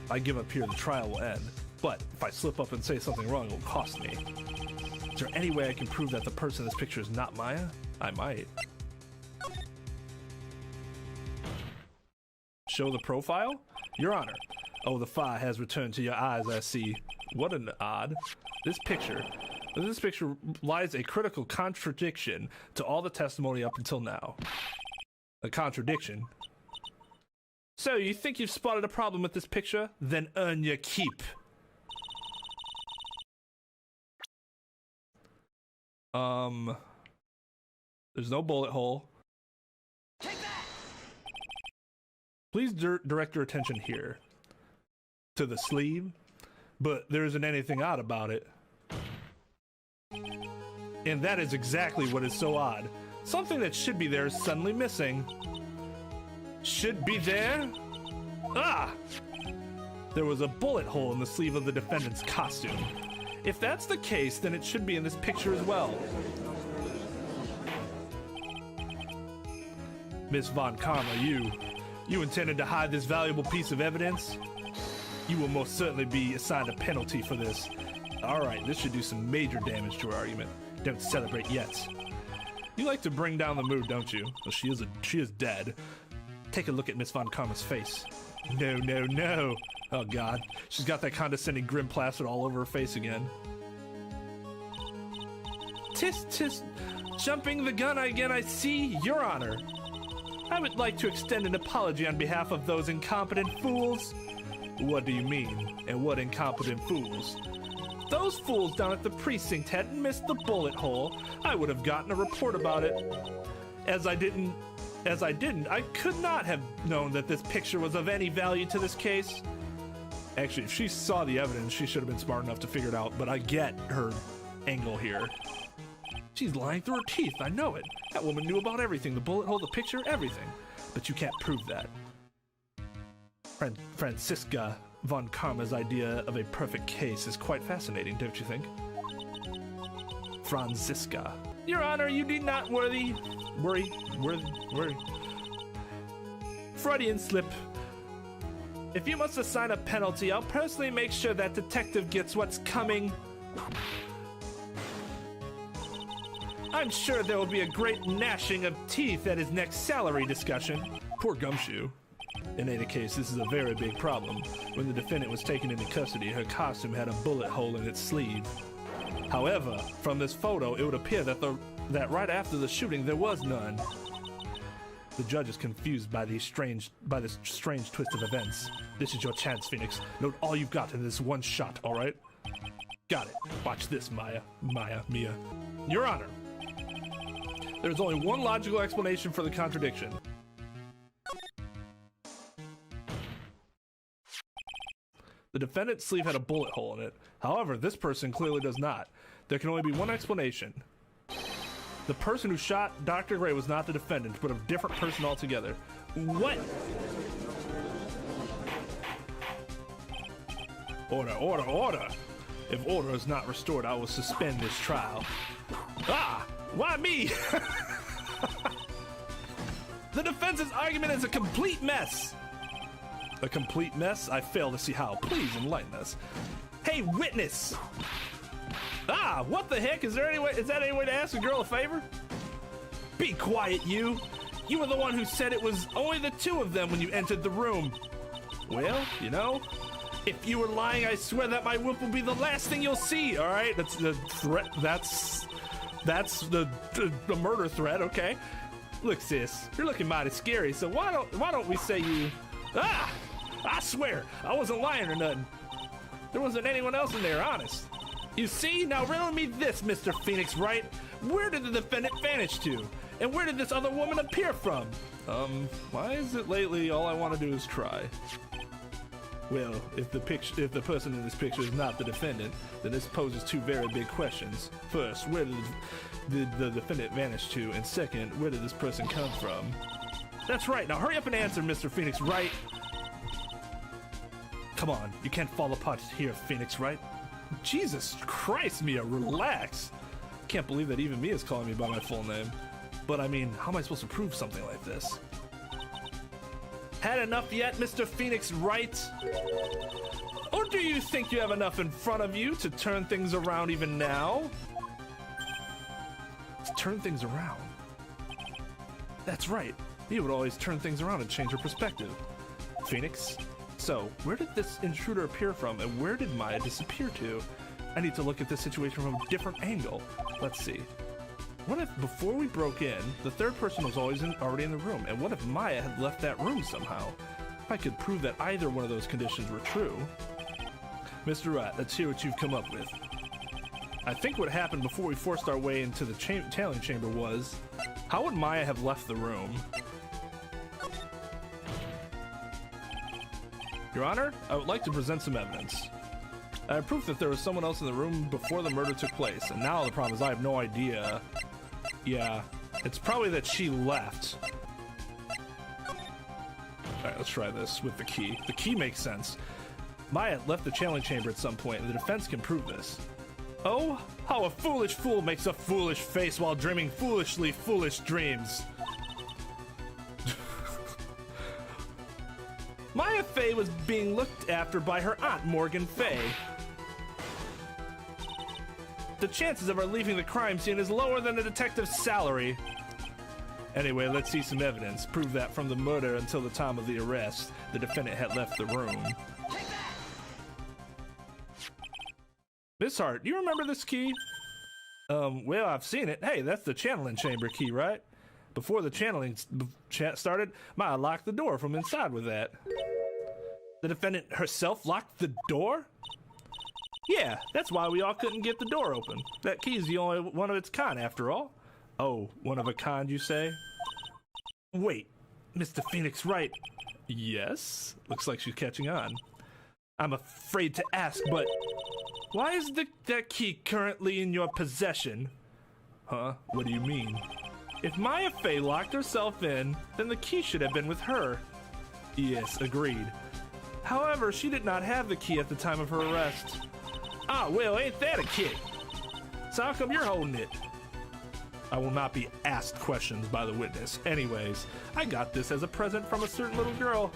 If I give up here, the trial will end. But if I slip up and say something wrong, it will cost me. Is there any way I can prove that the person in this picture is not Maya? I might. Show the profile? Your Honor. Oh, the fire has returned to your eyes, I see. What an odd. This picture lies a critical contradiction to all the testimony up until now. A contradiction? So, you think you've spotted a problem with this picture? Then earn your keep. There's no bullet hole. Please direct your attention here. To the sleeve. But there isn't anything odd about it. And that is exactly what is so odd. Something that should be there is suddenly missing. Should be there? Ah! There was a bullet hole in the sleeve of the defendant's costume. If that's the case, then it should be in this picture as well. Miss Von Karma, you intended to hide this valuable piece of evidence? You will most certainly be assigned a penalty for this. Alright, this should do some major damage to our argument. Don't celebrate yet. You like to bring down the mood, don't you? Well, she is dead. Take a look at Miss Von Karma's face. No, no, no. Oh god, she's got that condescending grin plastered all over her face again. Tis, jumping the gun again, I see, Your Honor. I would like to extend an apology on behalf of those incompetent fools. What do you mean? And what incompetent fools? Those fools down at the precinct hadn't missed the bullet hole. I would have gotten a report about it. As I didn't, I could not have known that this picture was of any value to this case.
Actually, if she saw the evidence, she should have been smart enough to figure it out, but I get her angle here. She's lying through her teeth, I know it. That woman knew about everything, the bullet hole, the picture, everything. But you can't prove that. Franziska von Karma's idea of a perfect case is quite fascinating, don't you think? Franziska. Your Honor, you need not worry. Freudian slip. If you must assign a penalty, I'll personally make sure that detective gets what's coming. I'm sure there will be a great gnashing of teeth at his next salary discussion. Poor Gumshoe. In any case, this is a very big problem. When the defendant was taken into custody, her costume had a bullet hole in its sleeve. However, from this photo, it would appear that right after the shooting, there was none. The judge is confused by this strange twist of events. This is your chance, Phoenix. Note all you've got in this one shot, all right? Got it. Watch this, Mia. Your Honor, there's only one logical explanation for the contradiction. The defendant's sleeve had a bullet hole in it. However, this person clearly does not. There can only be one explanation. The person who shot Dr. Gray was not the defendant, but a different person altogether. What? Order. If order is not restored, I will suspend this trial. Ah! Why me? The defense's argument is a complete mess. A complete mess? I fail to see how. Please enlighten us. Hey, witness! Ah, what the heck? Is that any way to ask a girl a favor? Be quiet, you! You were the one who said it was only the two of them when you entered the room. Well, you know, if you were lying, I swear that my whip will be the last thing you'll see, alright? That's the threat. That's the murder threat, okay? Look, sis, you're looking mighty scary, so why don't we say you... Ah! I swear, I wasn't lying or nothing. There wasn't anyone else in there, honest. You see? Now riddle me this, Mr. Phoenix Wright. Where did the defendant vanish to? And where did this other woman appear from? Why is it lately all I want to do is try? Well, if the person in this picture is not the defendant, then this poses two very big questions. First, where did the defendant vanish to? And second, where did this person come from? That's right. Now hurry up and answer, Mr. Phoenix Wright. Come on, you can't fall apart here, Phoenix Wright. Jesus Christ, Mia, relax. Can't believe that even Mia's calling me by my full name. But I mean, how am I supposed to prove something like this? Had enough yet, Mr. Phoenix Wright? Or do you think you have enough in front of you to turn things around even now? To turn things around? That's right. Mia would always turn things around and change her perspective. Phoenix? So, where did this intruder appear from, and where did Maya disappear to? I need to look at this situation from a different angle. Let's see. What if, before we broke in, the third person was already in the room, and what if Maya had left that room somehow? If I could prove that either one of those conditions were true. Mr. Wright, let's hear what you've come up with. I think what happened before we forced our way into the tailing chamber was... How would Maya have left the room? Your Honor, I would like to present some evidence. I have proof that there was someone else in the room before the murder took place, and now the problem is I have no idea. Yeah, it's probably that she left. Alright, let's try this with the key. The key makes sense. Maya left the channeling chamber at some point, and the defense can prove this. Oh, how a foolish fool makes a foolish face while dreaming foolishly foolish dreams. Maya Faye was being looked after by her aunt, Morgan Faye. The chances of her leaving the crime scene is lower than the detective's salary. Anyway, let's see some evidence. Prove that from the murder until the time of the arrest, the defendant had left the room. Miss Hart, do you remember this key? Well, I've seen it. Hey, that's the channeling chamber key, right? Before the channeling started, Maya locked the door from inside with that. The defendant herself locked the door? Yeah, that's why we all couldn't get the door open. That key is the only one of its kind, after all. Oh, one of a kind, you say? Wait, Mr. Phoenix Wright. Yes? Looks like she's catching on.
I'm afraid to ask, but why is that key currently in your possession? Huh? What do you mean? If Maya Faye locked herself in, then the key should have been with her. Yes, agreed. However, she did not have the key at the time of her arrest. Ah, well, ain't that a kick? So how come you're holding it? I will not be asked questions by the witness. Anyways, I got this as a present from a certain little girl.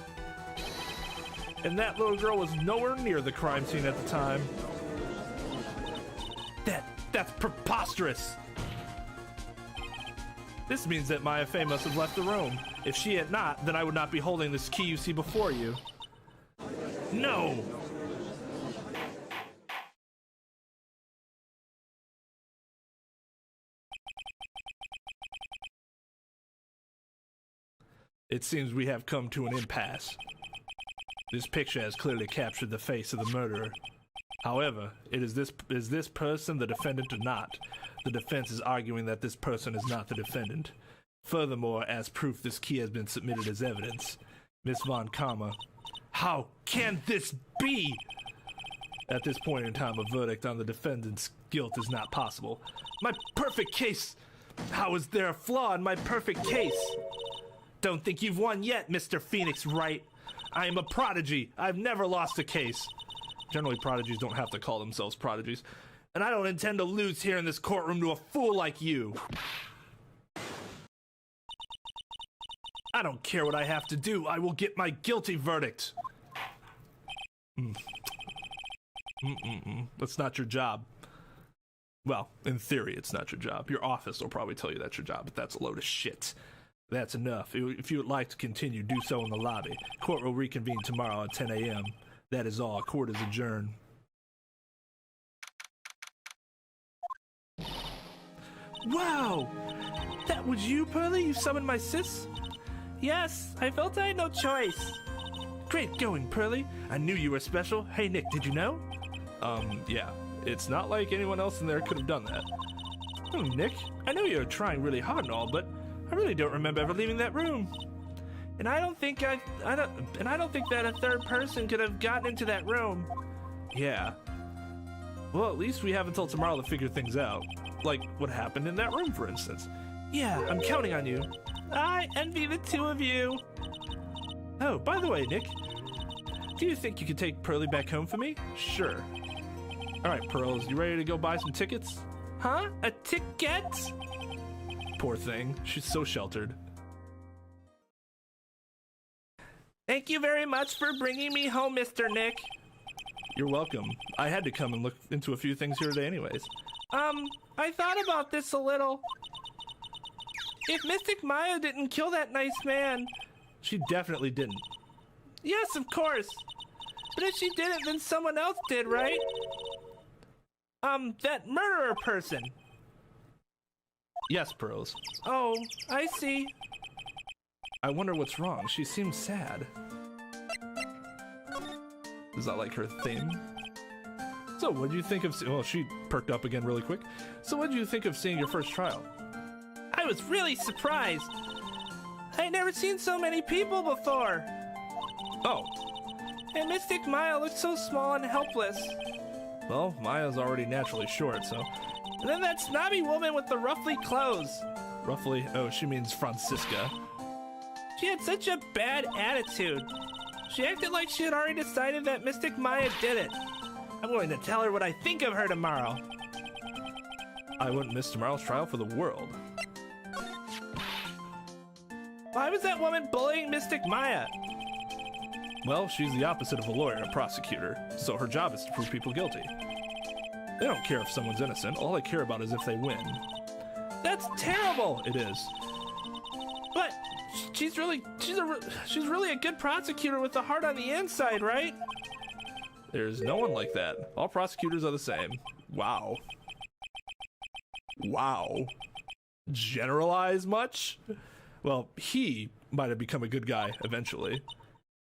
And that little girl was nowhere near the crime scene at the time. That's preposterous! This means that Maya Faye must have left the room. If she had not, then I would not be holding this key you see before you. No! It seems we have come to an impasse. This picture has clearly captured the face of the murderer. However, is this person the defendant or not? The defense is arguing that this person is not the defendant. Furthermore, as proof, this key has been submitted as evidence. Miss Von Karma, how can this be? At this point in time, a verdict on the defendant's guilt is not possible. My perfect case! How is there a flaw in my perfect case? Don't think you've won yet, Mr. Phoenix Wright. I am a prodigy. I've never lost a case. Generally, prodigies don't have to call themselves prodigies. And I don't intend to lose here in this courtroom to a fool like you. I don't care what I have to do. I will get my guilty verdict. That's not your job. Well, in theory, it's not your job. Your office will probably tell you that's your job, but that's a load of shit. That's enough. If you would like to continue, do so in the lobby. Court will reconvene tomorrow at 10 a.m. That is all. Court is adjourned. Wow! That was you, Pearly? You summoned my sis? Yes, I felt I had no choice. Great going, Pearly. I knew you were special. Hey, Nick, did you know? Yeah. It's not like anyone else in there could have done that. Nick, I know you're trying really hard and all, but I really don't remember ever leaving that room. And I don't think that a third person could have gotten into that room. Yeah. Well, at least we have until tomorrow to figure things out. Like what happened in that room, for instance. Yeah, I'm counting on you. I envy the two of you. Oh, by the way, Nick, do you think you could take Pearly back home for me? Sure. All right, Pearls, you ready to go buy some tickets? Huh? A ticket? Poor thing. She's so sheltered. Thank you very much for bringing me home, Mr. Nick. You're welcome. I had to come and look into a few things here today anyways. I thought about this a little. If Mystic Maya didn't kill that nice man... She definitely didn't. Yes, of course. But if she didn't, then someone else did, right? That murderer person. Yes, Pearls. Oh, I see. I wonder what's wrong. She seems sad. Is that like her thing? So, what do you think of... Oh, she perked up again really quick. So, what do you think of seeing your first trial? I was really surprised. I'd never seen so many people before. Oh. And Mystic Maya looked so small and helpless. Well, Maya's already naturally short, so... And then that snobby woman with the ruffly clothes. Ruffly? Oh, she means Franziska. She had such a bad attitude. She acted like she had already decided that Mystic Maya did it. I'm going to tell her what I think of her tomorrow. I wouldn't miss tomorrow's trial for the world. Why was that woman bullying Mystic Maya? Well, she's the opposite of a lawyer, a prosecutor, so her job is to prove people guilty. They don't care if someone's innocent, all they care about is if they win. That's terrible! It is. But she's really a good prosecutor with a heart on the inside, right? There's no one like that. All prosecutors are the same. Wow. Wow. Generalize much? Well, he might have become a good guy eventually.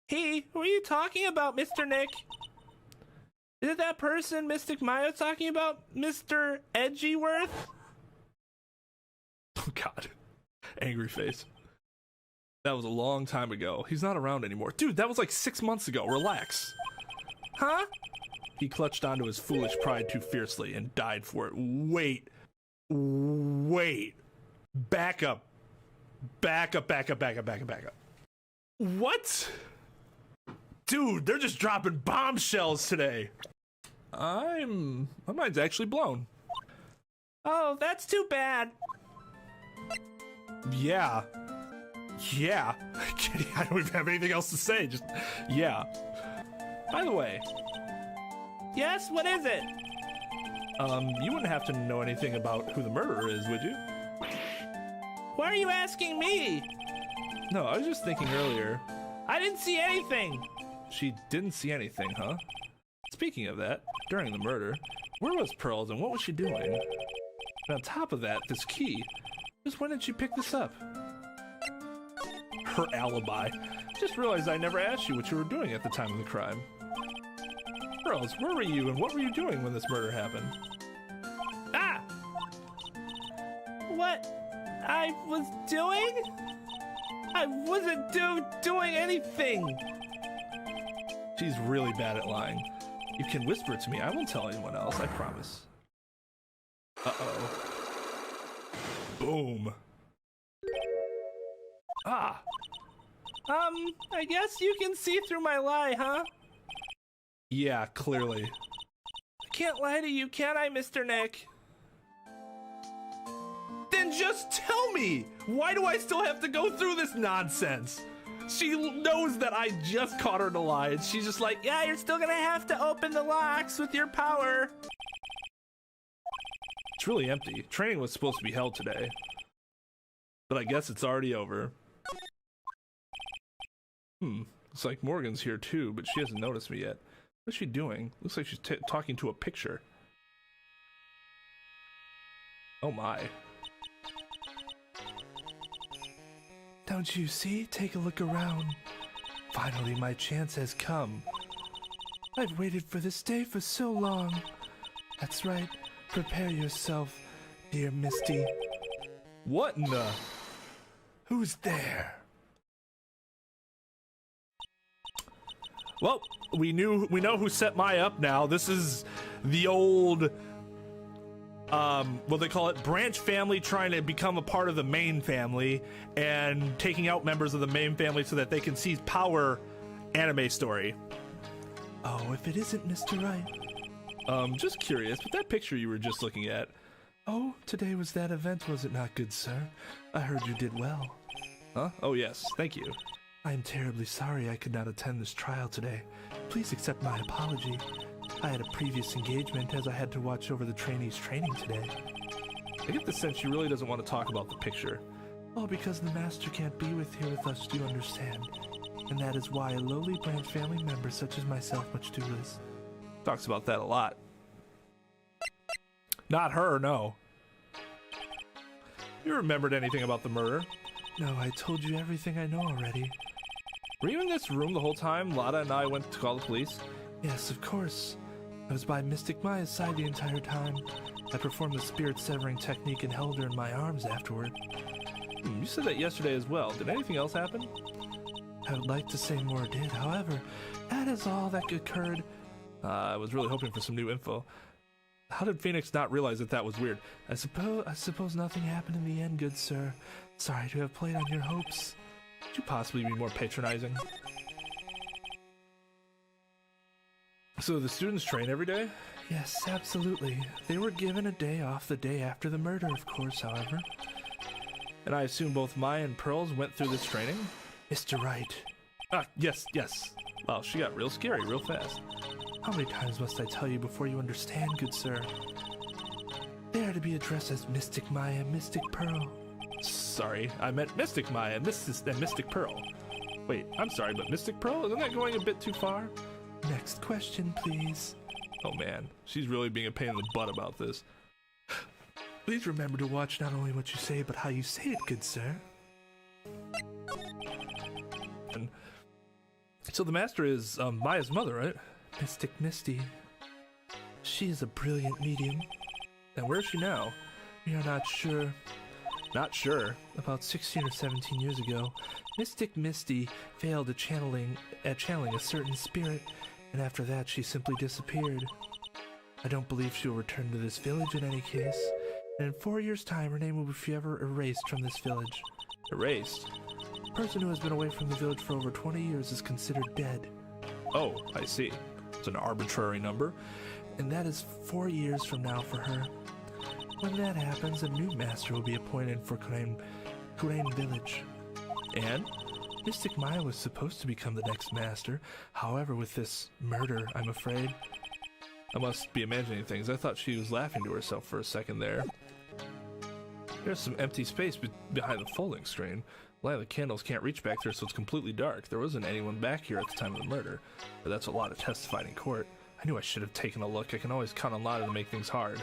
He? Who are you talking about, Mr. Nick? Is it that person Mystic Maya talking about? Mr. Edgyworth? Oh, God. Angry face. That was a long time ago. He's not around anymore. Dude, that was like 6 months ago. Relax.
huh?
He clutched onto his foolish pride too fiercely and died for it. Wait. Back up. What? Dude, they're just dropping bombshells today. My mind's actually blown.
Oh, that's too bad.
Yeah. I don't even have anything else to say. Just, yeah. By the way.
Yes, what is it?
You wouldn't have to know anything about who the murderer is, would you?
Why are you asking me?
No, I was just thinking earlier.
I didn't see anything.
She didn't see anything, huh? Speaking of that, during the murder, where was Pearls and what was she doing? And on top of that, this key. Just when did she pick this up? Her alibi. Just realized I never asked you what you were doing at the time of the crime. Pearls, where were you and what were you doing when this murder happened?
Ah! What I was doing? I wasn't doing anything.
She's really bad at lying. You can whisper it to me. I won't tell anyone else, I promise. Uh-oh. Boom. Ah!
I guess you can see through my lie, huh?
Yeah, clearly.
I can't lie to you, can I, Mr. Nick?
Then just tell me! Why do I still have to go through this nonsense? She knows that I just caught her in a lie, and she's just like,
Yeah, you're still gonna have to open the locks with your power.
it's really empty. Training was supposed to be held today. But I guess it's already over. Looks like Morgan's here too, but she hasn't noticed me yet. What's she doing? Looks like she's talking to a picture. Oh my.
Don't you see? Take a look around. Finally, my chance has come. I've waited for this day for so long. That's right. Prepare yourself, dear Misty.
What in the...
Who's there?
Well, we know who set Maya up now. This is the old, what they call it, branch family trying to become a part of the main family and taking out members of the main family so that they can seize power anime story.
Oh, if it isn't Mr. Wright.
Just curious, but that picture you were just looking at.
Oh, today was that event, was it not, good sir? I heard you did well.
Huh? Oh yes, thank you.
I am terribly sorry I could not attend this trial today. Please accept my apology. I had a previous engagement as I had to watch over the trainees' training today.
I get the sense she really doesn't want to talk about the picture.
All because the master can't be here with us, do you understand? And that is why a lowly branch family member such as myself must do this.
Talks about that a lot. Not her, no. You remembered anything about the murder?
No, I told you everything I know already.
Were you in this room the whole time Lotta and I went to call the police?
Yes, of course. I was by Mystic Maya's side the entire time. I performed the spirit-severing technique and held her in my arms afterward.
You said that yesterday as well. Did anything else happen?
I would like to say more did, however, that is all that occurred.
I was really hoping for some new info. How did Phoenix not realize that was weird?
I suppose nothing happened in the end, good sir. Sorry to have played on your hopes.
Could you possibly be more patronizing? So the students train every day?
Yes, absolutely. They were given a day off the day after the murder, of course, however.
And I assume both Maya and Pearls went through this training?
Mr. Wright.
Ah, yes. Wow, she got real scary real fast.
How many times must I tell you before you understand, good sir? They are to be addressed as Mystic Maya and Mystic Pearl.
Sorry, I meant Mystic Maya and Mystic Pearl. Wait, I'm sorry, but Mystic Pearl? Isn't that going a bit too far?
Next question, please.
Oh man, she's really being a pain in the butt about this.
Please remember to watch not only what you say, but how you say it, good sir.
And so the master is Maya's mother, right?
Mystic Misty. She is a brilliant medium.
And where is she now?
We are not sure.
Not sure.
About 16 or 17 years ago, Mystic Misty failed at channeling a certain spirit and after that she simply disappeared. I don't believe she will return to this village in any case, and in 4 years' time her name will be forever erased from this village.
Erased?
A person who has been away from the village for over 20 years is considered dead.
Oh, I see. It's an arbitrary number.
And that is 4 years from now for her. When that happens, a new master will be appointed for Kurain village.
And?
Mystic Maya was supposed to become the next master. However, with this murder, I'm afraid...
I must be imagining things. I thought she was laughing to herself for a second there. There's some empty space behind the folding screen. The light of the candles can't reach back there, so it's completely dark. There wasn't anyone back here at the time of the murder. But that's a lot of testifying in court. I knew I should have taken a look. I can always count on Lotta to make things hard.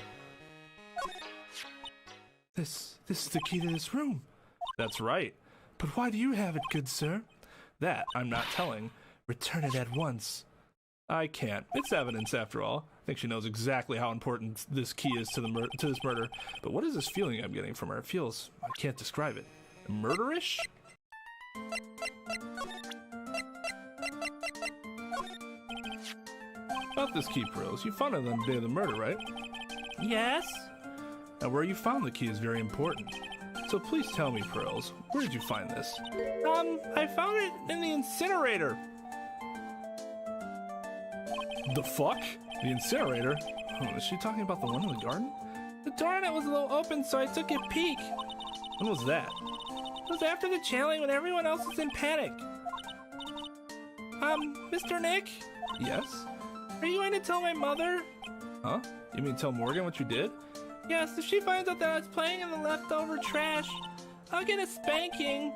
This is the key to this room.
That's right.
But why do you have it, good sir?
That I'm not telling.
Return it at once.
I can't. It's evidence, after all. I think she knows exactly how important this key is to this murder. But what is this feeling I'm getting from her? It feels... I can't describe it. Murderish? About this key, Pearls. You found it on the day of the murder, right?
Yes?
Now, where you found the key is very important. So please tell me, Pearls, where did you find this?
I found it in the incinerator.
The fuck? The incinerator? Oh, is she talking about the one in the garden?
The door on it was a little open, so I took a peek.
When was that?
It was after the channeling when everyone else was in panic. Mr. Nick?
Yes?
Are you going to tell my mother?
Huh? You mean tell Morgan what you did?
Yes, if she finds out that I was playing in the leftover trash, I'll get a spanking.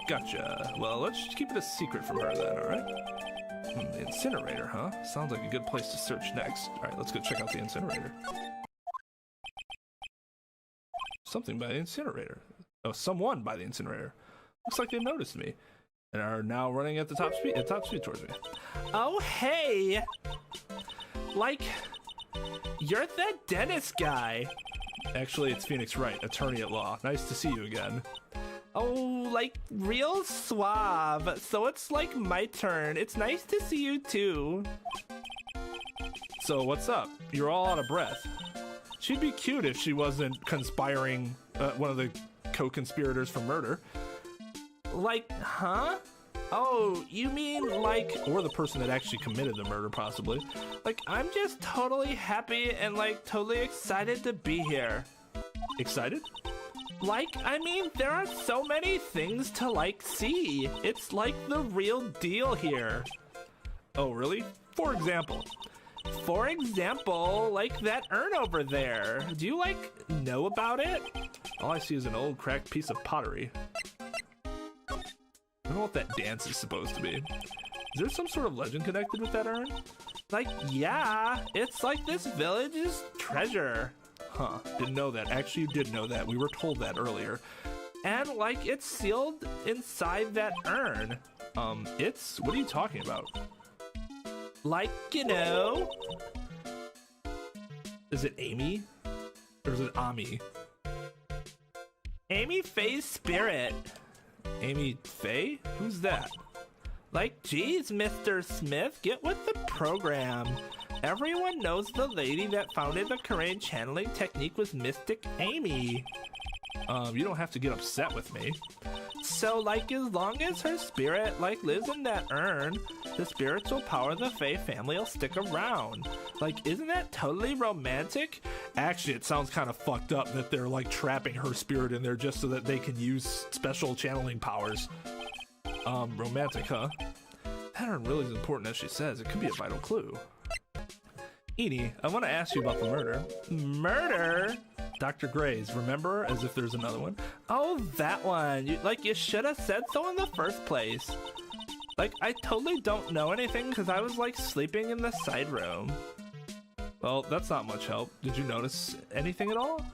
Gotcha. Well, let's just keep it a secret from her then, alright? The incinerator, huh? Sounds like a good place to search next. Alright, let's go check out the incinerator. Something by the incinerator. Oh, someone by the incinerator. Looks like they noticed me and are now running at the top speed towards me.
Oh, hey! Like, you're that dentist guy.
Actually, it's Phoenix Wright, attorney at law. Nice to see you again.
Oh, like real suave. So it's like my turn. It's nice to see you too.
So what's up? You're all out of breath. She'd be cute if she wasn't conspiring, one of the co-conspirators for murder.
Like, huh? Oh, you mean like...
Or the person that actually committed the murder, possibly.
Like, I'm just totally happy and like totally excited to be here.
Excited?
Like, I mean, there are so many things to like see. It's like the real deal here.
Oh, really? For example?
For example, like that urn over there. Do you like know about it?
All I see is an old cracked piece of pottery. I don't know what that dance is supposed to be. Is there some sort of legend connected with that urn?
Like, yeah, it's like this village's treasure.
Huh, didn't know that. Actually, you did know that. We were told that earlier.
And like it's sealed inside that urn.
What are you talking about?
Like, you know.
Is it Amy? Or is it Ami?
Amy Faye's spirit.
Amy Faye? Who's that?
Like, geez, Mr. Smith, get with the program. Everyone knows the lady that founded the current channeling technique was Mystic Amy.
You don't have to get upset with me.
So, like, as long as her spirit, like, lives in that urn, the spiritual power of the Faye family will stick around. Like, isn't that totally romantic?
Actually, it sounds kind of fucked up that they're, like, trapping her spirit in there just so that they can use special channeling powers. Romantic, huh? That urn really is important as she says. It could be a vital clue. Ini, I want to ask you about the murder.
Murder?
Dr. Gray's, remember? As if there's another one.
Oh, that one. You should have said so in the first place. Like, I totally don't know anything because I was, like, sleeping in the side room.
Well, that's not much help. Did you notice anything at all?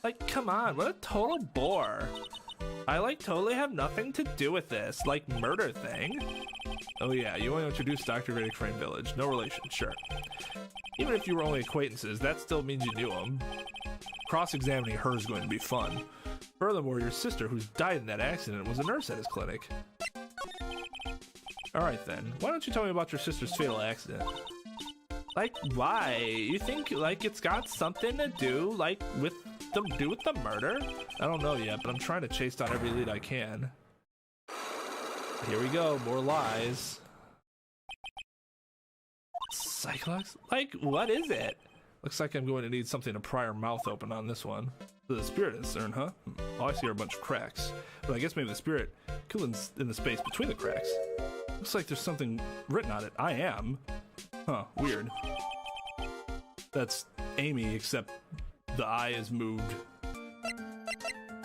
Like, come on, what a total bore. I, like, totally have nothing to do with this, like, murder thing.
Oh yeah, you only introduced Dr. Gray to Crane Village. No relation, sure. Even if you were only acquaintances, that still means you knew him. Cross-examining her is going to be fun. Furthermore, your sister, who's died in that accident, was a nurse at his clinic. Alright then, why don't you tell me about your sister's fatal accident? Like, why? You think, like, it's got something to do, like, with the murder? I don't know yet, but I'm trying to chase down every lead I can. Here we go, more lies. Cyclops? Like, what is it? Looks like I'm going to need something to pry her mouth open on this one. The spirit concern, huh? All I see are a bunch of cracks. But I guess maybe the spirit could in the space between the cracks. Looks like there's something written on it. I am. Huh, weird. That's Amy, except the eye is moved.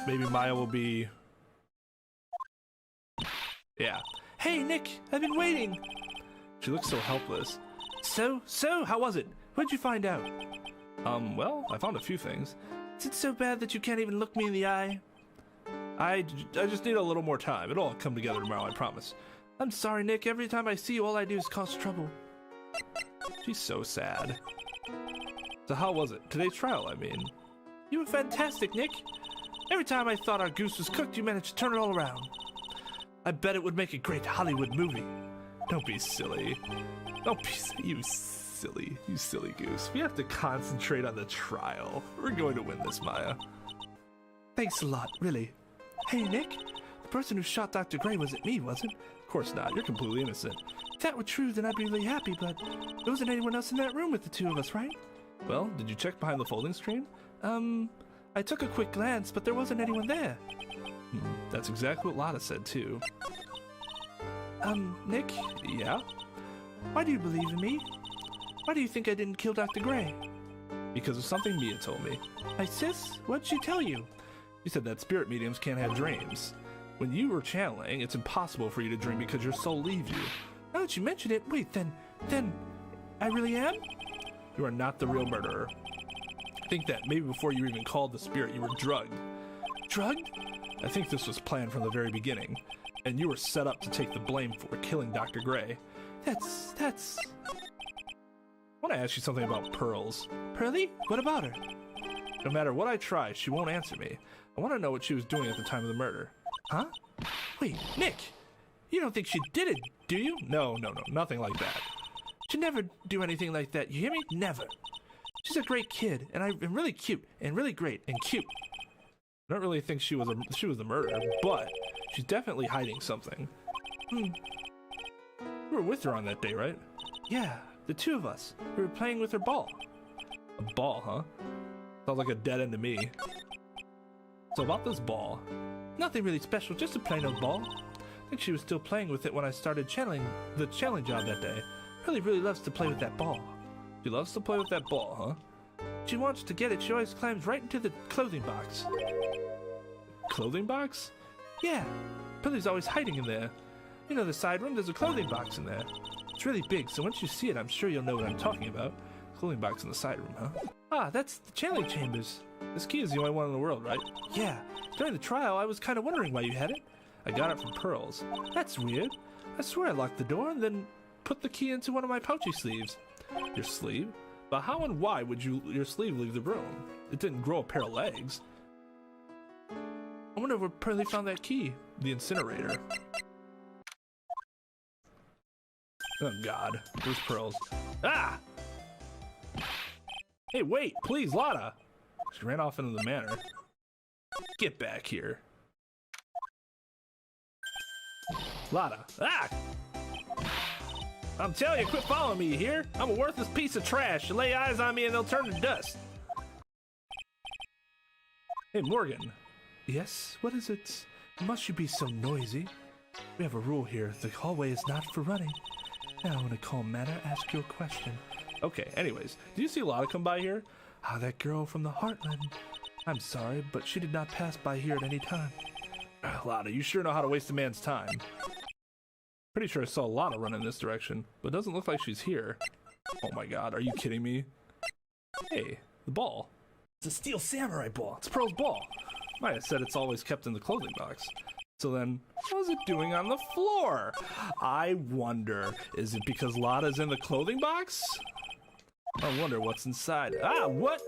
Maybe Maya will be... Yeah. Hey, Nick, I've been waiting. She looks so helpless. So, how was it? What'd you find out? Well, I found a few things. Is it so bad that you can't even look me in the eye? I just need a little more time. It'll all come together tomorrow, I promise. I'm sorry, Nick. Every time I see you, all I do is cause trouble. She's so sad. So how was it? Today's trial, I mean. You were fantastic, Nick. Every time I thought our goose was cooked, you managed to turn it all around. I bet it would make a great Hollywood movie. Don't be silly. Don't be you silly goose. We have to concentrate on the trial. We're going to win this, Maya. Thanks a lot, really. Hey, Nick. The person who shot Dr. Gray wasn't me, was it? Of course not. You're completely innocent. If that were true, then I'd be really happy, but there wasn't anyone else in that room with the two of us, right? Well, did you check behind the folding screen? I took a quick glance, but there wasn't anyone there. That's exactly what Lotta said, too. Nick? Yeah? Why do you believe in me? Why do you think I didn't kill Dr. Gray? Because of something Mia told me. My sis? What'd she tell you? She said that spirit mediums can't have dreams. When you were channeling, it's impossible for you to dream because your soul leaves you. Now that you mention it, wait, then I really am? You are not the real murderer. Think that maybe before you even called the spirit, you were drugged. Drugged? I think this was planned from the very beginning, and you were set up to take the blame for killing Dr. Gray. That's... I want to ask you something about Pearls. Pearly? What about her? No matter what I try, she won't answer me. I want to know what she was doing at the time of the murder. Huh? Wait, Nick! You don't think she did it, do you? No, nothing like that. She'd never do anything like that, you hear me? Never. She's a great kid, and I'm really cute, and really great, and cute. I don't really think she was the murderer, but she's definitely hiding something. You were with her on that day, right? Yeah, the two of us. We were playing with her ball. A ball, huh? Sounds like a dead end to me. So about this ball. Nothing really special, just a plain old ball. I think she was still playing with it when I started channeling the channeling job that day. Really loves to play with that ball. She loves to play with that ball, huh? She wants to get it. She always climbs right into the clothing box. Clothing box? Yeah. Billy's always hiding in there. You know the side room? There's a clothing box in there. It's really big, so once you see it, I'm sure you'll know what I'm talking about. Clothing box in the side room, huh? Ah, that's the channeling chambers. This key is the only one in the world, right? Yeah. During the trial, I was kind of wondering why you had it. I got it from Pearls. That's weird. I swear I locked the door and then put the key into one of my pouchy sleeves. Your sleeve? But how and why would your sleeve leave the room? It didn't grow a pair of legs. I wonder where Pearly found that key. The incinerator. Oh god. Where's Pearls? Ah! Hey, wait! Please, Lotta! She ran off into the manor. Get back here. Lotta. Ah! I'm telling you, quit following me, you hear? I'm a worthless piece of trash. You lay eyes on me and they'll turn to dust. Hey, Morgan. Yes? What is it? Must you be so noisy? We have a rule here. The hallway is not for running. Now, in a calm manner, ask your question. Okay, anyways. Did you see Lotta come by here? Ah, that girl from the Heartland. I'm sorry, but she did not pass by here at any time. Lotta, you sure know how to waste a man's time. Pretty sure I saw Lotta run in this direction, but it doesn't look like she's here. Oh my god, are you kidding me? Hey, the ball. It's a steel samurai ball. It's Pearl's ball. Maya said it's always kept in the clothing box. So then, what is it doing on the floor? I wonder, is it because Lotta's in the clothing box? I wonder what's inside. Ah, what?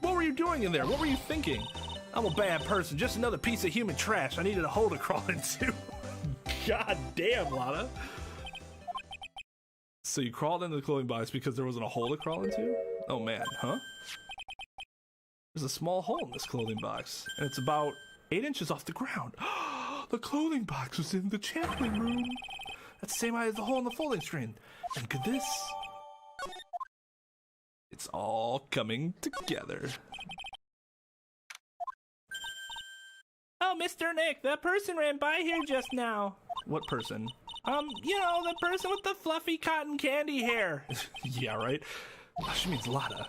What were you doing in there? What were you thinking? I'm a bad person, just another piece of human trash I needed a hole to crawl into. God damn, Lotta. So you crawled into the clothing box because there wasn't a hole to crawl into? Oh man, huh? There's a small hole in this clothing box, and it's about 8 inches off the ground. The clothing box was in the channeling room. That's the same height as the hole in the folding screen. And could this... It's all coming together.
Oh, Mr. Nick, that person ran by here just now.
What person?
You know, the person with the fluffy cotton candy hair.
Yeah, right? Oh, she means Lotta.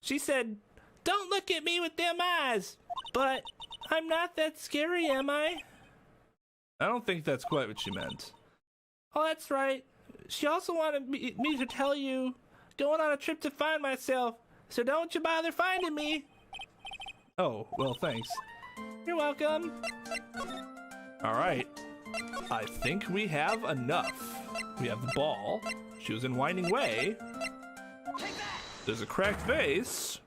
She said, "Don't look at me with them eyes." But I'm not that scary, am I?
I don't think that's quite what she meant.
Oh, that's right. She also wanted me to tell you, going on a trip to find myself, so don't you bother finding me.
Oh, well, thanks.
You're welcome.
All right. I think we have enough. We have the ball. She was in Winding Way. There's a cracked vase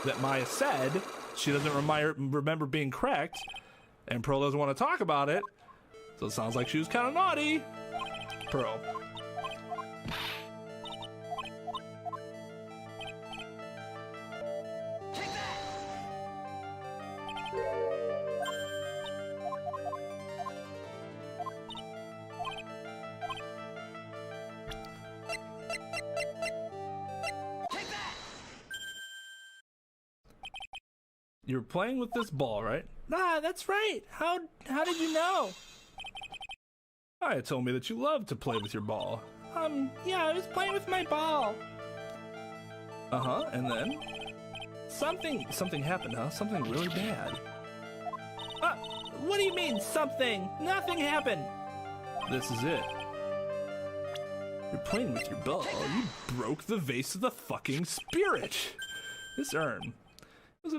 that Maya said she doesn't remember being cracked, and Pearl doesn't want to talk about it, so it sounds like she was kind of naughty. Pearl. You're playing with this ball, right?
Ah, that's right. How did you know?
Maya told me that you love to play with your ball.
Yeah, I was playing with my ball.
Uh-huh, and then?
Something
happened, huh? Something really bad.
What do you mean, something? Nothing happened.
This is it. You're playing with your ball. You broke the vase of the fucking spirit. This urn. It's a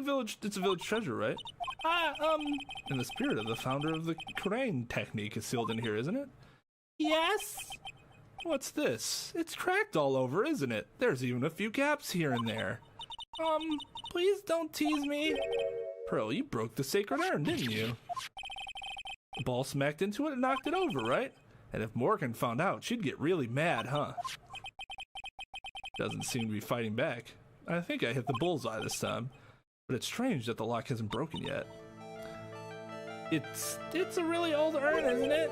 village treasure, right? And the spirit of the founder of the crane technique is sealed in here, isn't it?
Yes.
What's this? It's cracked all over, isn't it? There's even a few gaps here and there.
Please don't tease me.
Pearl, you broke the sacred urn, didn't you? The ball smacked into it and knocked it over, right? And if Morgan found out, she'd get really mad, huh? Doesn't seem to be fighting back. I think I hit the bullseye this time. But it's strange that the lock hasn't broken yet.
It's a really old urn, isn't it?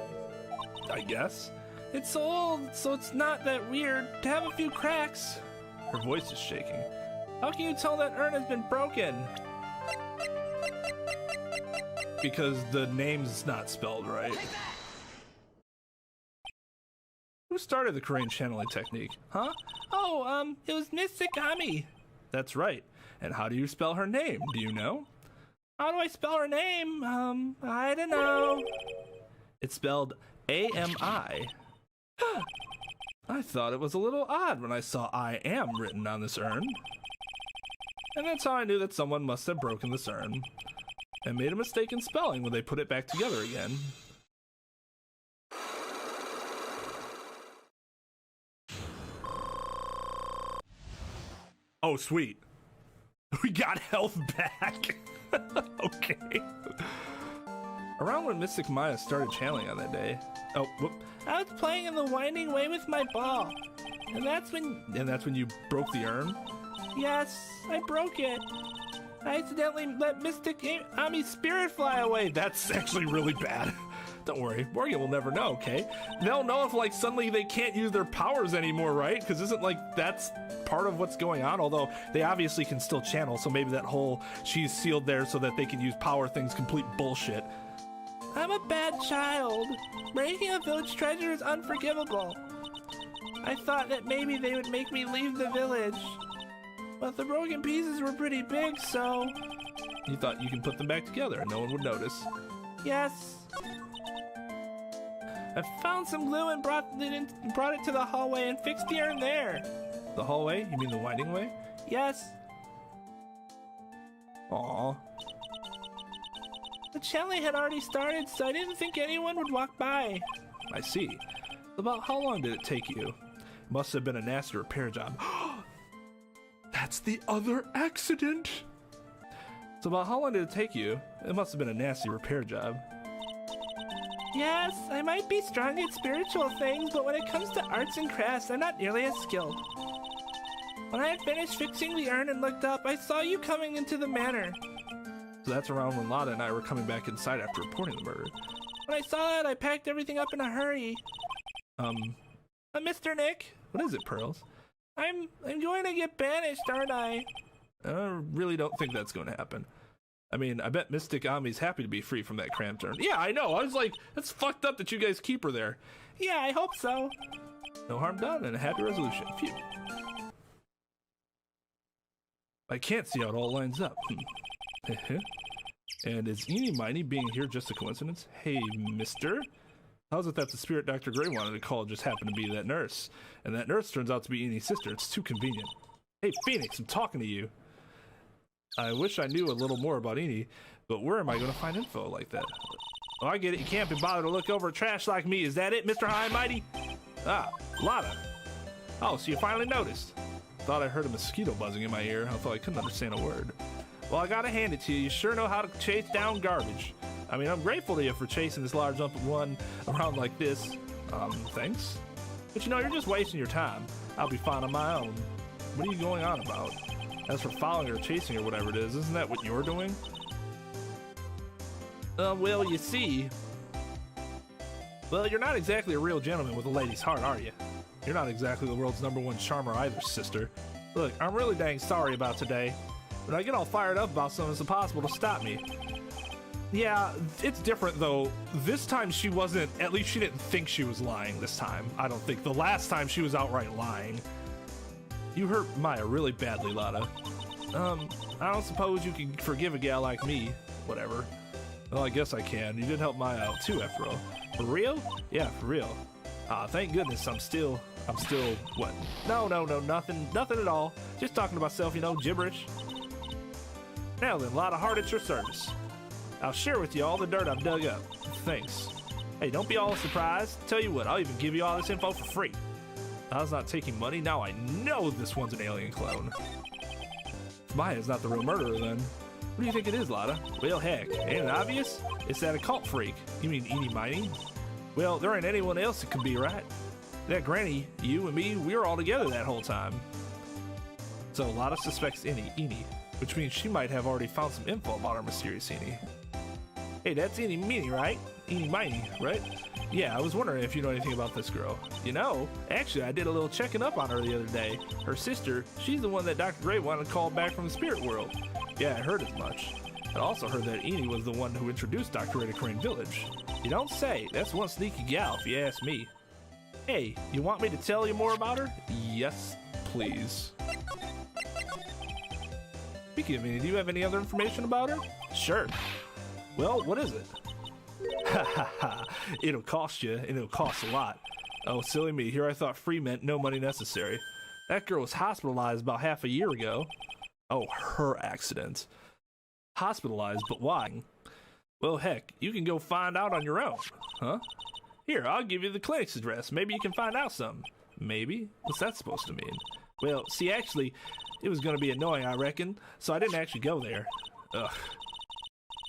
I guess.
It's so old, so it's not that weird to have a few cracks.
Her voice is shaking.
How can you tell that urn has been broken?
Because the name's not spelled right. Who started the Korean channeling technique?
Huh? Oh, it was Miss Sikami.
That's right. And how do you spell her name? Do you know?
How do I spell her name? I don't know.
It's spelled A-M-I. I thought it was a little odd when I saw I am written on this urn. And that's how I knew that someone must have broken this urn and made a mistake in spelling when they put it back together again. Oh, sweet. We got health back. Okay. Around when Mystic Maya started channeling on that day. Oh, whoop.
I was playing in the Winding Way with my ball. And that's when
you broke the urn?
Yes, I broke it. I accidentally let Mystic Ami's spirit fly away.
That's actually really bad. Don't worry, Morgan will never know, okay? They'll know if, like, suddenly they can't use their powers anymore, right? Because isn't, like, that's part of what's going on? Although, they obviously can still channel, so maybe that whole she's sealed there so that they can use power thing's complete bullshit.
I'm a bad child. Breaking a village treasure is unforgivable. I thought that maybe they would make me leave the village. But the broken pieces were pretty big, so...
You thought you could put them back together and no one would notice?
Yes. I found some glue and brought it to the hallway and fixed the urn there.
The hallway? You mean the Winding Way?
Yes.
Aww.
The channeling had already started, so I didn't think anyone would walk by.
I see. About how long did it take you? Must have been a nasty repair job. That's the other accident! So about how long did it take you? It must have been a nasty repair job.
Yes, I might be strong at spiritual things, but when it comes to arts and crafts, I'm not nearly as skilled. When I had finished fixing the urn and looked up, I saw you coming into the manor.
So that's around when Lotta and I were coming back inside after reporting the murder.
When I saw that, I packed everything up in a hurry. Mr. Nick?
What is it, Pearls?
I'm going to get banished, aren't I?
I really don't think that's going to happen. I mean, I bet Mystic Ami's happy to be free from that cramped urn. Yeah, I know. I was like, that's fucked up that you guys keep her there.
Yeah, I hope so.
No harm done and a happy resolution. Phew. I can't see how it all lines up. And is Ini Miney being here just a coincidence? Hey, mister? How's it that the spirit Dr. Gray wanted to call just happened to be that nurse? And that nurse turns out to be Ini's sister. It's too convenient. Hey, Phoenix, I'm talking to you. I wish I knew a little more about Ini, but where am I going to find info like that? Oh, I get it. You can't be bothered to look over trash like me. Is that it, Mr. High and Mighty? Ah, Lotta. Oh, so you finally noticed. Thought I heard a mosquito buzzing in my ear, although I couldn't understand a word. Well, I gotta hand it to you. You sure know how to chase down garbage. I mean, I'm grateful to you for chasing this large lump of one around like this. Thanks. But you know, you're just wasting your time. I'll be fine on my own. What are you going on about? As for following or chasing or whatever it is, isn't that what you're doing? Well, you see... Well, you're not exactly a real gentleman with a lady's heart, are you? You're not exactly the world's #1 charmer either, sister. Look, I'm really dang sorry about today. When I get all fired up about something, it's impossible to stop me. Yeah, it's different though. This time she wasn't, at least she didn't think she was lying this time. I don't think. The last time she was outright lying. You hurt Maya really badly, Lotta. I don't suppose you can forgive a gal like me. Whatever. Well, I guess I can. You did help Maya out too, after all. For real? Yeah, for real. Thank goodness I'm still, what? No, nothing at all. Just talking to myself, you know, gibberish. Now then, Lotta Hart at your service. I'll share with you all the dirt I've dug up. Thanks. Hey, don't be all surprised. Tell you what, I'll even give you all this info for free. I was not taking money. Now I know this one's an alien clone. Maya's not the real murderer, then. What do you think it is, Lotta? Well, heck, ain't it obvious? It's that occult freak. You mean Ini Miney? Well, there ain't anyone else that could be, right? That granny, you and me, we were all together that whole time. So Lotta suspects Ini, which means she might have already found some info about our mysterious Ini. Hey, that's Ini Miney, right? Ini Miney, right? Yeah, I was wondering if you know anything about this girl. You know, actually, I did a little checking up on her the other day. Her sister, she's the one that Dr. Gray wanted to call back from the spirit world. Yeah, I heard as much. I also heard that Ini was the one who introduced Dr. Gray to Crane Village. You don't say. That's one sneaky gal, if you ask me. Hey, you want me to tell you more about her? Yes, please. Speaking of Ini, do you have any other information about her? Sure. Well, what is it? Ha ha ha. It'll cost you, and it'll cost a lot. Oh, silly me. Here I thought free meant no money necessary. That girl was hospitalized about half a year ago. Oh, her accident. Hospitalized, but why? Well, heck, you can go find out on your own. Huh? Here, I'll give you the clinic's address. Maybe you can find out something. Maybe? What's that supposed to mean? Well, see, actually, it was going to be annoying, I reckon, so I didn't actually go there. Ugh.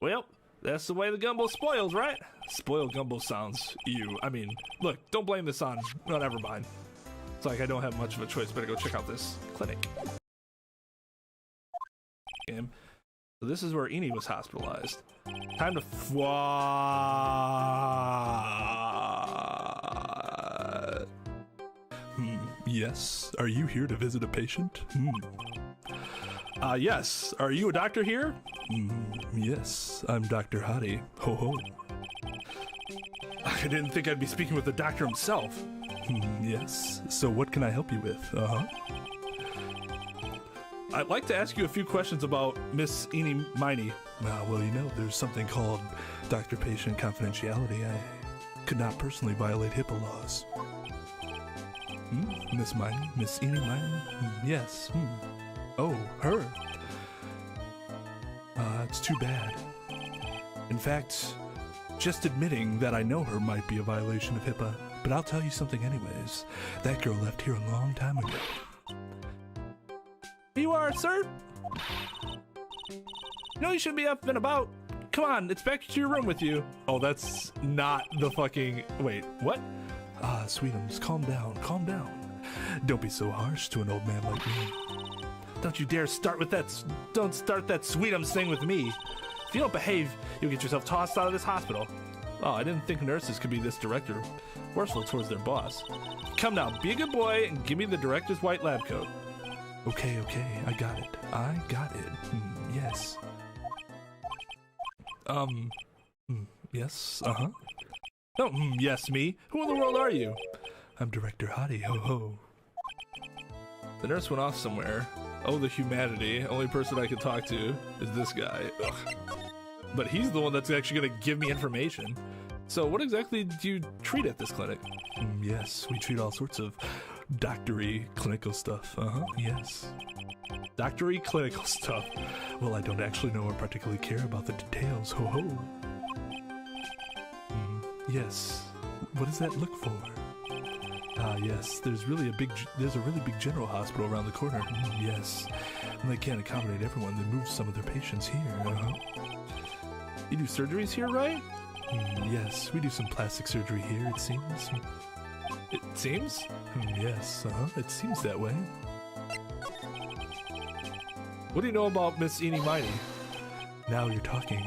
Well, that's the way the gumbo spoils, right? Spoiled gumbo sounds you. I mean, look, don't blame this on... No, never mind. It's like I don't have much of a choice. Better go check out this clinic. So this is where Ini was hospitalized. Time to Yes. Are you here to visit a patient? Yes. Are you a doctor here? Yes. I'm Dr. Hottie. Ho ho. I didn't think I'd be speaking with the doctor himself. Yes. So what can I help you with? I'd like to ask you a few questions about Miss Ini Miney. Well, you know, there's something called doctor-patient confidentiality. I could not personally violate HIPAA laws. Miss Miney? Miss Ini Miney? Yes. Oh, her. It's too bad. In fact, just admitting that I know her might be a violation of HIPAA, but I'll tell you something anyways. That girl left here a long time ago. You are, sir? You know you should be up and about. come on, it's back to your room with you. Oh, that's not the fucking... Wait, what?
Ah, Sweetums, calm down, calm down. Don't be so harsh to an old man like me.
Don't you dare start with that... Don't start that Sweetums thing with me. If you don't behave, you'll get yourself tossed out of this hospital. Oh, I didn't think nurses could be this forceful towards their boss. Come now, be a good boy and give me the director's white lab coat.
Okay, I got it. Yes. Yes, uh-huh.
Oh, yes, me. Who in the world are you?
I'm Director Hottie, ho-ho.
The nurse went off somewhere. Oh, the humanity. Only person I can talk to is this guy. Ugh. But he's the one that's actually going to give me information. So what exactly do you treat at this clinic?
Yes, we treat all sorts of doctory clinical stuff. Yes.
Doctory clinical stuff.
Well, I don't actually know or particularly care about the details, ho-ho. Yes. What does that look for? Ah, yes. There's a really big general hospital around the corner. Yes. When they can't accommodate everyone, they move some of their patients here.
You do surgeries here, right?
Yes, we do some plastic surgery here, it seems.
It seems?
Yes, it seems that way.
What do you know about Miss Ini Miney?
Now you're talking.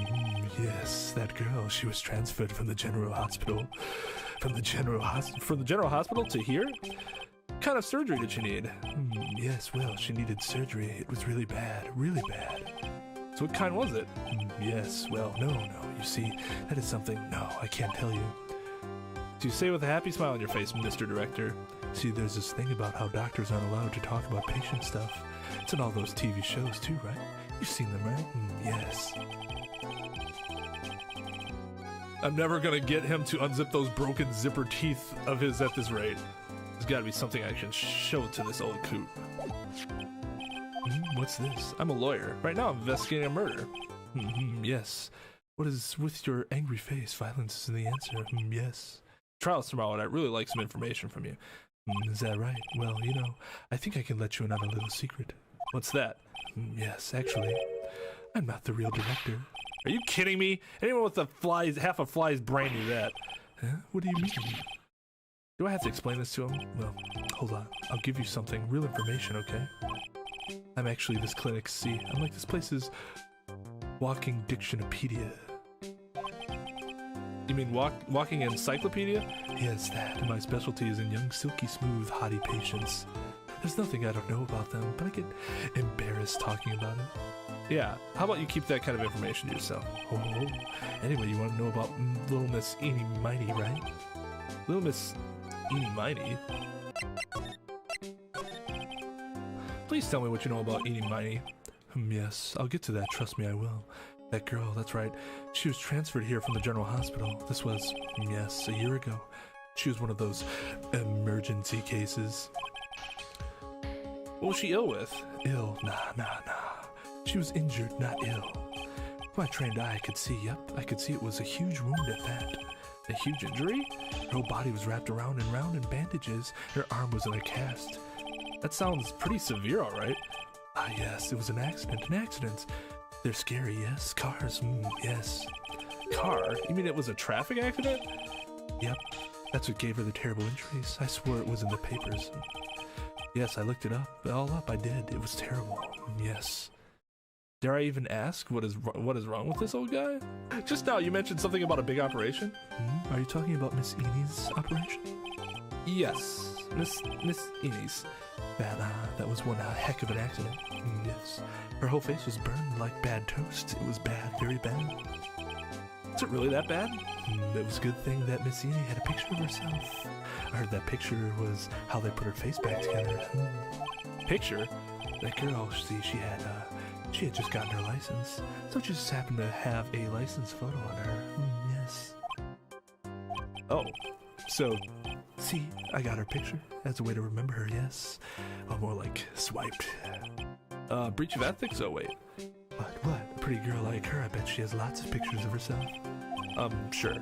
Yes, that girl, she was transferred from the general hospital. From the general hospital to here? What kind of surgery did she need? Yes, well, she needed surgery. It was really bad, really bad.
So what kind was it?
Yes, well, no, you see, that is something, no, I can't tell you.
Do you say with a happy smile on your face, Mr. Director?
See, there's this thing about how doctors aren't allowed to talk about patient stuff. It's in all those TV shows too, right? You've seen them, right? Yes.
I'm never gonna get him to unzip those broken zipper teeth of his at this rate. There's gotta be something I can show to this old coot.
What's this?
I'm a lawyer. Right now I'm investigating a murder.
Yes. What is with your angry face? Violence is the answer. Yes.
Trial's tomorrow and I'd really like some information from you.
Is that right? Well, you know, I think I can let you in on a little secret.
What's that?
Yes, actually, I'm not the real director.
Are you kidding me? Anyone with half a fly's brain knew that.
Huh? What do you mean?
Do I have to explain this to him?
Well, hold on. I'll give you something, real information, okay? I'm actually this clinic's I'm like this place's walking dictionopedia.
You mean walking encyclopedia?
Yes, that. My specialty is in young, silky smooth, hottie patients. There's nothing I don't know about them, but I get embarrassed talking about it.
Yeah, how about you keep that kind of information to yourself?
Oh. Anyway, you want to know about little Miss Ini Miney, right?
Little Miss Ini Miney? Please tell me what you know about Ini Miney.
Yes, I'll get to that, trust me I will. That girl, that's right. She was transferred here from the general hospital. This was, yes, a year ago. She was one of those emergency cases.
What was she ill with?
Ill? Nah. She was injured, not ill. With my trained eye, I could see, I could see it was a huge wound at that.
A huge injury?
Her whole body was wrapped around and round in bandages. Her arm was in a cast.
That sounds pretty severe, alright.
Ah, yes, it was an accident. They're scary, yes. Cars, yes.
Car? You mean it was a traffic accident?
Yep, that's what gave her the terrible injuries. I swore it was in the papers. Yes, I looked it up. All up, I did. It was terrible. Yes.
Dare I even ask what is wrong with this old guy? Just now you mentioned something about a big operation.
Are you talking about Miss Ini's operation?
Yes, Miss Ini's.
That was one heck of an accident. Yes. Her whole face was burned like bad toast. It was bad, very bad.
Is it really that bad?
It was a good thing that Miss Ini had a picture of herself. I heard that picture was how they put her face back together.
Picture?
That girl, see, she had just gotten her license, so she just happened to have a license photo on her. Yes.
Oh, so,
see, I got her picture as a way to remember her, yes. Or more like swiped.
Breach of ethics? Oh, wait.
What? A pretty girl like her, I bet she has lots of pictures of herself.
Sure.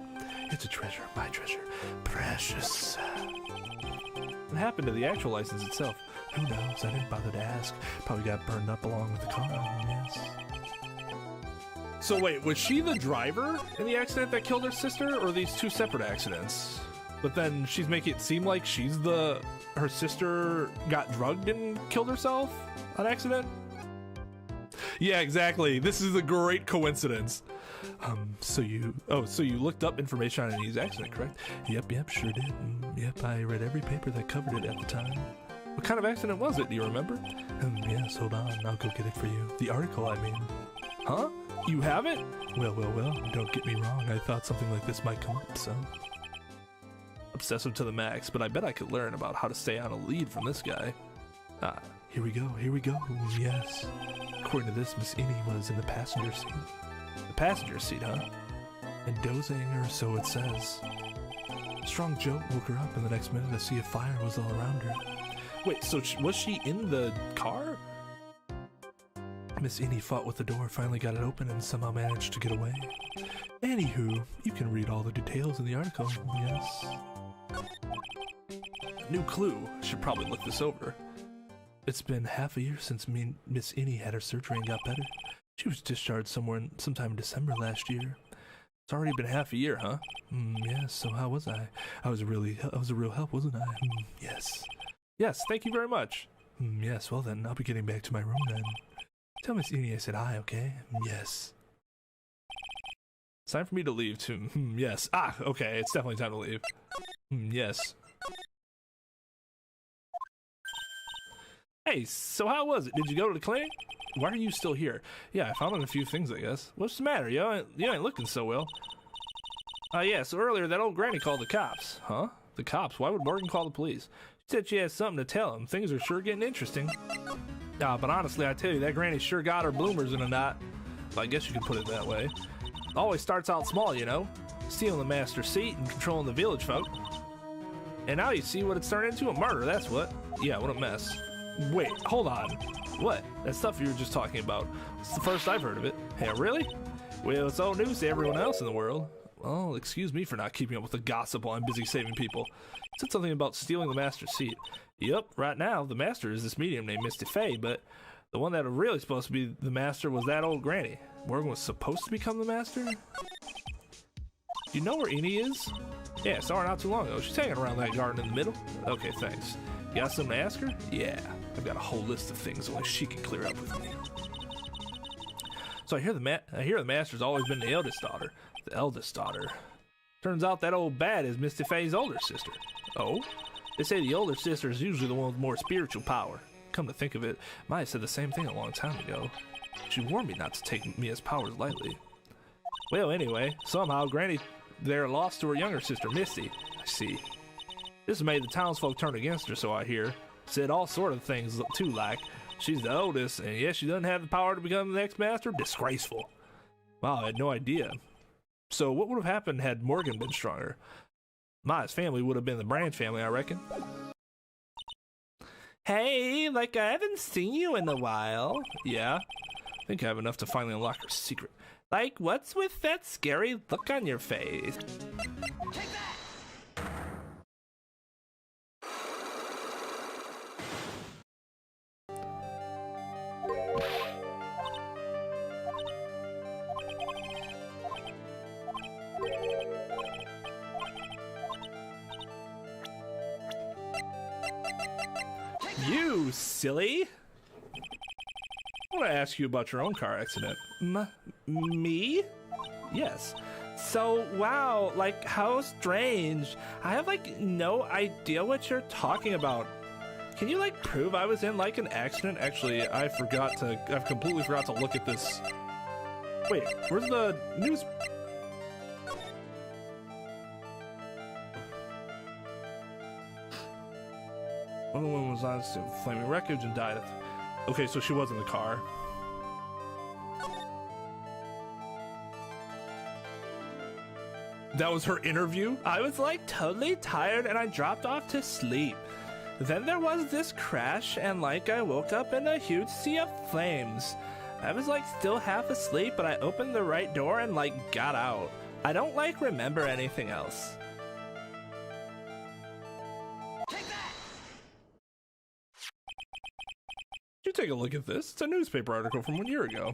It's a treasure, my treasure. Precious.
What happened to the actual license itself?
Who knows? I didn't bother to ask. Probably got burned up along with the car, yes.
So wait, was she the driver in the accident that killed her sister, or these two separate accidents? But then she's making it seem like she's her sister got drugged and killed herself on accident? Yeah, exactly. This is a great coincidence. So you looked up information on Ini's accident, correct? Yep, sure did. Yep, I read every paper that covered it at the time. What kind of accident was it, do you remember? Yes, hold on, I'll go get it for you. The article, I mean. Huh? You have it? Well, don't get me wrong, I thought something like this might come up, so. Obsessive to the max, but I bet I could learn about how to stay on a lead from this guy. Ah, here we go, yes. According to this, Miss Ini was in the passenger seat. The passenger seat, huh? And dozing, or so it says. A strong jolt woke her up in the next minute to see a fire was all around her. Wait, so was she in the car? Miss Ini fought with the door, finally got it open, and somehow managed to get away. Anywho, you can read all the details in the article, yes. New clue. Should probably look this over. It's been half a year since Miss Ini had her surgery and got better. She was discharged sometime in December last year. It's already been half a year, huh? Yes, so how was I? I was a real help, wasn't I? Yes. Yes, thank you very much. Yes, well then, I'll be getting back to my room then. Tell Miss Ini I said hi, okay? Yes. It's time for me to leave too. Yes. Ah, okay, it's definitely time to leave. Yes. Hey, so how was it? Did you go to the clinic? Why are you still here? Yeah, I found out a few things, I guess. What's the matter? You ain't looking so well. Yeah, so earlier that old granny called the cops. Huh? The cops? Why would Morgan call the police? She said she had something to tell him. Things are sure getting interesting. But honestly, I tell you, that granny sure got her bloomers in a knot. Well, I guess you could put it that way. Always starts out small, you know? Stealing the master's seat and controlling the village folk. And now you see what it's turned into, a murder, that's what. Yeah, what a mess. Wait, hold on. What? That stuff you were just talking about. It's the first I've heard of it. Hey, really? Well, it's old news to everyone else in the world. Well, excuse me for not keeping up with the gossip while I'm busy saving people. It said something about stealing the master's seat. Yep, right now, the master is this medium named Miss Faye, but the one that was really supposed to be the master was that old granny. Morgan was supposed to become the master? You know where Ini is? Yeah, I saw her not too long ago. She's hanging around that garden in the middle. Okay, thanks. You got something to ask her? Yeah, I've got a whole list of things only she can clear up with me. So I hear the master's always been the eldest daughter. The eldest daughter. Turns out that old bat is Miss Faye's older sister. Oh? They say the older sister is usually the one with more spiritual power. Come to think of it, Maya said the same thing a long time ago. She warned me not to take Mia's powers lightly. Well, anyway, somehow Granny there lost to her younger sister, Misty. I see. This made the townsfolk turn against her, so I hear. Said all sort of things, too, like she's the oldest, and yes, she doesn't have the power to become the next master? Disgraceful. Wow, I had no idea. So what would have happened had Morgan been stronger? Maya's family would have been the Branch family, I reckon. Hey, like I haven't seen you in a while. Yeah, I think I have enough to finally unlock her secret. Like, what's with that scary look on your face? Take that! You silly! I want to ask you about your own car accident. Me? Yes. So, wow, like, how strange. I have, like, no idea what you're talking about. Can you, like, prove I was in, like, an accident? Actually, I've completely forgot to look at this. Wait, where's the news? One woman was on flaming wreckage and died. Okay, so she was in the car. That was her interview? I was like totally tired and I dropped off to sleep. Then there was this crash and like I woke up in a huge sea of flames. I was like still half asleep, but I opened the right door and like got out. I don't like remember anything else. You take a look at this. It's a newspaper article from 1 year ago.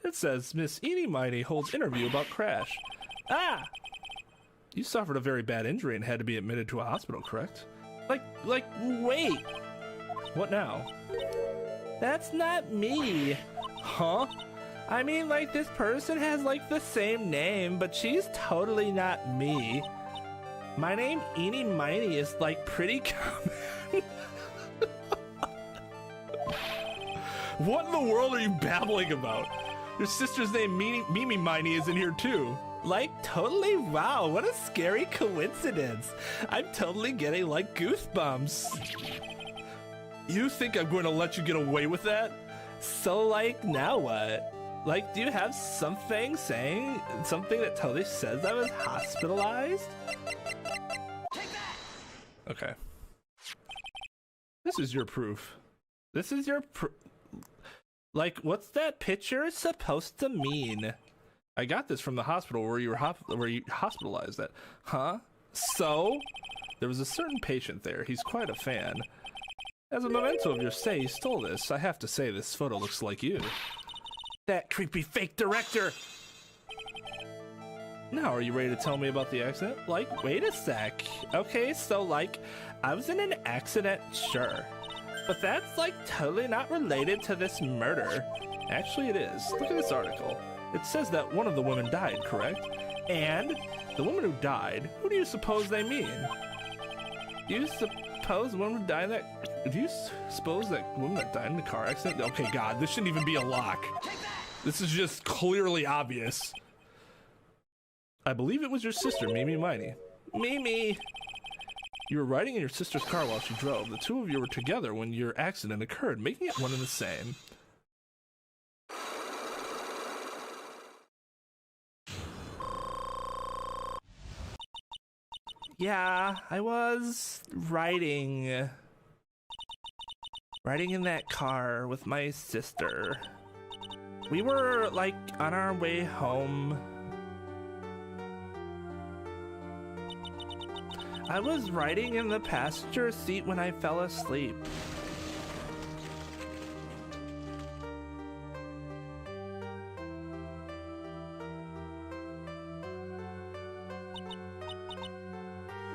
It says Miss Ini Miney holds interview about crash. Ah! You suffered a very bad injury and had to be admitted to a hospital, correct?
Wait.
What now?
That's not me.
Huh?
I mean, like, this person has, like, the same name, but she's totally not me. My name, Ini Miney, is, like, pretty common.
What in the world are you babbling about? Your sister's name, Mimi Miney, is in here, too.
Like, totally, wow, what a scary coincidence. I'm totally getting, like, goosebumps.
You think I'm going to let you get away with that?
So, like, now what? Like, do you have something that totally says I was hospitalized?
Okay. This is your proof.
This is your like, what's that picture supposed to mean?
I got this from the hospital where you were hospitalized at.
Huh?
So? There was a certain patient there. He's quite a fan. As a memento of your stay, he stole this. I have to say, this photo looks like you.
That creepy fake director!
Now, are you ready to tell me about the accident?
Like, wait a sec. Okay, so, like, I was in an accident, sure. But that's, like, totally not related to this murder.
Actually, it is. Look at this article. It says that one of the women died, correct?
And
the woman who died, who do you suppose they mean?
You suppose the woman who died in that...
Do you suppose that woman that died in the car accident? Okay, God, this shouldn't even be a lock. This is just clearly obvious. I believe it was your sister, Mimi Miney.
Mimi!
You were riding in your sister's car while she drove. The two of you were together when your accident occurred, making it one and the same.
Yeah, I was riding in that car with my sister. We were, like, on our way home. I was riding in the passenger seat when I fell asleep.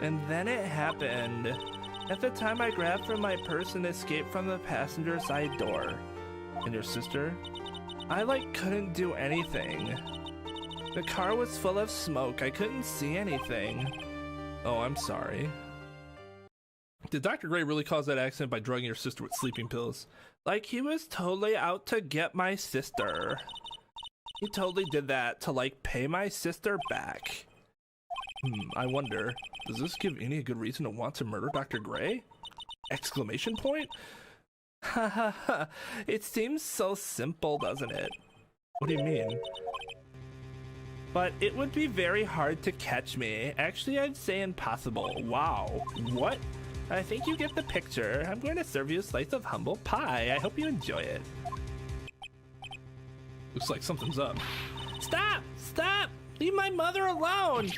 And then it happened. At the time, I grabbed from my purse and escaped from the passenger side door.
And your sister?
I, like, couldn't do anything. The car was full of smoke. I couldn't see anything.
Oh, I'm sorry. Did Dr. Gray really cause that accident by drugging your sister with sleeping pills?
Like, he was totally out to get my sister. He totally did that to, like, pay my sister back.
I wonder, does this give any a good reason to want to murder Dr. Gray? Exclamation point?
Ha ha ha. It seems so simple, doesn't it?
What do you mean?
But it would be very hard to catch me. Actually, I'd say impossible. Wow. What? I think you get the picture. I'm going to serve you a slice of humble pie. I hope you enjoy it.
Looks like something's up.
Stop! Stop! Leave my mother alone!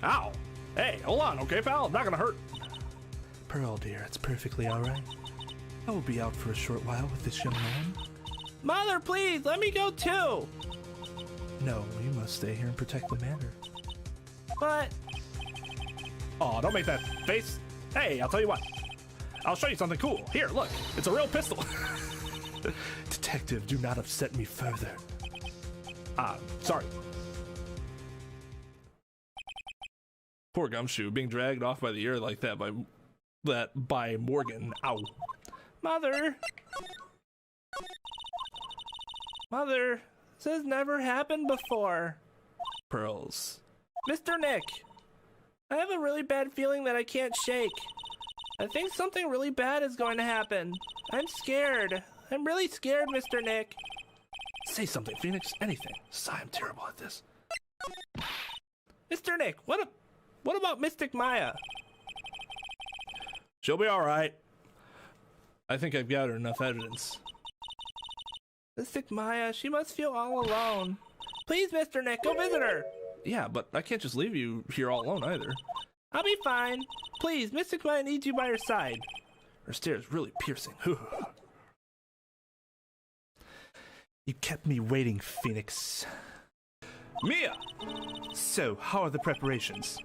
Ow! Hey, hold on, okay, pal? I'm not gonna hurt.
Pearl, dear, it's perfectly alright. I will be out for a short while with this young man.
Mother, please, let me go too!
No, you must stay here and protect the manor.
But...
Oh, don't make that face. Hey, I'll tell you what. I'll show you something cool. Here, look. It's a real pistol.
Detective, do not upset me further.
Sorry. Poor Gumshoe being dragged off by the ear like that by Morgan. Ow.
Mother! Mother, this has never happened before.
Pearls.
Mr. Nick, I have a really bad feeling that I can't shake. I think something really bad is going to happen. I'm scared. I'm really scared, Mr. Nick.
Say something, Phoenix. Anything. Sigh, I'm terrible at this.
Mr. Nick, what about Mystic Maya?
She'll be alright. I think I've gathered enough evidence.
Mystic Maya, she must feel all alone. Please, Mr. Nick, go visit her.
Yeah, but I can't just leave you here all alone either.
I'll be fine. Please, Mystic Maya needs you by her side.
Her stare is really piercing.
You kept me waiting, Phoenix.
Mia!
So, how are the preparations?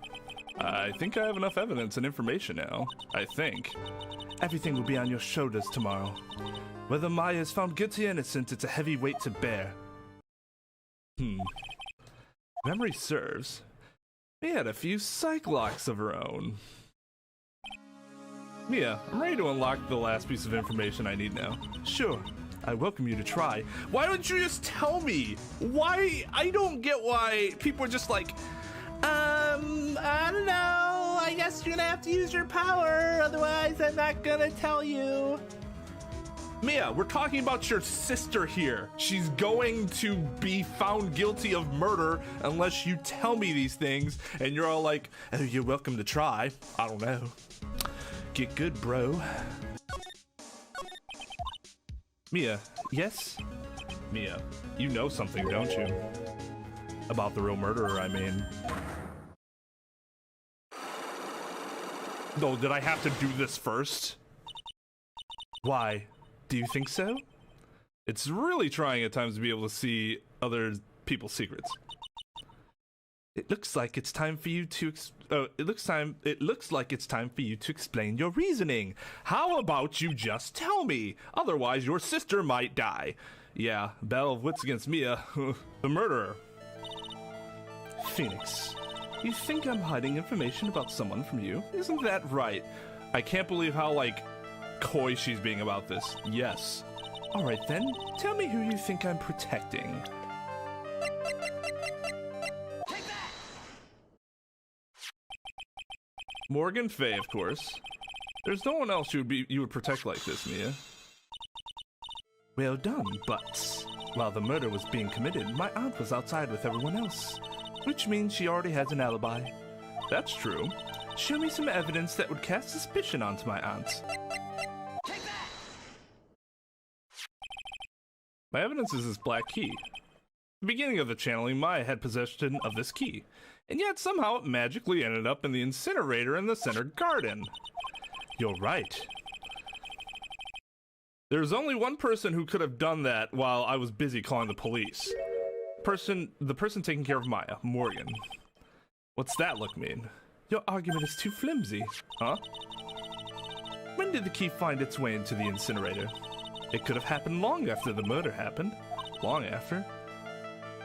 I think I have enough evidence and information now. I think.
Everything will be on your shoulders tomorrow. Whether Maya is found guilty or innocent, it's a heavy weight to bear.
Memory serves. Mia had a few psych locks of her own. Mia, I'm ready to unlock the last piece of information I need now.
Sure, I welcome you to try.
Why don't you just tell me? Why? I don't get why people are just like, I don't know. I guess you're gonna have to use your power. Otherwise, I'm not gonna tell you. Mia, we're talking about your sister here. She's going to be found guilty of murder unless you tell me these things. And you're all like, oh, you're welcome to try. I don't know.
Get good, bro.
Mia,
Yes?
Mia, you know something, don't you? About the real murderer, I mean. No, did I have to do this first?
Why? Do you think so?
It's really trying at times to be able to see other people's secrets.
It looks like it's time for you to it looks like it's time for you to explain your reasoning.
How about you just tell me? Otherwise, your sister might die. Yeah, battle of wits against Mia, the murderer.
Phoenix, you think I'm hiding information about someone from you?
Isn't that right? I can't believe how, like, coy she's being about this. Yes.
All right then, tell me who you think I'm protecting.
Morgan Faye, of course. There's no one else you would protect like this, Mia.
Well done, but while the murder was being committed, my aunt was outside with everyone else, which means she already has an alibi.
That's true.
Show me some evidence that would cast suspicion onto my aunt.
My evidence is this black key. At the beginning of the channeling, Maya had possession of this key, and yet somehow it magically ended up in the incinerator in the center garden.
You're right.
There's only one person who could have done that while I was busy calling the police. The person taking care of Maya, Morgan. What's that look mean?
Your argument is too flimsy.
Huh?
When did the key find its way into the incinerator? It could have happened long after the murder happened.
Long after?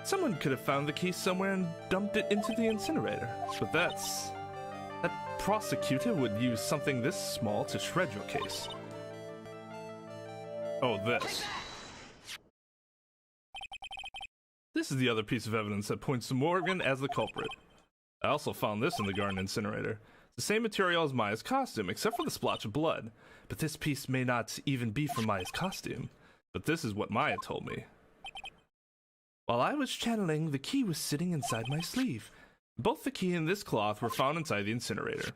Someone could have found the key somewhere and dumped it into the incinerator.
But that
prosecutor would use something this small to shred your case.
Oh, this. This is the other piece of evidence that points to Morgan as the culprit. I also found this in the garden incinerator. It's the same material as Maya's costume, except for the splotch of blood.
But this piece may not even be from Maya's costume.
But this is what Maya told me.
While I was channeling, the key was sitting inside my sleeve.
Both the key and this cloth were found inside the incinerator.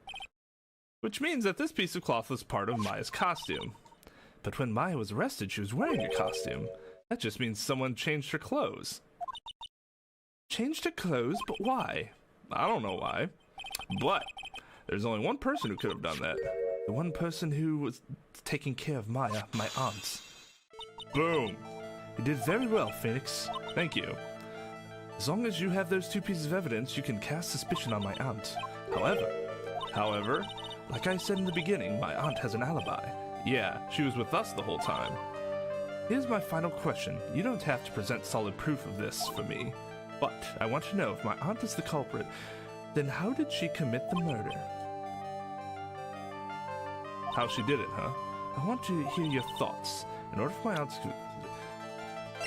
Which means that this piece of cloth was part of Maya's costume.
But when Maya was arrested, she was wearing a costume.
That just means someone changed her clothes.
Changed her clothes? But why?
I don't know why. But there's only one person who could have done that.
The one person who was taking care of Maya, my aunt.
Boom.
You did very well, Phoenix.
Thank you.
As long as you have those two pieces of evidence, you can cast suspicion on my aunt.
However,
like I said in the beginning, my aunt has an alibi.
Yeah, she was with us the whole time.
Here's my final question. You don't have to present solid proof of this for me, but I want to know if my aunt is the culprit, then how did she commit the murder?
How she did it, huh?
I want to hear your thoughts. In order for my aunt to...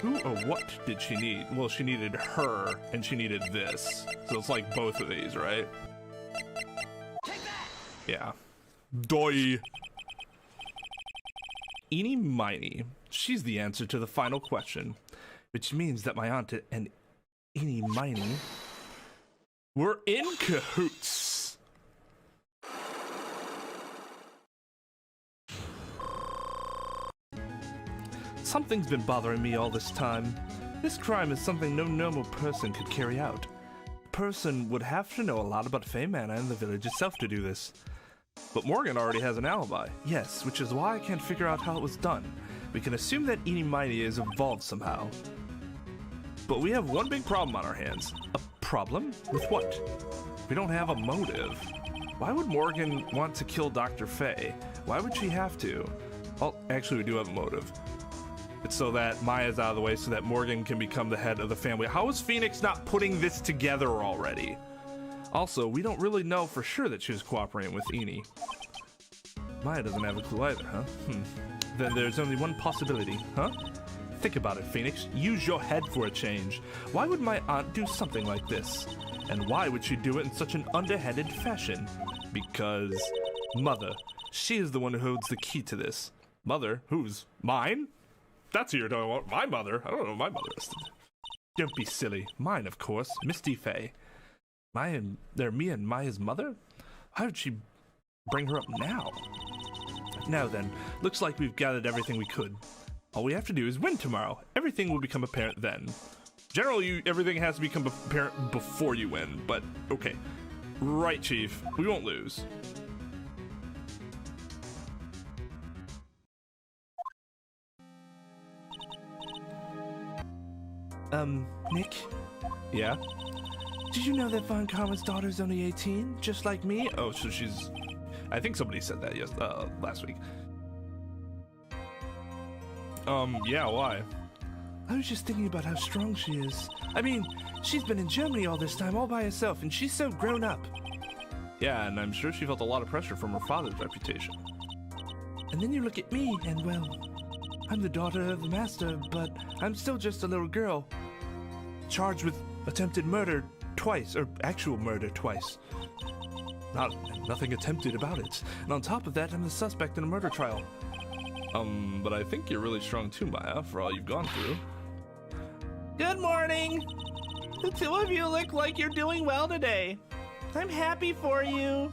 Who or what did she need? Well, she needed her, and she needed this. So it's like both of these, right? Yeah. Doi.
Ini Miney. She's the answer to the final question. Which means that my aunt and Ini Miney
were in cahoots.
Something's been bothering me all this time. This crime is something no normal person could carry out. A person would have to know a lot about Faye Manor and the village itself to do this.
But Morgan already has an alibi.
Yes, which is why I can't figure out how it was done. We can assume that Ini Miney is involved somehow.
But we have one big problem on our hands. A problem? With what? We don't have a motive. Why would Morgan want to kill Dr. Faye? Why would she have to? Well, actually, we do have a motive. It's so that Maya's out of the way so that Morgan can become the head of the family. How is Phoenix not putting this together already? Also, we don't really know for sure that she was cooperating with Ini. Maya doesn't have a clue either, huh? Then there's only one possibility, huh? Think about it, Phoenix. Use your head for a change. Why would my aunt do something like this? And why would she do it in such an underhanded fashion? Because Mother, she is the one who holds the key to this. Mother? Whose? Mine? That's who you're talking about. My mother? I don't know who my mother is. Don't be silly. Mine, of course. Misty Faye. Me and Maya's mother? How did she bring her up now? Now then, looks like we've gathered everything we could. All we have to do is win tomorrow. Everything will become apparent then. Generally, everything has to become apparent before you win, but okay. Right, Chief. We won't lose.
Nick?
Yeah?
Did you know that Von Karma's daughter's only 18, just like me?
Oh, so she's... I think somebody said that last week. Yeah, why?
I was just thinking about how strong she is. I mean, she's been in Germany all this time all by herself, and she's so grown up.
Yeah, and I'm sure she felt a lot of pressure from her father's reputation.
And then you look at me, and well, I'm the daughter of the master, but I'm still just a little girl. Charged with attempted murder twice, or actual murder twice. Nothing attempted about it. And on top of that, I'm the suspect in a murder trial.
But I think you're really strong too, Maya, for all you've gone through.
Good morning. The two of you look like you're doing well today. I'm happy for you.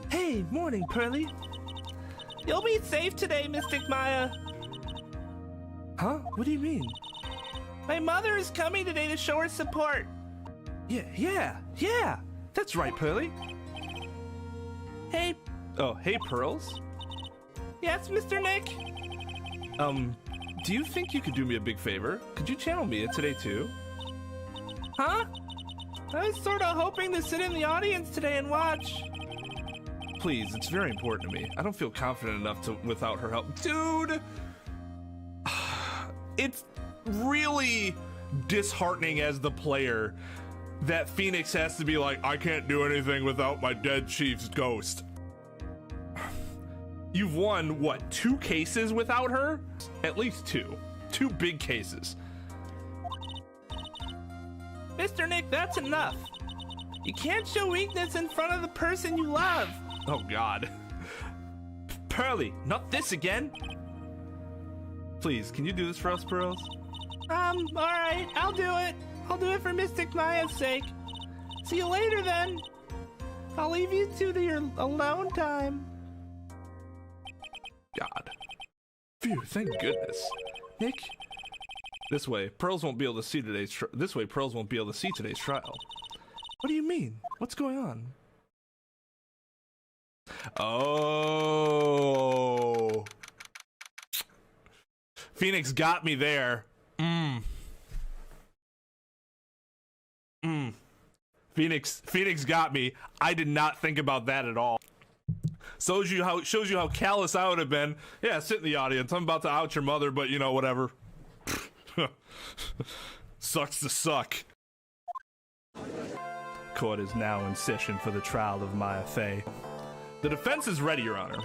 Hey, morning, Pearly.
You'll be safe today, Mystic Maya.
Huh? What do you mean?
My mother is coming today to show her support.
Yeah. That's right, Pearly.
Hey.
Oh, hey, Pearls.
Yes, Mr. Nick?
Do you think you could do me a big favor? Could you channel Mia today too?
Huh? I was sort of hoping to sit in the audience today and watch.
Please, it's very important to me. I don't feel confident enough to without her help. Dude! It's really disheartening as the player that Phoenix has to be like, I can't do anything without my dead chief's ghost. You've won, what, 2 cases without her? At least 2. 2 big cases.
Mr. Nick, that's enough. You can't show weakness in front of the person you love.
Oh, God.
Pearly, not this again.
Please, can you do this for us, Pearls?
Alright, I'll do it. I'll do it for Mystic Maya's sake. See you later, then. I'll leave you to your alone time.
God. Phew, thank goodness.
Nick?
This way, Pearls won't be able to see today's trial.
What do you mean? What's going on?
Oh. Phoenix got me there. Phoenix got me. I did not think about that at all. Shows you how callous I would have been. Yeah, sit in the audience. I'm about to out your mother, but you know, whatever. Sucks to suck.
Court is now in session for the trial of Maya Faye.
The defense is ready, Your Honor.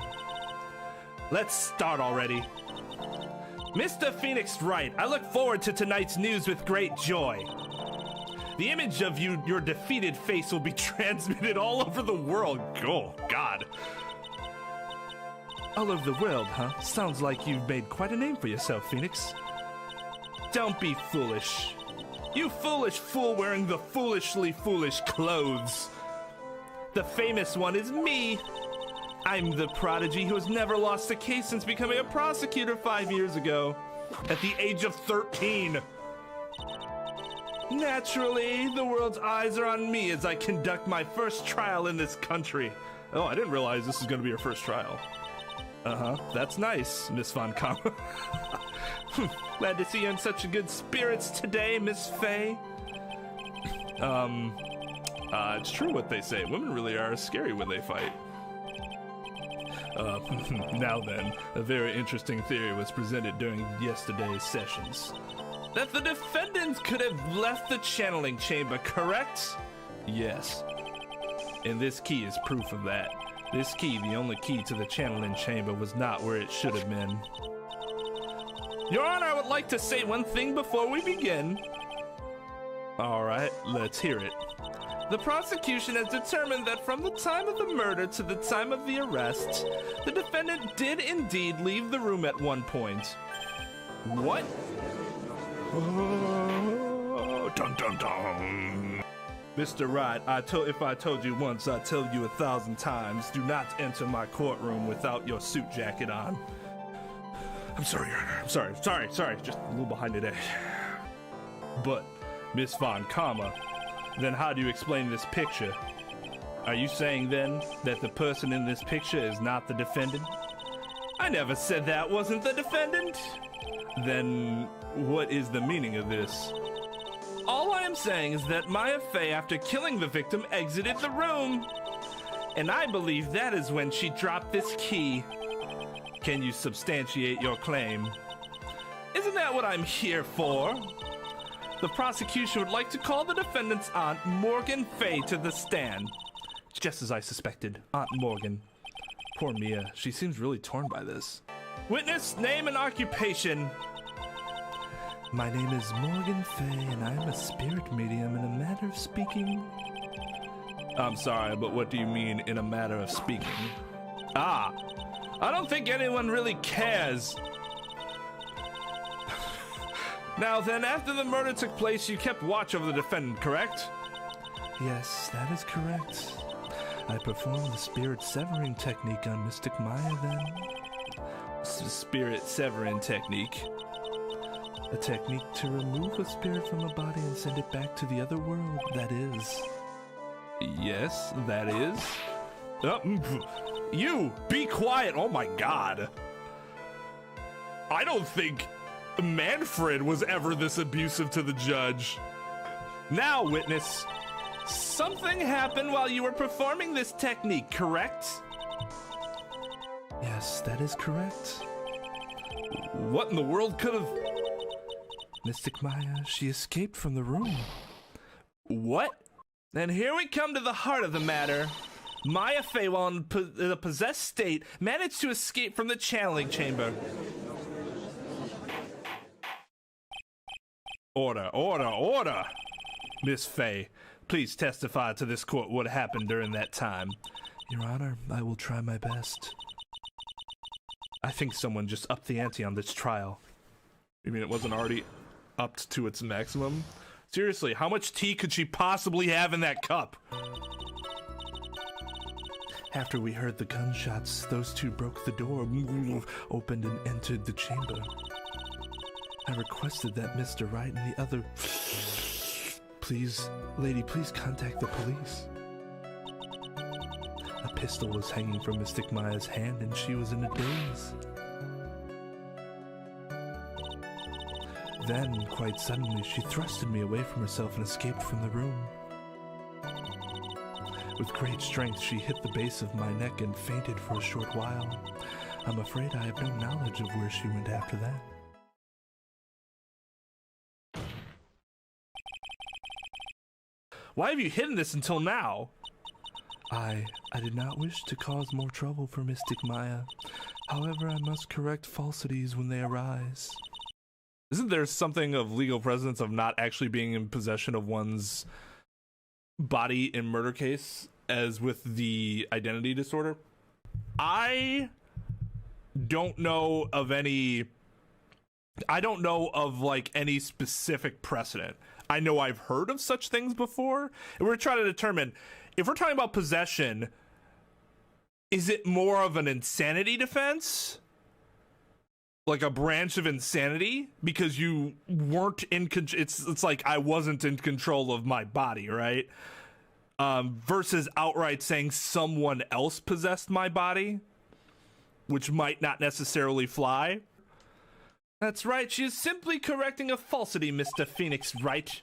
Let's start already. Mr. Phoenix Wright, I look forward to tonight's news with great joy. The image of your defeated face will be transmitted all over the world. Oh, God.
All over the world, huh? Sounds like you've made quite a name for yourself, Phoenix.
Don't be foolish. You foolish fool wearing the foolishly foolish clothes. The famous one is me. I'm the prodigy who has never lost a case since becoming a prosecutor 5 years ago.
At the age of 13.
Naturally, the world's eyes are on me as I conduct my first trial in this country.
Oh, I didn't realize this is going to be your first trial.
That's nice, Miss Von Karma. Glad to see you in such good spirits today, Miss Faye.
It's true what they say. Women really are scary when they fight.
Now then, a very interesting theory was presented during yesterday's sessions. That the defendant could have left the channeling chamber, correct? Yes. And this key is proof of that. This key, the only key to the channeling chamber, was not where it should have been. Your Honor, I would like to say one thing before we begin. All right, let's hear it. The prosecution has determined that from the time of the murder to the time of the arrest, the defendant did indeed leave the room at one point. What? Oh, dun dun dun. Mr. Wright, if I told you once, I tell you 1,000 times, do not enter my courtroom without your suit jacket on. I'm sorry, Your Honor. I'm sorry. Just a little behind today. But, Miss Von Karma, then how do you explain this picture? Are you saying then that the person in this picture is not the defendant? I never said that wasn't the defendant. Then what is the meaning of this? All I am saying is that Maya Faye, after killing the victim, exited the room. And I believe that is when she dropped this key. Can you substantiate your claim? Isn't that what I'm here for? The prosecution would like to call the defendant's aunt, Morgan Faye, to the stand. Just as I suspected, Aunt Morgan. Poor Mia, she seems really torn by this. Witness, name and occupation. My name is Morgan Faye, and I am a spirit medium in a matter of speaking. I'm sorry, but what do you mean, in a matter of speaking? Ah, I don't think anyone really cares. Now then, after the murder took place, you kept watch over the defendant, correct? Yes, that is correct. I performed the spirit severing technique on Mystic Maya then. Spirit severing technique? A technique to remove a spirit from a body and send it back to the other world, that is. Yes, that is. You, be quiet, oh my god. I don't think Manfred was ever this abusive to the judge. Now, witness, something happened while you were performing this technique, correct? Yes, that is correct. What in the world could have... Mystic Maya, she escaped from the room. What? And here we come to the heart of the matter. Maya Faye, while in a possessed state, managed to escape from the channeling chamber. Order! Miss Faye, please testify to this court what happened during that time. Your Honor, I will try my best. I think someone just upped the ante on this trial. You mean it wasn't already upped to its maximum? Seriously, how much tea could she possibly have in that cup? After we heard the gunshots, those two broke the door, opened and entered the chamber. I requested that Mr. Wright and the other... Please, lady, please contact the police. A pistol was hanging from Mystic Maya's hand and she was in a daze. Then, quite suddenly, she thrusted me away from herself and escaped from the room. With great strength, she hit the base of my neck and fainted for a short while. I'm afraid I have no knowledge of where she went after that. Why have you hidden this until now? I did not wish to cause more trouble for Mystic Maya. However, I must correct falsities when they arise. Isn't there something of legal precedence of not actually being in possession of one's body in murder case as with the identity disorder? I don't know of any like any specific precedent. I know I've heard of such things before, and we're trying to determine if we're talking about possession, is it more of an insanity defense? Like a branch of insanity because you weren't in control. It's like I wasn't in control of my body, right? Versus outright saying someone else possessed my body, which might not necessarily fly. That's right, she is simply correcting a falsity, Mr. Phoenix Wright.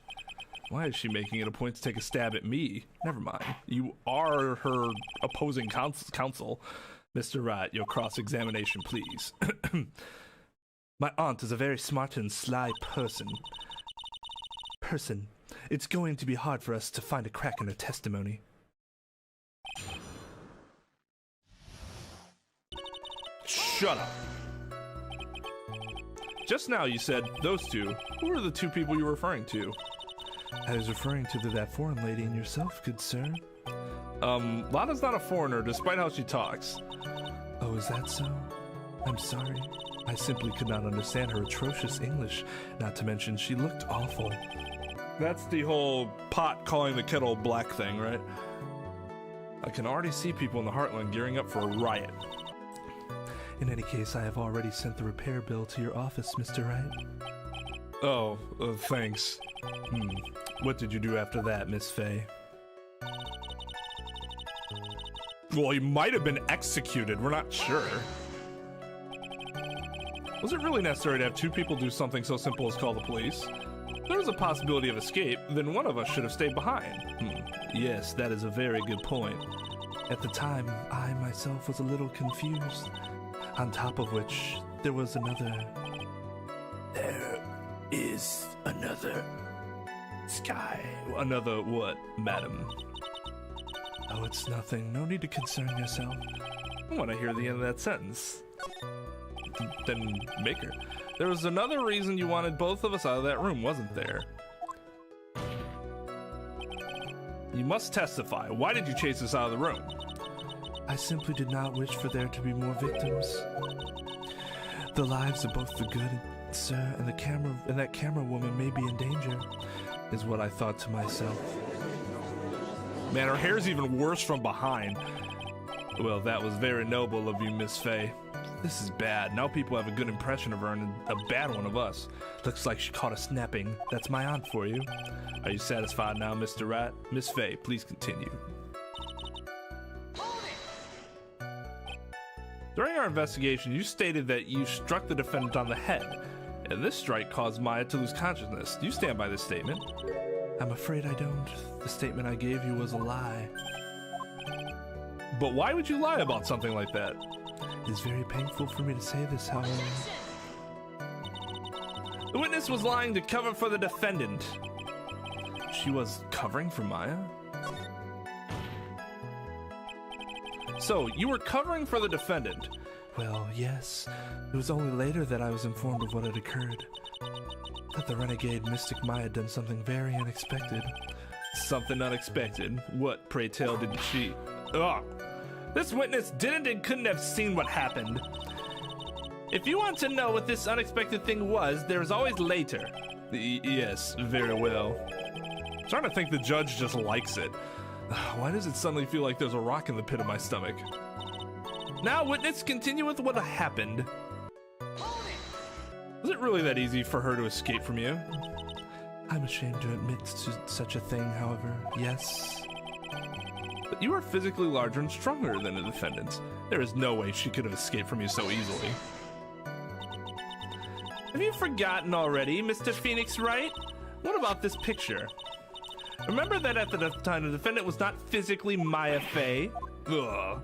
Why is she making it a point to take a stab at me? Never mind. You are her opposing counsel. Mr. Wright, your cross-examination, please. My aunt is a very smart and sly person. It's going to be hard for us to find a crack in her testimony.
Shut up. Just now you said those two. Who are the two people you were referring to?
I was referring to that foreign lady and yourself, good sir.
Lotta's not a foreigner, despite how she talks.
Oh, is that so? I'm sorry. I simply could not understand her atrocious English, not to mention she looked awful.
That's the whole pot calling the kettle black thing, right? I can already see people in the Heartland gearing up for a riot.
In any case, I have already sent the repair bill to your office, Mr. Wright.
Oh, thanks.
What did you do after that, Miss Faye?
Well, he might have been executed, we're not sure. Was it really necessary to have two people do something so simple as call the police? If there was a possibility of escape, then one of us should have stayed behind.
Yes, that is a very good point. At the time, I myself was a little confused. On top of which, there was another... There is another... Sky.
Another what, madam?
Oh, it's nothing. No need to concern yourself.
I want to hear the end of that sentence. Then make her. There was another reason you wanted both of us out of that room, wasn't there? You must testify. Why did you chase us out of the room?
I simply did not wish for there to be more victims. The lives of both the good sir and that camera woman may be in danger, is what I thought to myself.
Man, her hair's even worse from behind. Well, that was very noble of you, Miss Faye. This is bad. Now people have a good impression of her and a bad one of us.
Looks like she caught us napping. That's my aunt for you.
Are you satisfied now, Mr. Wright? Miss Faye, please continue. During our investigation, you stated that you struck the defendant on the head, and this strike caused Maya to lose consciousness. Do you stand by this statement?
I'm afraid I don't. The statement I gave you was a lie.
But why would you lie about something like that?
It is very painful for me to say this, however.
The witness was lying to cover for the defendant.
She was covering for Maya?
So, you were covering for the defendant?
Well, yes. It was only later that I was informed of what had occurred. That the renegade Mystic Maya had done something very unexpected.
Something unexpected? What, pray tell, did she... Ugh! This witness didn't and couldn't have seen what happened. If you want to know what this unexpected thing was, there's always later.
Yes, very well.
I'm starting to think the judge just likes it. Why does it suddenly feel like there's a rock in the pit of my stomach? Now, witness, continue with what happened. Was it really that easy for her to escape from you?
I'm ashamed to admit to such a thing, however, yes.
But you are physically larger and stronger than the defendant. There is no way she could have escaped from you so easily.
Have you forgotten already, Mr. Phoenix Wright? What about this picture? Remember that at the time the defendant was not physically Maya Faye?
Ugh.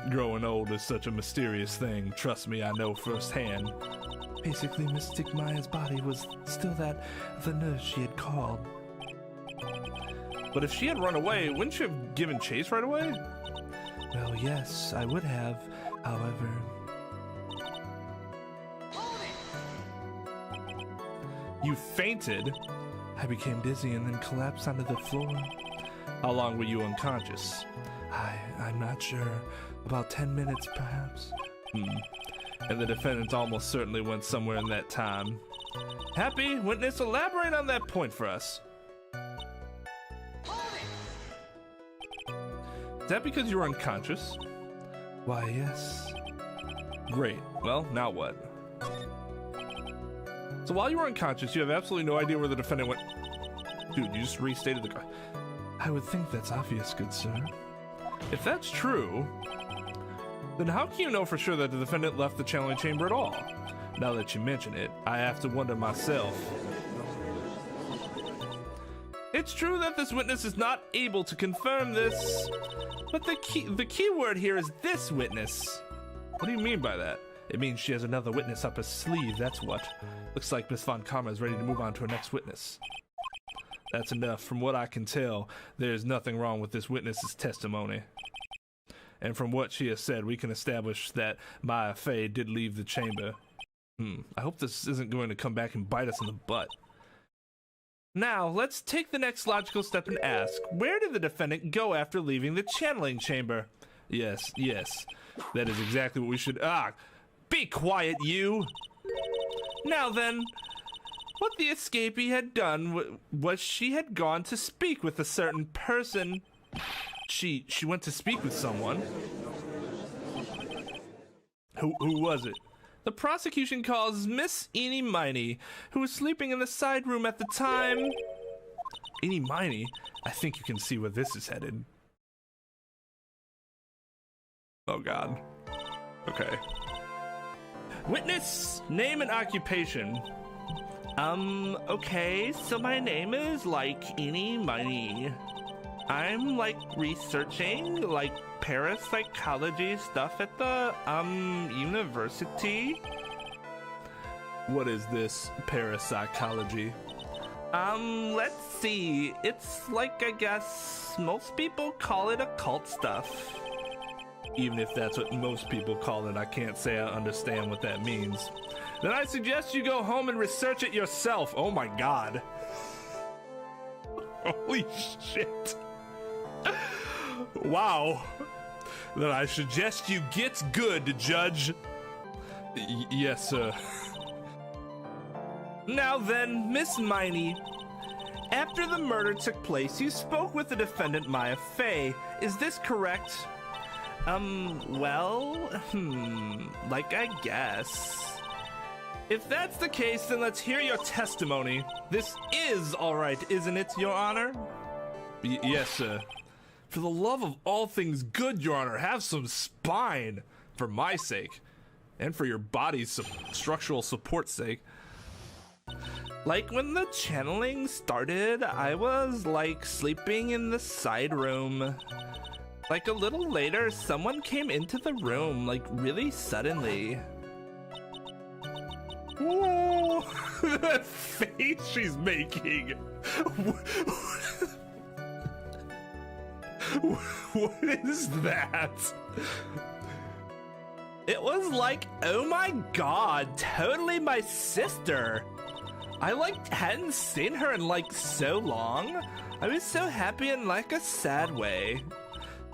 Growing old is such a mysterious thing. Trust me, I know firsthand.
Basically, Mystic Maya's body was still that of the nurse she had called.
But if she had run away, wouldn't she have given chase right away?
Well, yes, I would have, however...
You fainted?
I became dizzy and then collapsed onto the floor.
How long were you unconscious?
I'm not sure. About 10 minutes, perhaps.
And the defendant almost certainly went somewhere in that time.
Happy, witness, elaborate on that point for us.
Is that because you were unconscious?
Why, yes.
Great. Well, now what? So while you were unconscious, you have absolutely no idea where the defendant went. Dude, you just restated the...
I would think that's obvious, good sir.
If that's true, Then how can you know for sure that the defendant left the channeling chamber at all? Now that you mention it, I have to wonder myself. It's true that this witness is not able to confirm this, but the key word here is this witness. What do you mean by that? It means she has another witness up her sleeve, that's what. Looks like Miss Von Karma is ready to move on to her next witness. That's enough. From what I can tell, there's nothing wrong with this witness's testimony. And from what she has said, we can establish that Maya Faye did leave the chamber. I hope this isn't going to come back and bite us in the butt. Now, let's take the next logical step and ask, where did the defendant go after leaving the channeling chamber? Yes, that is exactly what we should... Be quiet, you! Now then, what the escapee had done was she had gone to speak with a certain person. She went to speak with someone. Who was it? The prosecution calls Miss Ini Miney, who was sleeping in the side room at the time. Ini Miney? I think you can see where this is headed. Oh god. Okay. Witness, name and occupation.
Okay, so my name is, Ini Miney. I'm, researching, parapsychology stuff at the, university.
What is this parapsychology?
Let's see. It's I guess, most people call it occult stuff.
Even if that's what most people call it, I can't say I understand what that means. Then I suggest you go home and research it yourself. Oh my god. Holy shit. Wow. Then I suggest you get good, Judge. Yes, sir.
Now then, Miss Miney, after the murder took place, you spoke with the defendant, Maya Faye. Is this correct? I guess. If that's the case, then let's hear your testimony. This is all right, isn't it, Your Honor?
Yes, sir. For the love of all things good, Your Honor, have some spine. For my sake. And for your body's structural support's sake.
When the channeling started, I was, sleeping in the side room. A little later, someone came into the room, really suddenly.
Whoa! That face she's making! What is that?
It was oh my god, totally my sister! I hadn't seen her in so long. I was so happy in a sad way.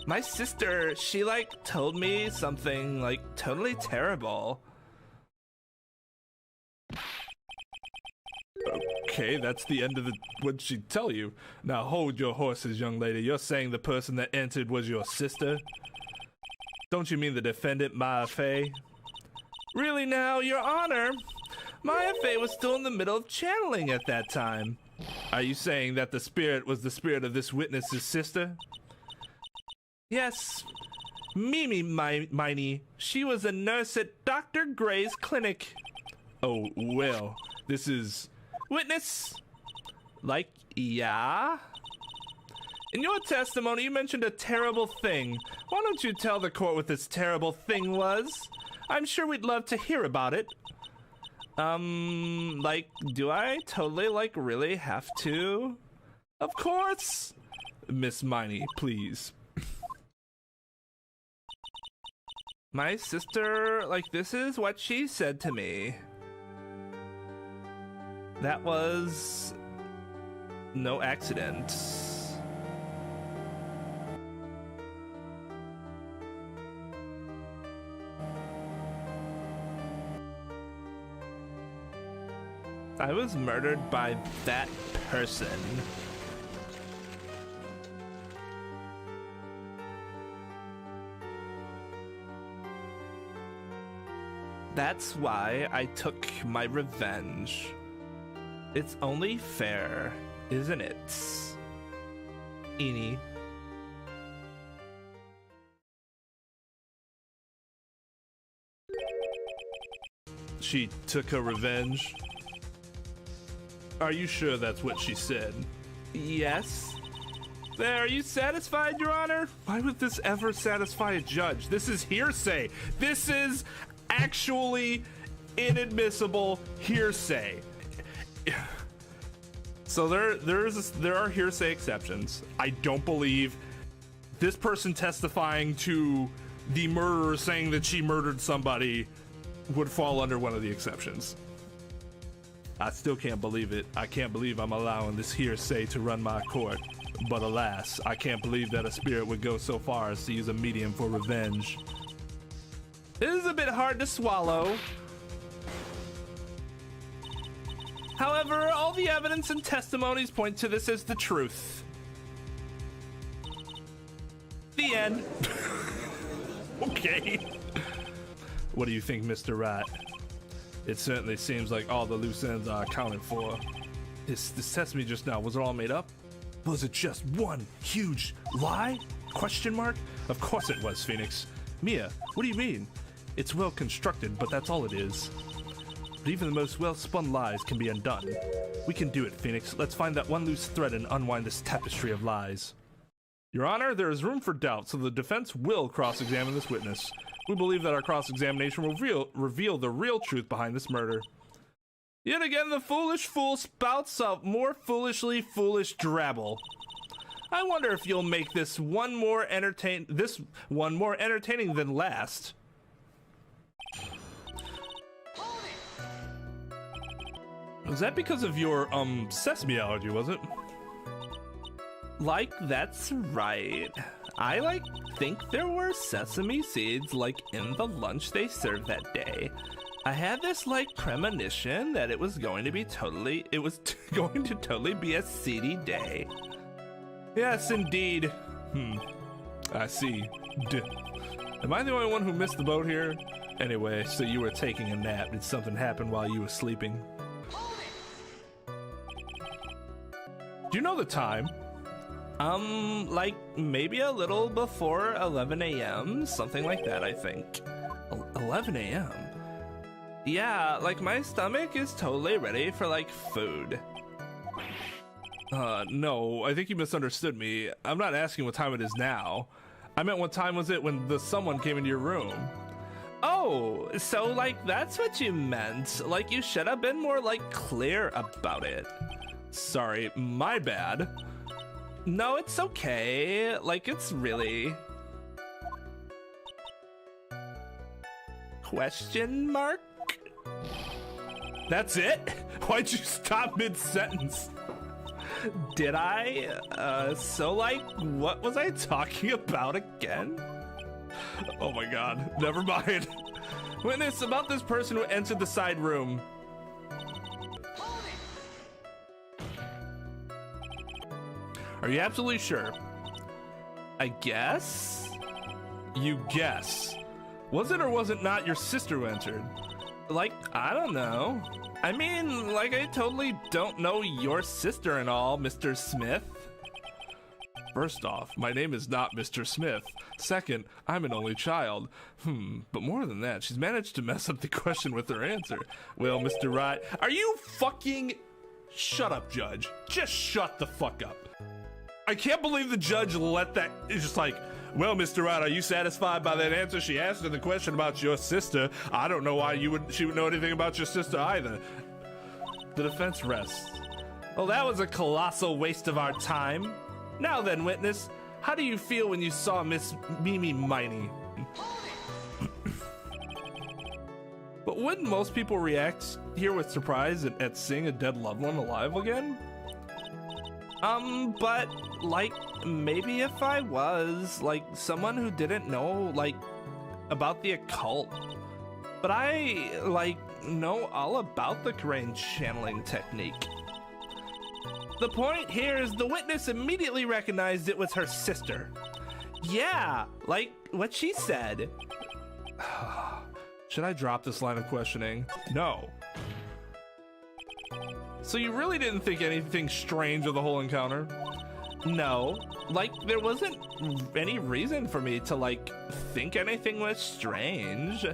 My sister, she told me something totally terrible.
Okay, that's the end of what'd she tell you? Now hold your horses, young lady. You're saying the person that entered was your sister? Don't you mean the defendant, Maya Faye?
Really now, Your Honor? Maya Faye was still in the middle of channeling at that time.
Are you saying that the spirit was the spirit of this witness's sister?
Yes. Mimi Miney. She was a nurse at Dr. Gray's clinic.
Oh, well, this is...
Witness? Yeah? In your testimony, you mentioned a terrible thing. Why don't you tell the court what this terrible thing was? I'm sure we'd love to hear about it. Do I totally, really have to?
Of course! Miss Miney, please.
My sister, this is what she said to me. That was no accident. I was murdered by that person. That's why I took my revenge. It's only fair, isn't it? Ini.
she took her revenge? Are you sure that's what she said?
Yes.
There, are you satisfied, Your Honor? Why would this ever satisfy a judge? This is hearsay. This is actually inadmissible hearsay. So there are hearsay exceptions. I don't believe this person testifying to the murderer saying that she murdered somebody would fall under one of the exceptions. I still can't believe it. I can't believe I'm allowing this hearsay to run my court. But alas, I can't believe that a spirit would go so far as to use a medium for revenge.
This is a bit hard to swallow.
However, all the evidence and testimonies point to this as the truth. The end. Okay. What do you think, Mr. Wright? It certainly seems like all the loose ends are accounted for. This testimony just now, was it all made up? Was it just one huge lie? Question mark? Of course it was, Phoenix. Mia, what do you mean? It's well constructed, but that's all it is. But even the most well-spun lies can be undone. We can do it, Phoenix. Let's find that one loose thread and unwind this tapestry of lies. Your Honor, there is room for doubt, so the defense will cross-examine this witness. We believe that our cross-examination will reveal the real truth behind this murder. Yet again, the foolish fool spouts up more foolishly foolish drabble. I wonder if you'll make this one more entertaining than last. Was that because of your sesame allergy, was it?
Like, that's right. I think there were sesame seeds in the lunch they served that day. I had this premonition that it was going to totally be a seedy day.
Yes, indeed. I see. Am I the only one who missed the boat here? Anyway, so you were taking a nap. Did something happen while you were sleeping? Do you know the time?
Maybe a little before 11 a.m., something like that, I think.
11 a.m.?
Yeah, my stomach is totally ready for, food.
No, I think you misunderstood me. I'm not asking what time it is now. I meant what time was it when someone came into your room?
Oh, so, that's what you meant. You should have been more, clear about it.
Sorry, my bad.
No, it's okay. It's really... Question mark?
That's it? Why'd you stop mid-sentence?
Did I? What was I talking about again?
Oh my god, never mind. Witness, about this person who entered the side room. Are you absolutely sure?
I guess?
You guess. Was it or was it not your sister who entered?
I don't know. I mean, I totally don't know your sister and all, Mr. Smith.
First off, my name is not Mr. Smith. Second, I'm an only child. But more than that, she's managed to mess up the question with her answer. Well, Mr. Wright, are you fucking... Shut up, Judge. Just shut the fuck up. I can't believe the judge let that... It's just well, Mr. Wright, are you satisfied by that answer? She asked her the question about your sister. I don't know why she would know anything about your sister either. The defense rests.
Well, that was a colossal waste of our time. Now then, witness, how do you feel when you saw Miss Ini Miney?
But wouldn't most people react here with surprise at seeing a dead loved one alive again?
But, maybe if I was, someone who didn't know, about the occult. But I, know all about the Korean channeling technique. The point here is the witness immediately recognized it was her sister. Yeah, what she said.
Should I drop this line of questioning? No. So you really didn't think anything strange of the whole encounter?
No. There wasn't any reason for me to, think anything was strange.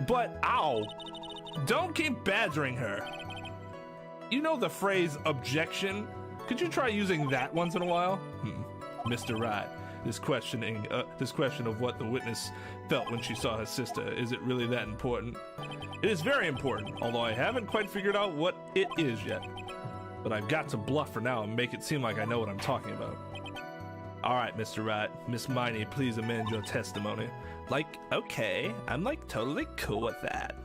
But, ow! Don't keep badgering her. You know the phrase objection? Could you try using that once in a while? Mr. Wright, this question of what the witness felt when she saw her sister, is it really that important? It is very important, although I haven't quite figured out what it is yet. But I've got to bluff for now and make it seem like I know what I'm talking about. All right, Mr. Wright, Miss Miney, please amend your testimony. Like, okay, I'm like totally cool with that.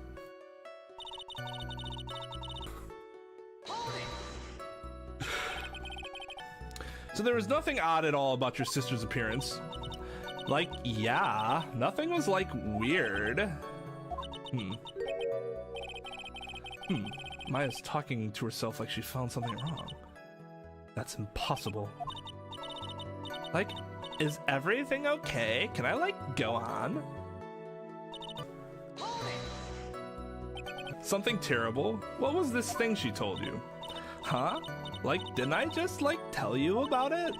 So there was nothing odd at all about your sister's appearance. Like, yeah, nothing was like weird. Maya's talking to herself like she found something wrong. That's impossible. Like, is everything okay? Can I, like, go on? Something terrible? What was this thing she told you? Huh? Like, didn't I just, like, tell you about it?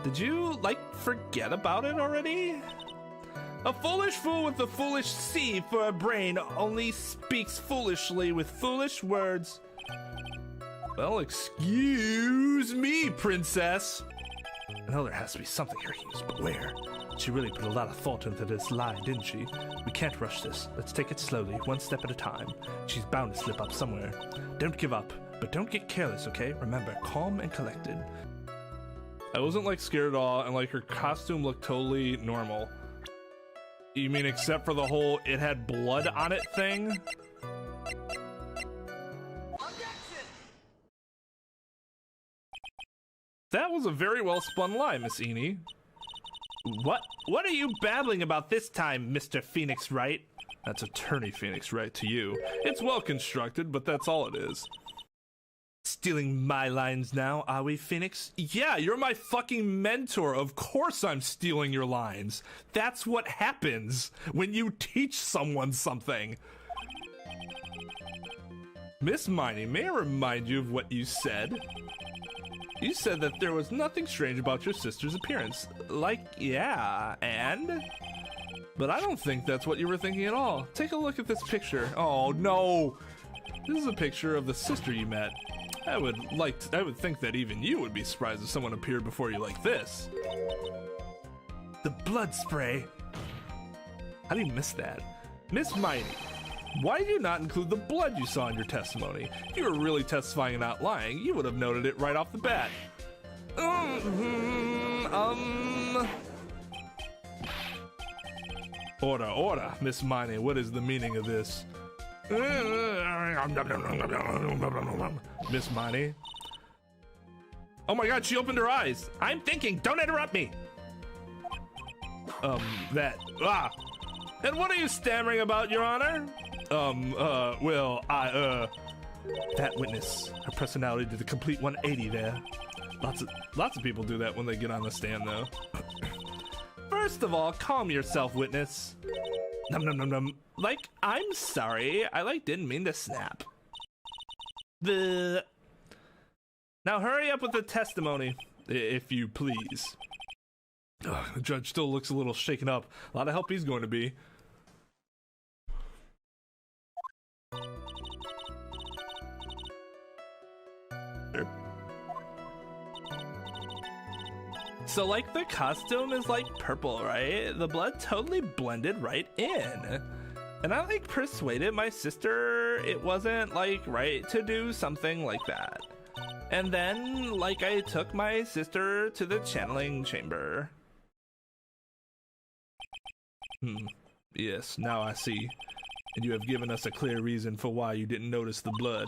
Did you, like, forget about it already? A foolish fool with a foolish seed for a brain only speaks foolishly with foolish words. Well, excuse me, princess. I know there has to be something here, Hughes, but where? She really put a lot of thought into this lie, didn't she? We can't rush this. Let's take it slowly, one step at a time. She's bound to slip up somewhere. Don't give up, but don't get careless, okay? Remember, calm and collected. I wasn't, like, scared at all, and, like, her costume looked totally normal. You mean except for the whole it had blood on it thing? That was a very well spun lie, Miss Ini. What are you babbling about this time, Mr. Phoenix Wright? That's Attorney Phoenix Wright to you. It's well constructed, but that's all it is. Stealing my lines now, are we, Phoenix? Yeah, you're my fucking mentor. Of course I'm stealing your lines. That's what happens when you teach someone something. Miss Miney, may I remind you of what you said? You said that there was nothing strange about your sister's appearance. Like, yeah, and? But I don't think that's what you were thinking at all. Take a look at this picture. Oh, no. This is a picture of the sister you met. I would think that even you would be surprised if someone appeared before you like this. The blood spray. How do you miss that? Miss Miney, why did you not include the blood you saw in your testimony? If you were really testifying and not lying, you would have noted it right off the bat. Order, Miss Miney, what is the meaning of this? Miss Miney. Oh my god, she opened her eyes. I'm thinking, don't interrupt me. And what are you stammering about, Your Honor? That witness, her personality did a complete 180 there. Lots of people do that when they get on the stand, though. First of all, calm yourself, witness. Like, I'm sorry. I, didn't mean to snap. Now hurry up with the testimony, if you please. Ugh, the judge still looks a little shaken up. A lot of help he's going to be. So, the costume is, purple, right? The blood totally blended right in. And I, persuaded my sister it wasn't, right to do something like that. And then, I took my sister to the channeling chamber. Yes, now I see. And you have given us a clear reason for why you didn't notice the blood.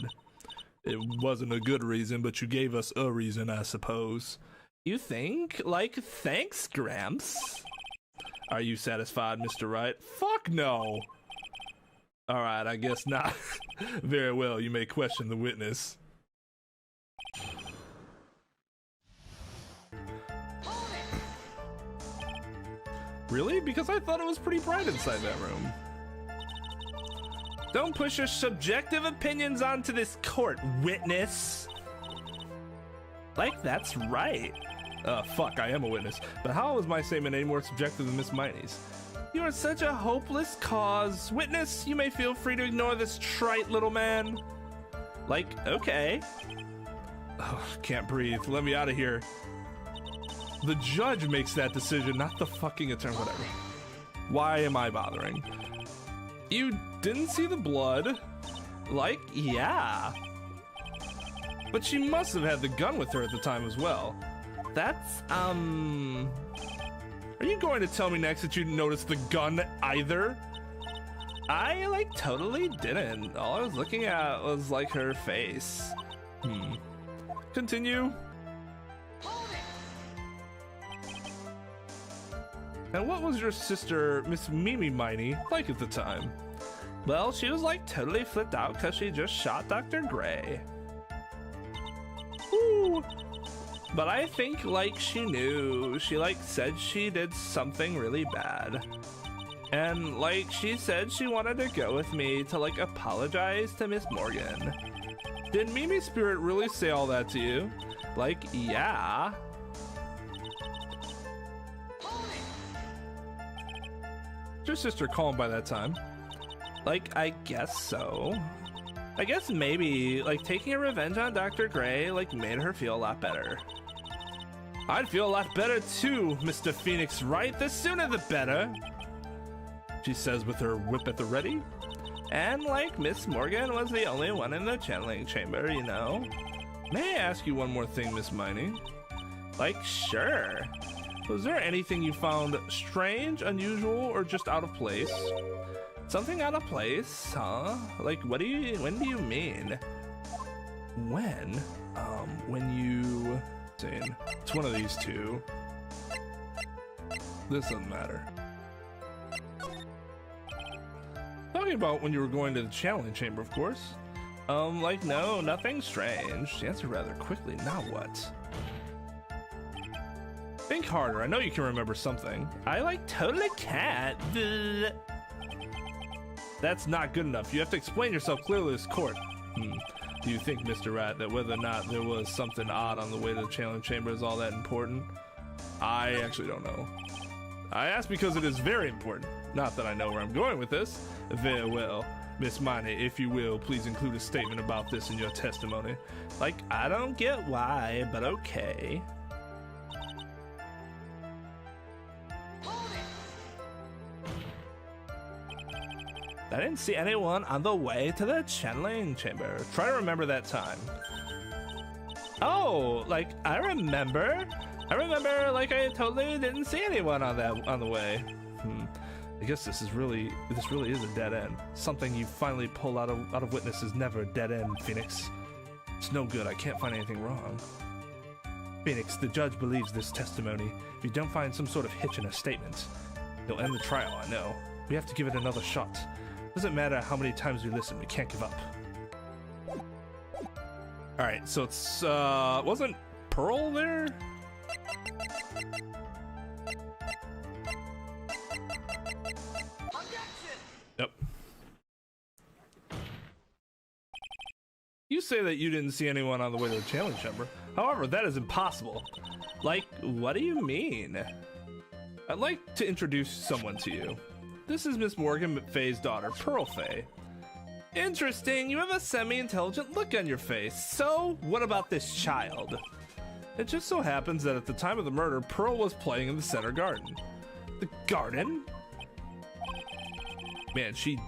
It wasn't a good reason, but you gave us a reason, I suppose. You think? Thanks, Gramps. Are you satisfied, Mr. Wright? Fuck no! Alright, I guess not. Very well, you may question the witness. Really? Because I thought it was pretty bright inside that room. Don't push your subjective opinions onto this court, witness. That's right. Fuck, I am a witness. But how is my statement any more subjective than Miss Miney's?
You are such a hopeless cause. Witness, you may feel free to ignore this trite little man. Like, okay.
Oh, can't breathe. Let me out of here. The judge makes that decision, not the fucking attorney. Whatever. Why am I bothering? You didn't see the blood?
Like, yeah.
But she must have had the gun with her at the time as well.
That's,
Are you going to tell me next that you didn't notice the gun either?
I, like, totally didn't. All I was looking at was, like, her face.
Continue. And what was your sister, Miss Ini Miney, like at the time?
Well, she was, like, totally flipped out because she just shot Dr. Gray.
Ooh.
But I think, like, she knew. She, like, said she did something really bad. And, like, she said she wanted to go with me to, like, apologize to Miss Morgan.
Did Mimi's spirit really say all that to you?
Like, yeah.
Was your sister calm by that time?
Like, I guess so. I guess maybe, like, taking a revenge on Dr. Gray, like, made her feel a lot better.
I'd feel a lot better too, Mr. Phoenix Wright. The sooner the better, she says with her whip at the ready.
And, like, Miss Morgan was the only one in the channeling chamber, you know?
May I ask you one more thing, Miss Miney?
Like, sure.
Was there anything you found strange, unusual, or just out of place?
Something out of place, huh? Like, when do you mean?
When you... It's one of these two. This doesn't matter. Talking about when you were going to the channeling chamber, of course.
Like, no, nothing strange.
She answered rather quickly. Now what? Think harder. I know you can remember something.
I, like, totally can't.
That's not good enough. You have to explain yourself clearly to this court. Do you think, Mr. Rat, that whether or not there was something odd on the way to the channeling chamber is all that important? I actually don't know. I ask because it is very important. Not that I know where I'm going with this. Very well. Miss Miney, if you will, please include a statement about this in your testimony.
Like, I don't get why, but okay. I didn't see anyone on the way to the channeling chamber.
Try to remember that time.
Oh, like, I remember, like, I totally didn't see anyone on the way.
I guess this really is a dead end. Something you finally pull out of witness is never a dead end, Phoenix. It's no good. I can't find anything wrong. Phoenix, the judge believes this testimony. If you don't find some sort of hitch in a statement, he'll end the trial, I know. We have to give it another shot. Doesn't matter how many times we listen, we can't give up. Alright, so it's, wasn't Pearl there? Yep. You say that you didn't see anyone on the way to the channeling chamber. However, that is impossible.
Like, what do you mean?
I'd like to introduce someone to you. This is Miss Morgan Faye's daughter, Pearl Faye.
Interesting, you have a semi-intelligent look on your face. So, what about this child?
It just so happens that at the time of the murder, Pearl was playing in the center garden.
The garden?
Man, she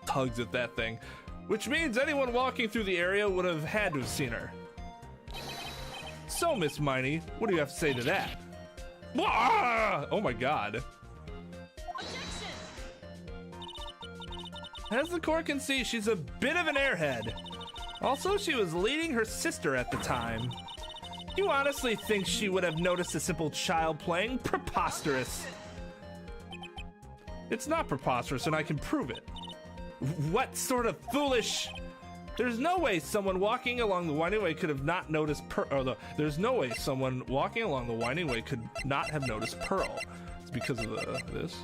tugs at that thing, which means anyone walking through the area would have had to have seen her. So, Miss Miney, what do you have to say to that? Ah! Oh my god.
As the court can see, she's a bit of an airhead. Also, she was leading her sister at the time. You honestly think she would have noticed a simple child playing? Preposterous.
It's not preposterous, and I can prove it.
What sort of foolish...
There's no way someone walking along the winding way could have not noticed there's no way someone walking along the winding way could not have noticed Pearl. It's because of this.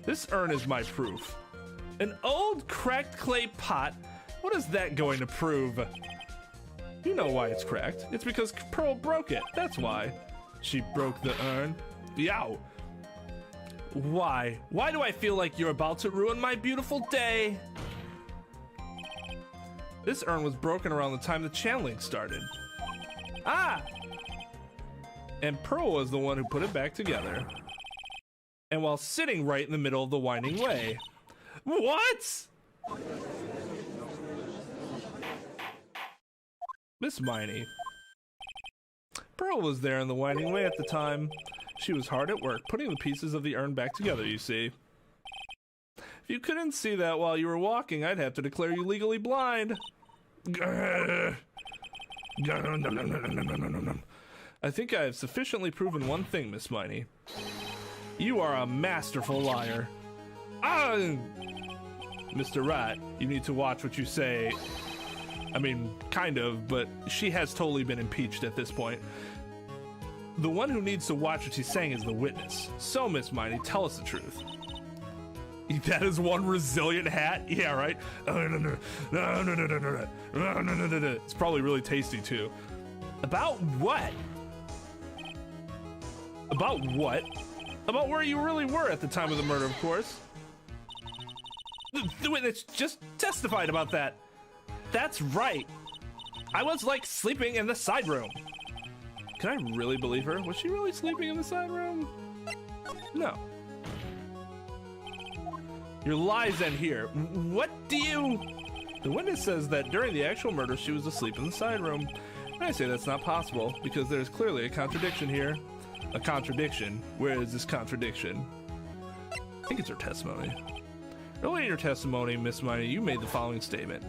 This urn is my proof.
An old cracked clay pot? What is that going to prove?
You know why it's cracked. It's because Pearl broke it. That's why.
She broke the urn?
Yow! Why? Why do I feel like you're about to ruin my beautiful day? This urn was broken around the time the channeling started. Ah! And Pearl was the one who put it back together. And while sitting right in the middle of the winding way. What? Miss Miney. Pearl was there in the winding way at the time. She was hard at work, putting the pieces of the urn back together, you see. If you couldn't see that while you were walking, I'd have to declare you legally blind. I think I have sufficiently proven one thing, Miss Miney. You are a masterful liar. Ah! Mr. Wright, you need to watch what you say. I mean, kind of, but she has totally been impeached at this point. The one who needs to watch what she's saying is the witness. So, Miss Miney, tell us the truth. That is one resilient hat? Yeah, right? It's probably really tasty, too. About what? About what? About where you really were at the time of the murder, of course. The witness just testified about that. That's right. I was, like, sleeping in the side room. Can I really believe her? Was she really sleeping in the side room? No. Your lies end here. What do you... The witness says that during the actual murder, she was asleep in the side room. And I say that's not possible, because there's clearly a contradiction here. A contradiction? Where is this contradiction? I think it's her testimony. Early in your testimony, Miss Miney, you made the following statement.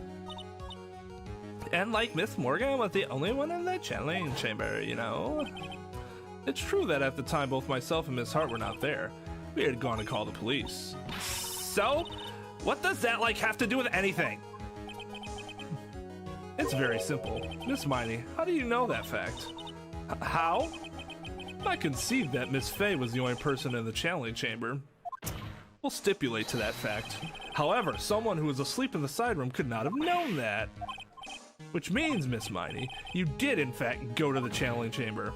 And like Miss Morgan was the only one in the channeling chamber, you know? It's true that at the time both myself and Miss Hart were not there. We had gone to call the police. So, what does that like have to do with anything? It's very simple. Miss Miney, how do you know that fact? How? I conceived that Miss Faye was the only person in the channeling chamber. We'll stipulate to that fact. However, someone who was asleep in the side room could not have known that. Which means, Miss Miney, you did in fact go to the channeling chamber.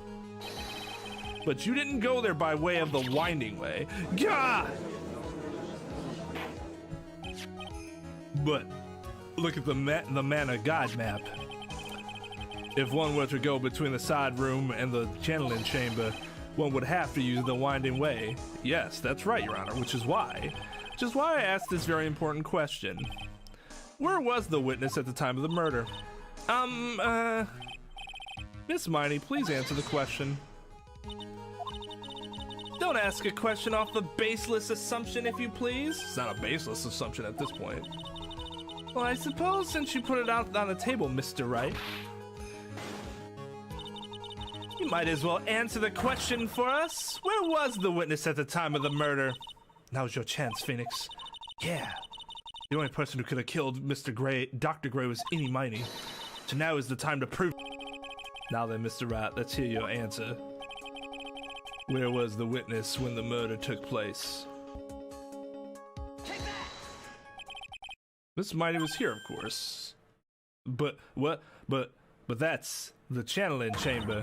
But you didn't go there by way of the winding way. Gah! But look at the Man of God map. If one were to go between the side room and the channeling chamber, one would have to use the winding way. Yes, that's right, Your Honor, which is why I asked this very important question. Where was the witness at the time of the murder? Miss Miney, please answer the question. Don't ask a question off the baseless assumption, if you please. It's not a baseless assumption at this point. Well, I suppose since you put it out on the table, Mr. Wright, you might as well answer the question for us. Where was the witness at the time of the murder? Now's your chance, Phoenix. Yeah. The only person who could have killed Mr. Gray, Dr. Gray, was Ini Miney. So now is the time to prove. Now then, Mr. Wright, let's hear your answer. Where was the witness when the murder took place? Take that! Miss Miney was here, of course. But what? But that's the channeling chamber.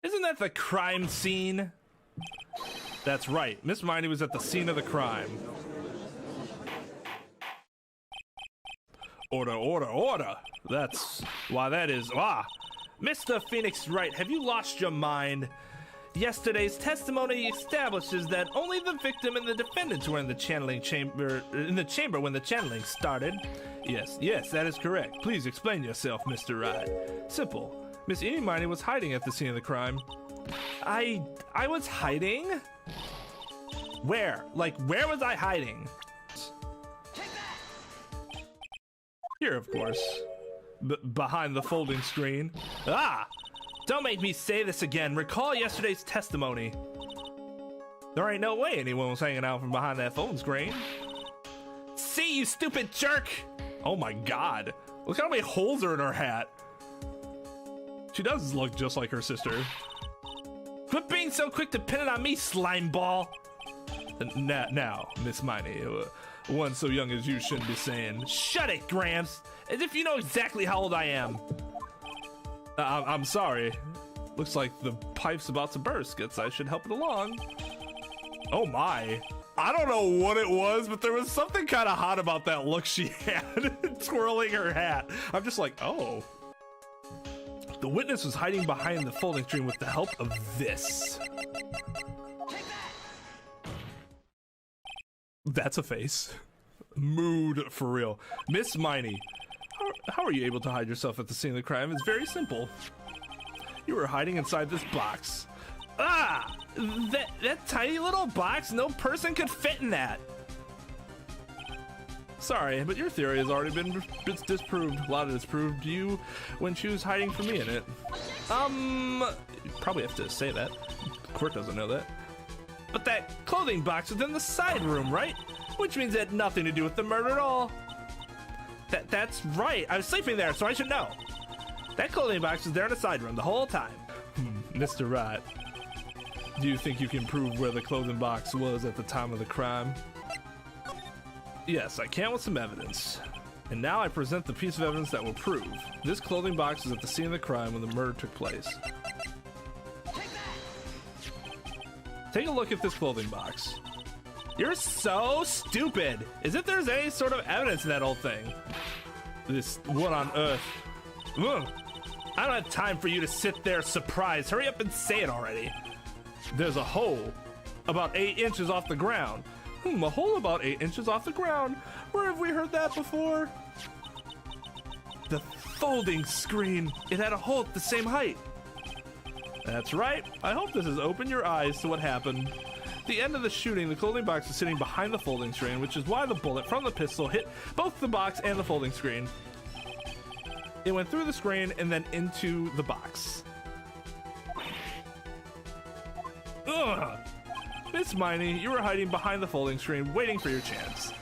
Isn't that the crime scene? That's right. Miss Miney was at the scene of the crime. Order, order, order! That's why that is. Mr. Phoenix Wright, have you lost your mind? Yesterday's testimony establishes that only the victim and the defendants were in the channeling chamber, when the channeling started. Yes, that is correct. Please explain yourself, Mr. Wright. Simple. Miss Ini Miney was hiding at the scene of the crime. I was hiding? Where? Like, where was I hiding? Here, of course. Behind the folding screen. Don't make me say this again. Recall yesterday's testimony. There ain't no way anyone was hanging out from behind that phone screen. See, you stupid jerk! Oh my god. Look how many holes are in her hat. She does look just like her sister. Quit being so quick to pin it on me, slime ball! Now, Miss Miney, one so young as you shouldn't be saying, "Shut it, Gramps!" As if you know exactly how old I am. I'm sorry. Looks like the pipe's about to burst. Guess I should help it along. Oh my.
I don't know what it was, but there was something kind of hot about that look she had, twirling her hat. I'm just like, oh. The witness was hiding behind the folding screen with the help of this. That's a face. Mood for real. Miss Miney, how are you able to hide yourself at the scene of the crime? It's very simple. You were hiding inside this box. Ah! That tiny little box? No person could fit in that. Sorry, but your theory has already been disproved. Lotta disproved you when she was hiding from me in it. You probably have to say that. The court doesn't know that. But that clothing box was in the side room, right? Which means it had nothing to do with the murder at all. That's right. I was sleeping there, so I should know. That clothing box was there in the side room the whole time. Mr. Wright, do you think you can prove where the clothing box was at the time of the crime? Yes, I can with some evidence. And now I present the piece of evidence that will prove this clothing box is at the scene of the crime when the murder took place. Take a look at this clothing box. You're so stupid. As if there's any sort of evidence in that old thing. This, what on earth? Ugh. I don't have time for you to sit there surprised. Hurry up and say it already. There's a hole about 8 inches off the ground. A hole about 8 inches off the ground. Where have we heard that before? The folding screen. It had a hole at the same height. That's right. I hope this has opened your eyes to what happened. At the end of the shooting, the clothing box was sitting behind the folding screen, which is why the bullet from the pistol hit both the box and the folding screen. It went through the screen and then into the box. Ugh! Miss Miney, you were hiding behind the folding screen, waiting for your chance.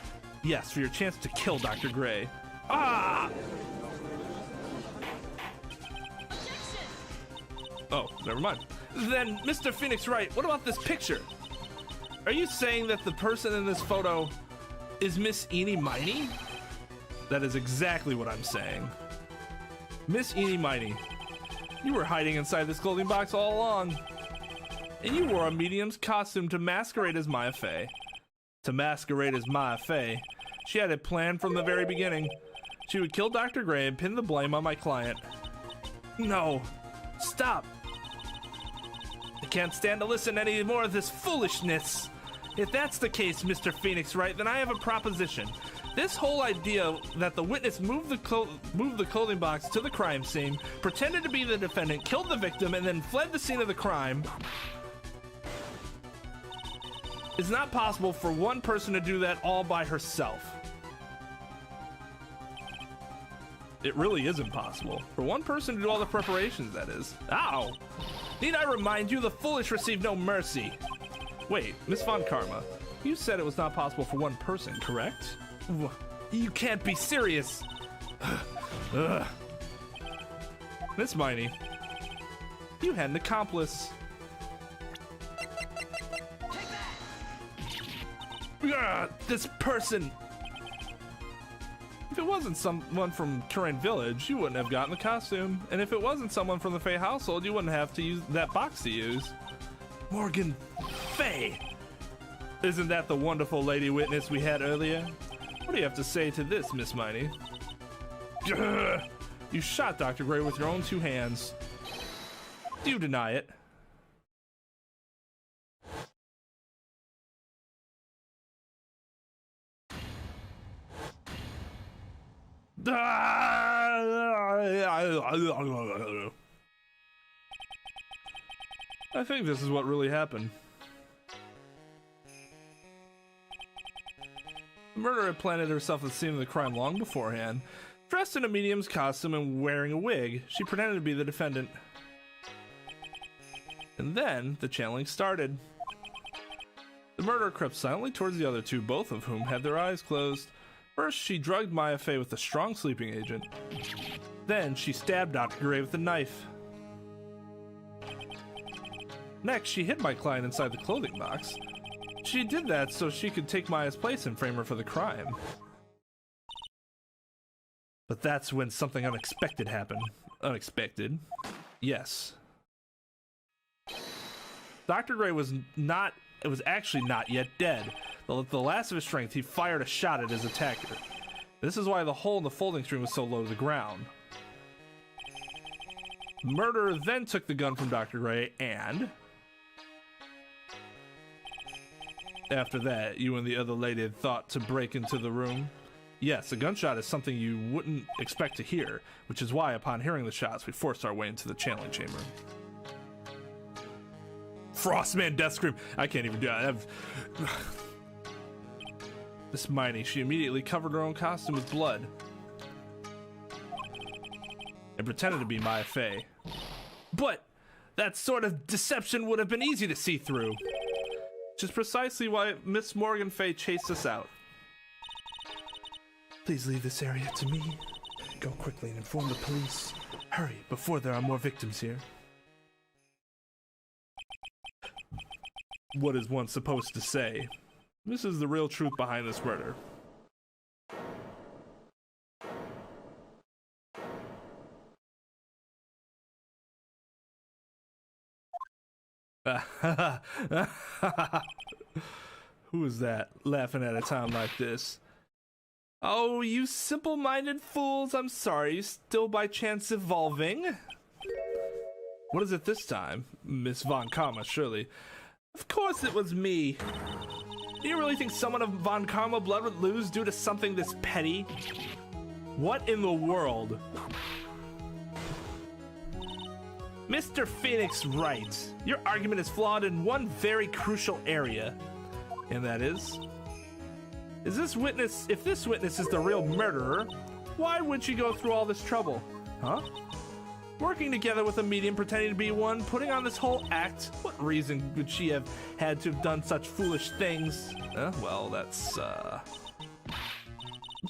Yes, for your chance to kill Dr. Gray. Ah! Oh, never mind. Then, Mr. Phoenix Wright, what about this picture? Are you saying that the person in this photo is Miss Ini Miney? That is exactly what I'm saying. Miss Ini Miney, you were hiding inside this clothing box all along. And you wore a medium's costume to masquerade as Maya Faye. To masquerade as Maya Faye, she had it planned from the very beginning. She would kill Dr. Gray and pin the blame on my client. No, stop. I can't stand to listen to any more of this foolishness. If that's the case, Mr. Phoenix Wright, then I have a proposition. This whole idea that the witness moved the clothing box to the crime scene, pretended to be the defendant, killed the victim, and then fled the scene of the crime is not possible for one person to do that all by herself. It really is impossible. For one person to do all the preparations, that is. Ow! Need I remind you, the foolish receive no mercy. Wait, Miss Von Karma, you said it was not possible for one person, correct? You can't be serious. Miss Miney, you had an accomplice. This person. If it wasn't someone from Current Village, you wouldn't have gotten the costume. And if it wasn't someone from the Faye household, you wouldn't have to use that box to use. Morgan Faye. Isn't that the wonderful lady witness we had earlier? What do you have to say to this, Miss Miney? You shot Dr. Gray with your own 2 hands. Do you deny it? I think this is what really happened. The murderer had planted herself at the scene of the crime long beforehand. Dressed in a medium's costume and wearing a wig, she pretended to be the defendant. And then the channeling started. The murderer crept silently towards the other 2, both of whom had their eyes closed. First, she drugged Maya Faye with a strong sleeping agent. Then, she stabbed Dr. Gray with a knife. Next, she hid my client inside the clothing box. She did that so she could take Maya's place and frame her for the crime. But that's when something unexpected happened. Unexpected? Yes. Dr. Gray was actually not yet dead. The last of his strength, he fired a shot at his attacker. This is why the hole in the folding screen was so low to the ground. Murderer then took the gun from Dr. Gray, and after that, you and the other lady had thought to break into the room. Yes, a gunshot is something you wouldn't expect to hear, which is why upon hearing the shots, we forced our way into the channeling chamber. Frostman death scream. I can't even do that. Miss Miney, she immediately covered her own costume with blood and pretended to be Maya Faye. But that sort of deception would have been easy to see through, which is precisely why Miss Morgan Faye chased us out.
Please leave this area to me. Go quickly and inform the police. Hurry, before there are more victims here.
What is one supposed to say? This is the real truth behind this murder. Who is that laughing at a time like this? Oh, you simple-minded fools, I'm sorry, you still by chance evolving? What is it this time? Miss Von Karma, surely. Of course it was me. Do you really think someone of Von Karma blood would lose due to something this petty? What in the world? Mr. Phoenix Wright, your argument is flawed in one very crucial area. And that is if this witness is the real murderer, why would she go through all this trouble? Huh? Working together with a medium pretending to be one, putting on this whole act, what reason would she have had to have done such foolish things? Well, that's,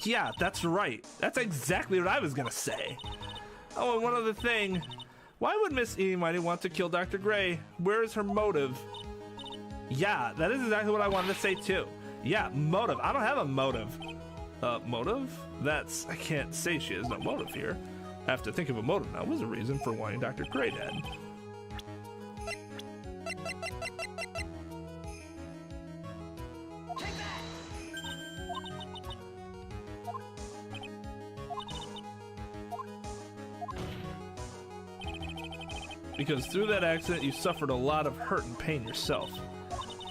yeah, that's right. That's exactly what I was gonna say. Oh, and one other thing. Why would Miss Ini Miney want to kill Dr. Gray? Where is her motive? Yeah, that is exactly what I wanted to say too. Yeah, motive. I don't have a motive. Motive? I can't say she has no motive here. I have to think of a motive now. What was the reason for wanting Dr. Gray dead?
Take that!
Because through that accident, you suffered a lot of hurt and pain yourself.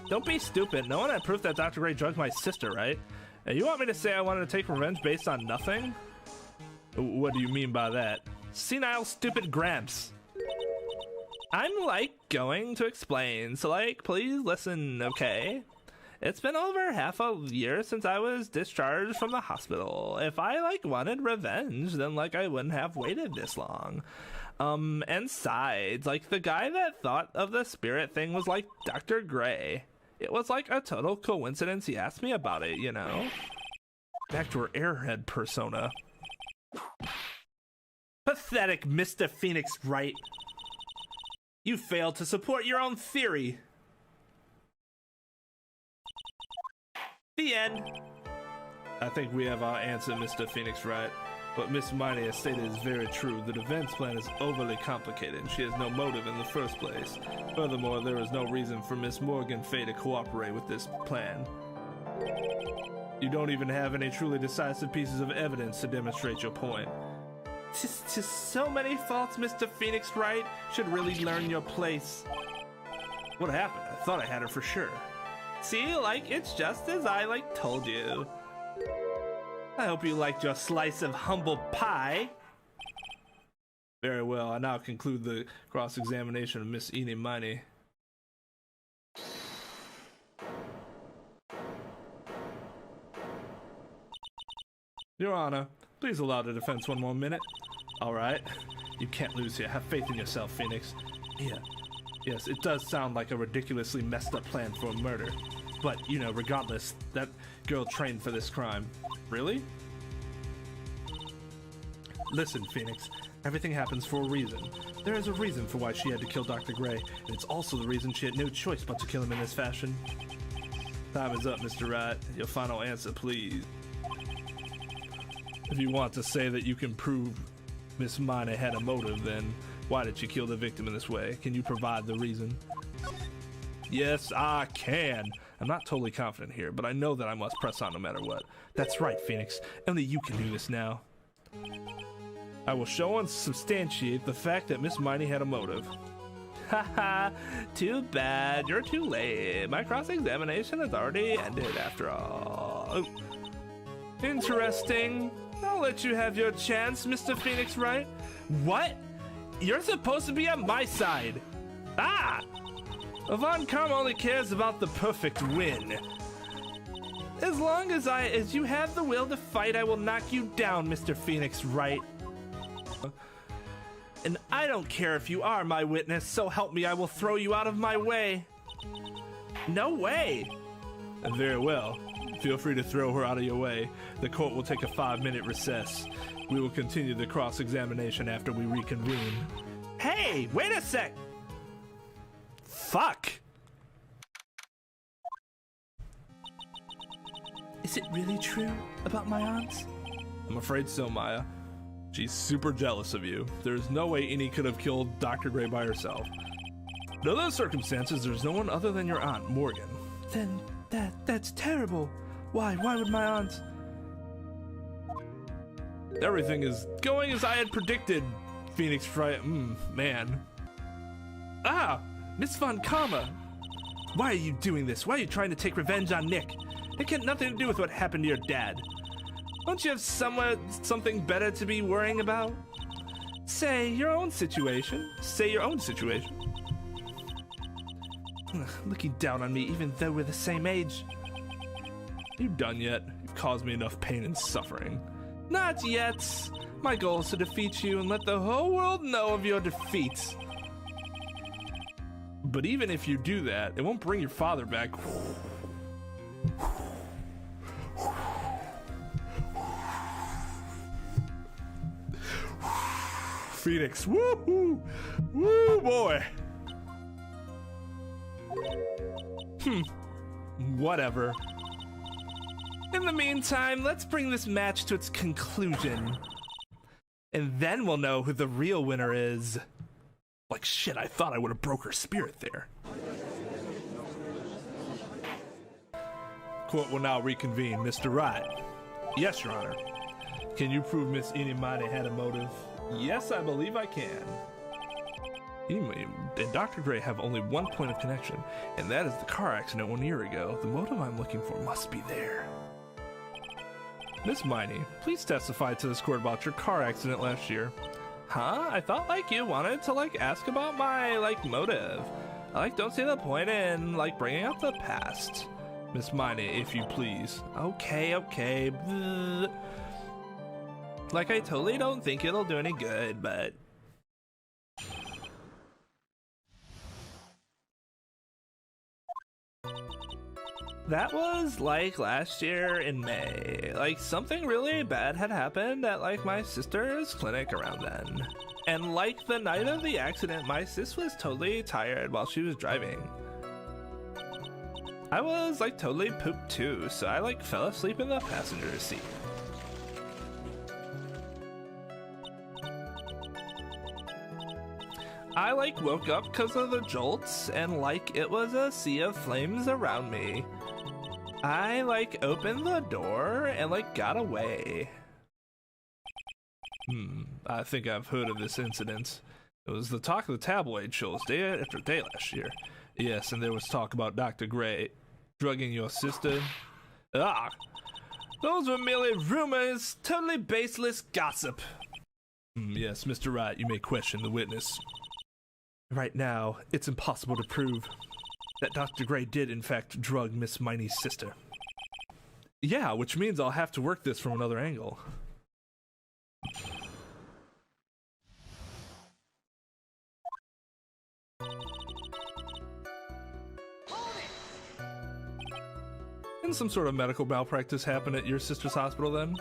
Don't be stupid. No one had proof that Dr. Gray drugged my sister, right? And you want me to say I wanted to take revenge based on nothing? What do you mean by that? Senile, stupid Gramps. I'm, going to explain, so, please listen, okay? It's been over half a year since I was discharged from the hospital. If I, wanted revenge, then, I wouldn't have waited this long. And sides, the guy that thought of the spirit thing was, Dr. Gray. It was, a total coincidence he asked me about it, you know? Back to her airhead persona. Pathetic, Mr. Phoenix Wright. You failed to support your own theory. The end. I think we have our answer, Mr. Phoenix Wright. What Miss Miney has stated is very true. The defense plan is overly complicated, and she has no motive in the first place. Furthermore, there is no reason for Miss Morgan Faye to cooperate with this plan. You don't even have any truly decisive pieces of evidence to demonstrate your point. To so many faults, Mr. Phoenix Wright. Should really learn your place. What happened? I thought I had her for sure. See, it's just as I, told you. I hope you liked your slice of humble pie. Very well, I now conclude the cross-examination of Miss Ini Miney. Your Honor, please allow the defense one more minute. All right. You can't lose here. Have faith in yourself, Phoenix. Yeah. Yes, it does sound like a ridiculously messed up plan for a murder. But, regardless, that girl trained for this crime. Really? Listen, Phoenix. Everything happens for a reason. There is a reason for why she had to kill Dr. Gray, and it's also the reason she had no choice but to kill him in this fashion. Time is up, Mr. Wright. Your final answer, please. If you want to say that you can prove Miss Miney had a motive, then why did she kill the victim in this way? Can you provide the reason? Yes, I can.
I'm not totally confident here, but I know that I must press on no matter what. That's right, Phoenix. Only you can do this now. I will show and substantiate the fact that Miss Miney had a motive. Haha, too bad. You're too late. My cross-examination has already ended after all. Oh. Interesting. I'll let you have your chance, Mr. Phoenix Wright. What? You're supposed to be on my side. Ah! Yvonne Carm only cares about the perfect win. As long as you have the will to fight, I will knock you down, Mr. Phoenix Wright. And I don't care if you are my witness, so help me, I will throw you out of my way. No way. Very well. Feel free to throw her out of your way. The court will take a 5-minute recess. We will continue the cross-examination after we reconvene. Hey, wait a sec. Fuck. Is it really true about my aunt? I'm afraid so, Maya. She's super jealous of you. There's no way Ini could have killed Dr. Gray by herself. Under those circumstances, there's no one other than your aunt, Morgan. Then that's terrible. Why would my aunt? Everything is going as I had predicted, Phoenix Wright. Man. Ah, Miss Von Karma. Why are you doing this? Why are you trying to take revenge on Nick? It had nothing to do with what happened to your dad. Don't you have something better to be worrying about? Say your own situation. Looking down on me even though we're the same age. You done yet? You've caused me enough pain and suffering. Not yet. My goal is to defeat you and let the whole world know of your defeat. But even if you do that, it won't bring your father back. Phoenix, woo-hoo! Woo, boy! Whatever. In the meantime, let's bring this match to its conclusion. And then we'll know who the real winner is. Like shit, I thought I would have broke her spirit there. Court will now reconvene. Mr. Wright. Yes, Your Honor. Can you prove Miss Ini Miney had a motive? Yes, I believe I can. Anyway, and Dr. Gray have only one point of connection, and that is the car accident 1 year ago. The motive I'm looking for must be there. Miss Miney, please testify to this court about your car accident last year. Huh? I thought, you wanted to, ask about my, motive. I, don't see the point in, bringing up the past. Miss Miney, if you please. Okay. Bleh. I totally don't think it'll do any good, but... That was, last year in May. Something really bad had happened at, my sister's clinic around then. And, the night of the accident, my sis was totally tired while she was driving. I was, totally pooped too, so I, fell asleep in the passenger seat. I, woke up because of the jolts, and, it was a sea of flames around me. I, opened the door and, got away. I think I've heard of this incident. It was the talk of the tabloid shows day after day last year. Yes, and there was talk about Dr. Gray drugging your sister. Ah! Those were merely rumors, totally baseless gossip. Yes, Mr. Wright, you may question the witness. Right now, it's impossible to prove that Dr. Gray did, in fact, drug Miss Miney's sister. Yeah, which means I'll have to work this from another angle. Didn't some sort of medical malpractice happen at your sister's hospital then?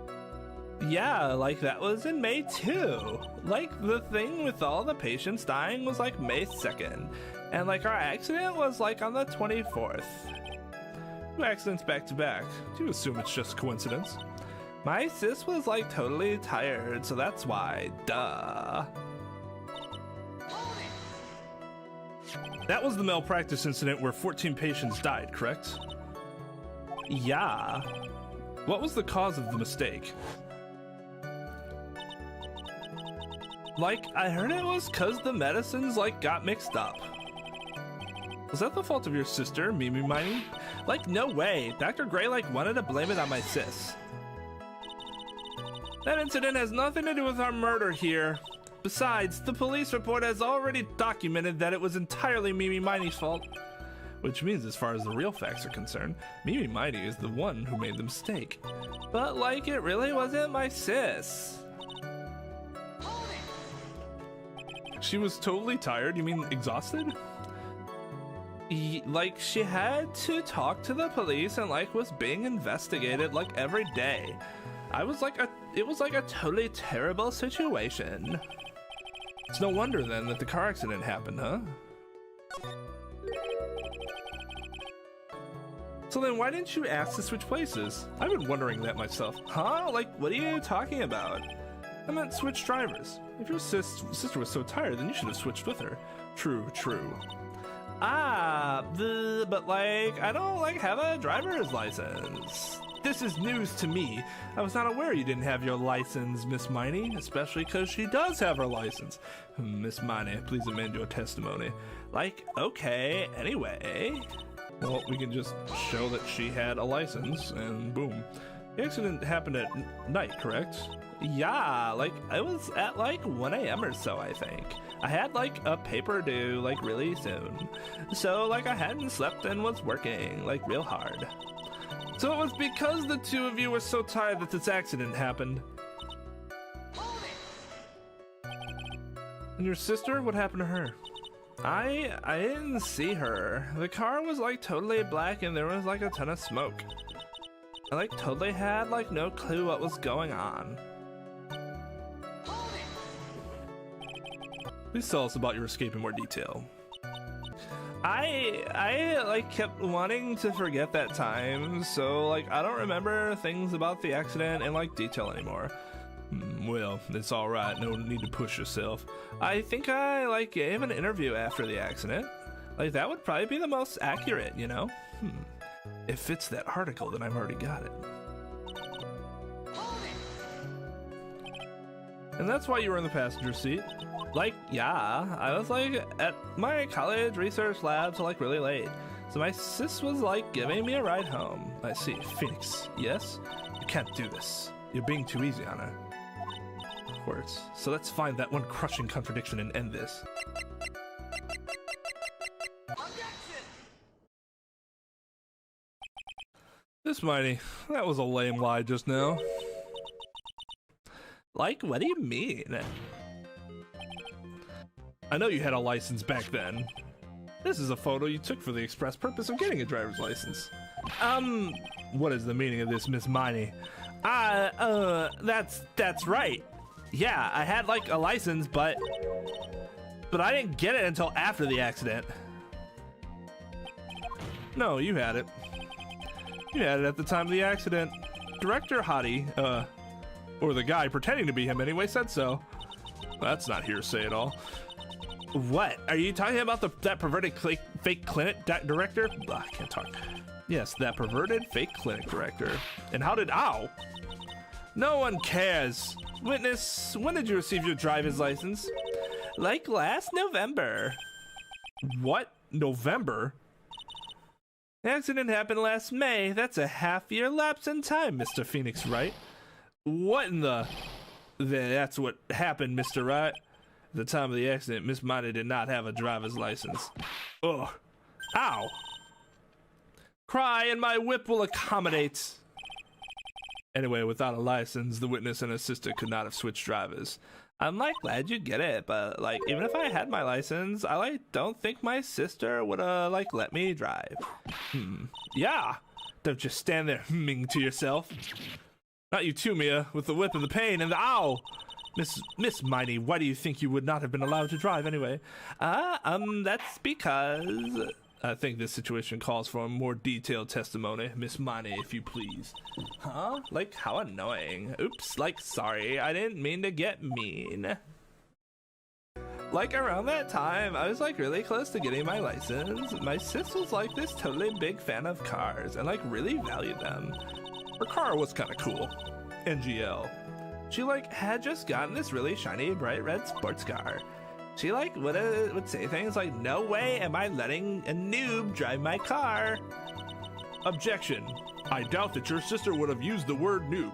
Yeah, that was in May too. The thing with all the patients dying was May 2nd. And our accident was on the 24th. 2 accidents back to back. Do you assume it's just coincidence? My sis was totally tired, so that's why. Duh. That was the malpractice incident where 14 patients died, correct?
Yeah. What was the cause of the mistake?
Like, I heard it was cause the medicines, like, got mixed up.
Was that the fault of your sister, Ini Miney?
Like, no way. Dr. Gray, like, wanted to blame it on my sis.
That incident has nothing to do with our murder here. Besides, the police report has already documented that it was entirely Ini Miney's fault. Which means, as far as the real facts are concerned, Ini Miney is the one who made the mistake.
But, like, it really wasn't my sis.
She was totally tired? You mean exhausted?
Like, she had to talk to the police and, like, was being investigated, like, every day. It was like a totally terrible situation.
It's no wonder then that the car accident happened, huh? So then why didn't you ask to switch places? I've been wondering that myself.
Huh? Like, what are you talking about?
I meant switch drivers. If your sister was so tired, then you should have switched with her. True.
But like, I don't like have a driver's license.
This is news to me. I was not aware you didn't have your license, Miss Miney, especially because she does have her license. Miss Miney, please amend your testimony.
Like, okay, anyway.
Well, we can just show that she had a license, and boom. The accident happened at night, correct?
Yeah, like, it was at like 1 a.m. or so, I think. I had like a paper due like really soon. So like I hadn't slept and was working like real hard.
So it was because the two of you were so tired that this accident happened. And your sister? What happened to her?
I didn't see her. The car was like totally black and there was like a ton of smoke. I like totally had like no clue what was going on.
Please tell us about your escape in more detail.
I like kept wanting to forget that time, so like I don't remember things about the accident in like detail anymore.
Well, it's alright, no need to push yourself.
I think I like gave an interview after the accident. Like that would probably be the most accurate, you know?
It fits that article, then I've already got it. And that's why you were in the passenger seat.
Like, yeah, I was like at my college research lab till like really late. So my sis was like giving me a ride home.
I see. Phoenix, yes? You can't do this. You're being too easy on her. Of course. So let's find that one crushing contradiction and end this. Miss Miney, that was a lame lie just now.
Like, what do you mean?
I know you had a license back then. This is a photo you took for the express purpose of getting a driver's license. What is the meaning of this, Miss Miney?
That's right. Yeah, I had like a license, but I didn't get it until after the accident.
No, you had it. You had it at the time of the accident. Director Hottie, or the guy pretending to be him anyway, said so. That's not hearsay at all.
What? Are you talking about that perverted fake clinic director?
I can't talk. Yes, that perverted fake clinic director. And how did... Ow!
No one cares.
Witness, when did you receive your driver's license?
Like last November.
What? November?
The accident happened last May. That's a half-year lapse in time, Mr. Phoenix Wright.
What in the... That's what happened, Mr. Wright. At the time of the accident, Miss Miney did not have a driver's license. Ugh. Ow. Cry and my whip will accommodate. Anyway, without a license, the witness and his sister could not have switched drivers.
I'm like glad you get it, but like even if I had my license, I like don't think my sister would like let me drive.
Yeah. Don't just stand there humming to yourself. Not you too, Mia, with the whip and the pain and the ow. Miss Miney, why do you think you would not have been allowed to drive anyway?
That's because...
I think this situation calls for a more detailed testimony. Miss Miney, if you please.
Huh? Like, how annoying. Oops, like, sorry, I didn't mean to get mean. Like around that time, I was like really close to getting my license. My sis was like this totally big fan of cars and like really valued them. Her car was kind of cool. NGL. She like had just gotten this really shiny bright red sports car. She like would say things like, "No way am I letting a noob drive my car."
Objection. I doubt that your sister would have used the word noob.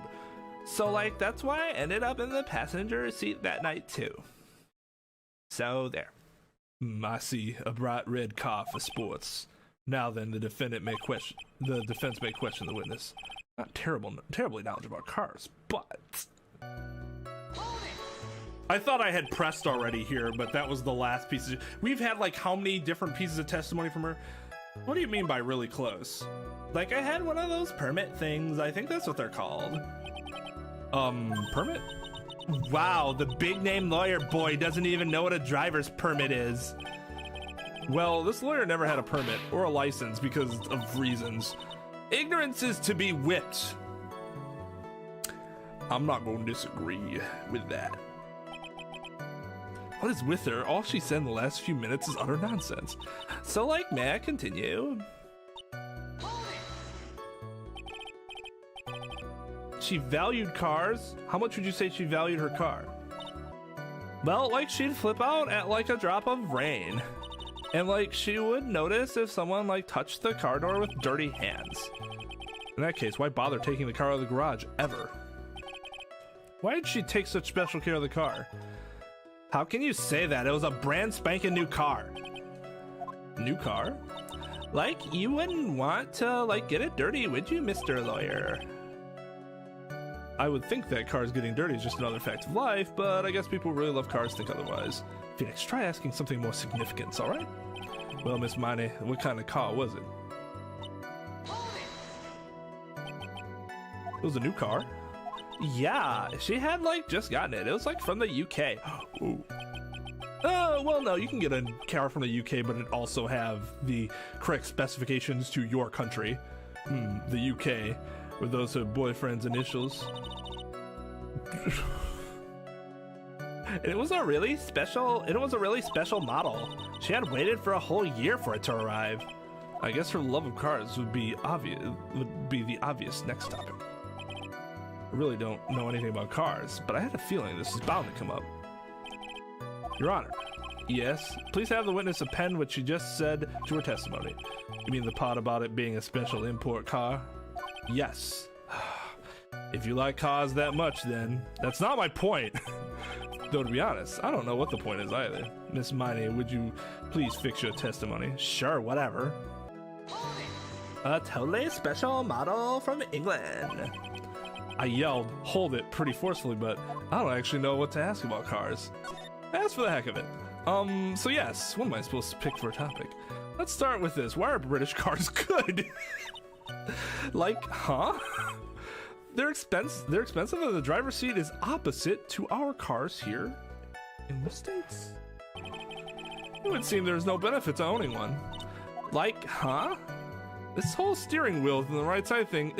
So like that's why I ended up in the passenger seat that night too. So there.
I see a bright red car for sports. Now then, the defense may question the witness. Not terribly knowledgeable about cars, but I thought I had pressed already here, but that was the last piece of... We've had like how many different pieces of testimony from her? What do you mean by really close?
Like I had one of those permit things. I think that's what they're called.
Permit?
Wow, the big name lawyer boy doesn't even know what a driver's permit is.
Well, this lawyer never had a permit or a license because of reasons. Ignorance is to be whipped. I'm not going to disagree with that.
What is with her? All she said in the last few minutes is utter nonsense. So like, may I continue?
She valued cars? How much would you say she valued her car?
Well, like she'd flip out at like a drop of rain. And like she would notice if someone like touched the car door with dirty hands.
In that case, why bother taking the car out of the garage ever? Why did she take such special care of the car?
How can you say that? It was a brand spanking new car.
New car?
Like you wouldn't want to like get it dirty, would you, Mr. Lawyer?
I would think that cars getting dirty is just another fact of life, but I guess people who really love cars think otherwise. Phoenix, try asking something more significant, alright? Well, Miss Miney, what kind of car was it? It was a new car?
Yeah, she had like just gotten it. It was like from the UK.
Ooh. Well, no, you can get a car from the UK, but it also have the correct specifications to your country. The UK, where those her boyfriend's initials.
And it was a really special model. She had waited for a whole year for it to arrive.
I guess her love of cars would be the obvious next topic. I really don't know anything about cars, but I had a feeling this is bound to come up. Your Honor. Yes, please have the witness append what she just said to her testimony. You mean the part about it being a special import car? Yes. If you like cars that much, then that's not my point. Though to be honest, I don't know what the point is either. Miss Miney, would you please fix your testimony?
Sure, whatever. A totally special model from England.
I yelled, hold it, pretty forcefully, but I don't actually know what to ask about cars. As for the heck of it. So yes, what am I supposed to pick for a topic? Let's start with this. Why are British cars good?
Like, huh?
They're expensive and the driver's seat is opposite to our cars here in the States. It would seem there's no benefit to owning one.
Like, huh?
This whole steering wheel in the right side thing,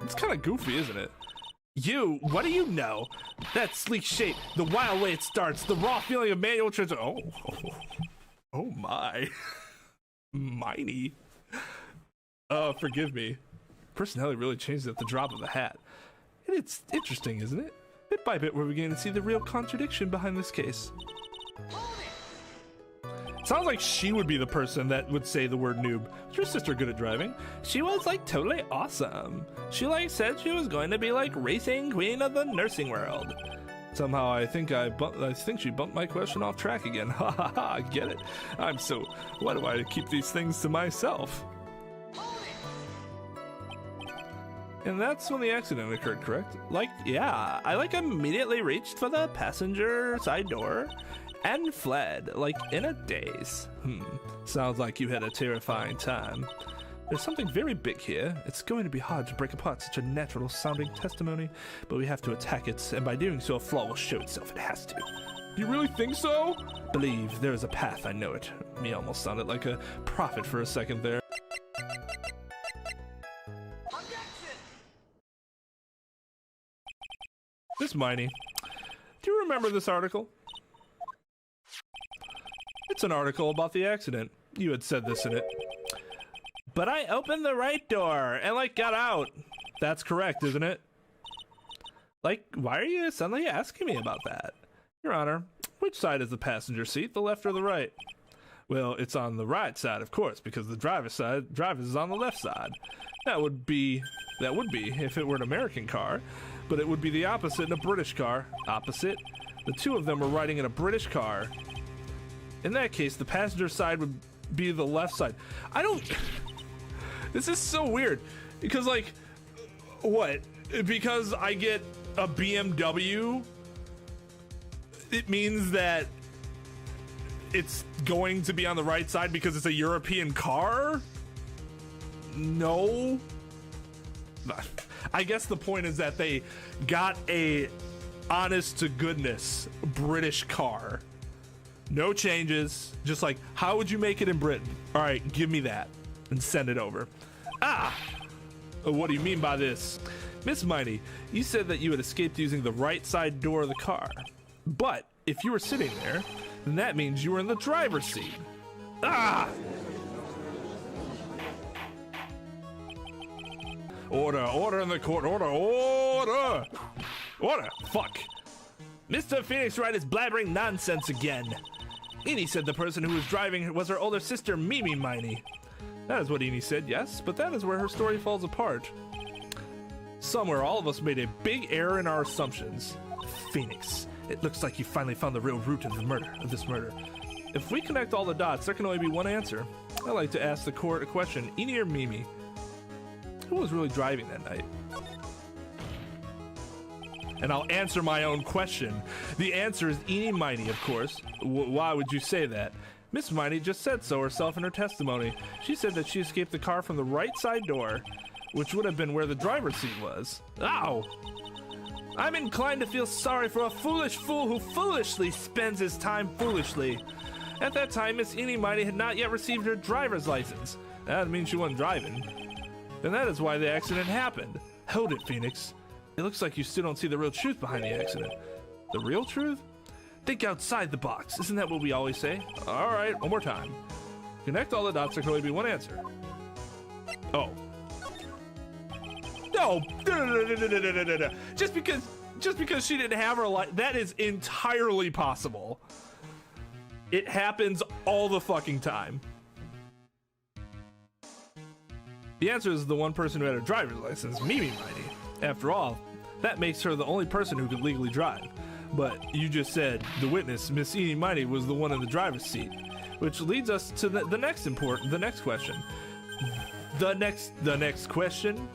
it's kind of goofy, isn't it?
You, what do you know? That sleek shape, the wild way it starts, the raw feeling of manual transmission.
Oh my. Miney. Forgive me. Personality really changes at the drop of a hat. And it's interesting, isn't it? Bit by bit, we're beginning to see the real contradiction behind this case. Sounds like she would be the person that would say the word noob. Is your sister good at driving?
She was like totally awesome. She like said she was going to be like racing queen of the nursing world.
Somehow I think she bumped my question off track again. Ha ha ha, I get it. Why do I keep these things to myself? And that's when the accident occurred, correct?
Like, yeah, I like immediately reached for the passenger side door and fled, like in a daze.
Sounds like you had a terrifying time. There's something very big here. It's going to be hard to break apart such a natural sounding testimony, but we have to attack it, and by doing so, a flaw will show itself. It has to. You really think so? Believe there is a path, I know it. Me almost sounded like a prophet for a second there. Miss Miney, do you remember this article?
It's an article about the accident. You had said this in it. But I opened the right door and, like, got out. That's correct, isn't it? Like, why are you suddenly asking me about that? Your Honor, which side is the passenger seat, the left or the right? Well, it's on the right side, of course, because the driver's is on the left side. That would be if it were an American car, but it would be the opposite in a British car. Opposite? The two of them were riding in a British car. In that case, the passenger side would be the left side. This is so weird, because, like, what? Because I get a BMW, it means that it's going to be on the right side because it's a European car? No. I guess the point is that they got a honest to goodness British car. No changes. Just like, how would you make it in Britain? All right, give me that and send it over. What do you mean by this? Miss Miney, you said that you had escaped using the right side door of the car. But if you were sitting there, then that means you were in the driver's seat. Order in the court. Order. Fuck. Mr. Phoenix Wright is blabbering nonsense again. Ini said the person who was driving was her older sister, Ini Miney. That is what Ini said, yes, but that is where her story falls apart. Somewhere all of us made a big error in our assumptions. Phoenix, it looks like you finally found the real root of this murder. If we connect all the dots, there can only be one answer. I'd like to ask the court a question. Ini or Mimi? Who was really driving that night? And I'll answer my own question. The answer is Ini Miney, of course. Why would you say that? Miss Miney just said so herself in her testimony. She said that she escaped the car from the right side door, which would have been where the driver's seat was. Ow! I'm inclined to feel sorry for a foolish fool who foolishly spends his time foolishly. At that time, Miss Ini Miney had not yet received her driver's license. That means she wasn't driving. And that is why the accident happened. Hold it, Phoenix. It looks like you still don't see the real truth behind the accident. The real truth? Think outside the box. Isn't that what we always say? All right, one more time. Connect all the dots, there can only be one answer. Oh. No. Just because she didn't have her license, that is entirely possible. It happens all the fucking time. The answer is the one person who had a driver's license, Mimi Miney. After all, that makes her the only person who could legally drive. But you just said the witness, Miss Ini Miney, was the one in the driver's seat, which leads us to the next question. The next question.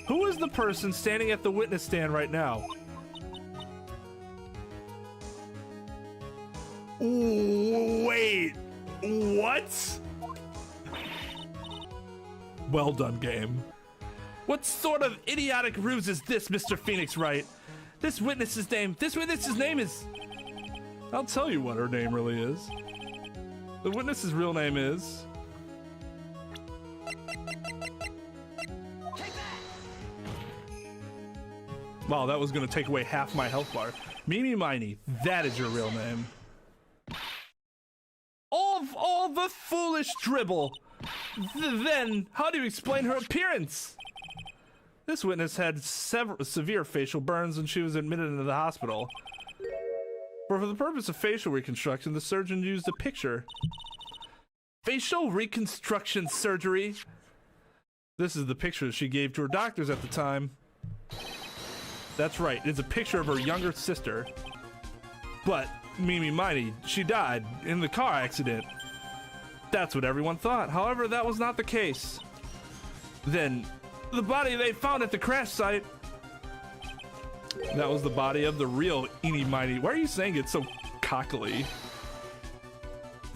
Who is the person standing at the witness stand right now? Wait, what? Well done, game. What sort of idiotic ruse is this, Mr. Phoenix Wright? This witness's name is... I'll tell you what her name really is. The witness's real name is... Wow, that was gonna take away half my health bar. Mimi Miney, that is your real name. All the foolish dribble. Then, how do you explain her appearance? This witness had severe facial burns when she was admitted into the hospital. For the purpose of facial reconstruction, the surgeon used a picture. Facial reconstruction surgery? This is the picture she gave to her doctors at the time. That's right, it's a picture of her younger sister. But Mimi Miney, she died in the car accident. That's what everyone thought. However, that was not the case. Then, the body they found at the crash site, that was the body of the real Ini Miney. Why are you saying it so cockily?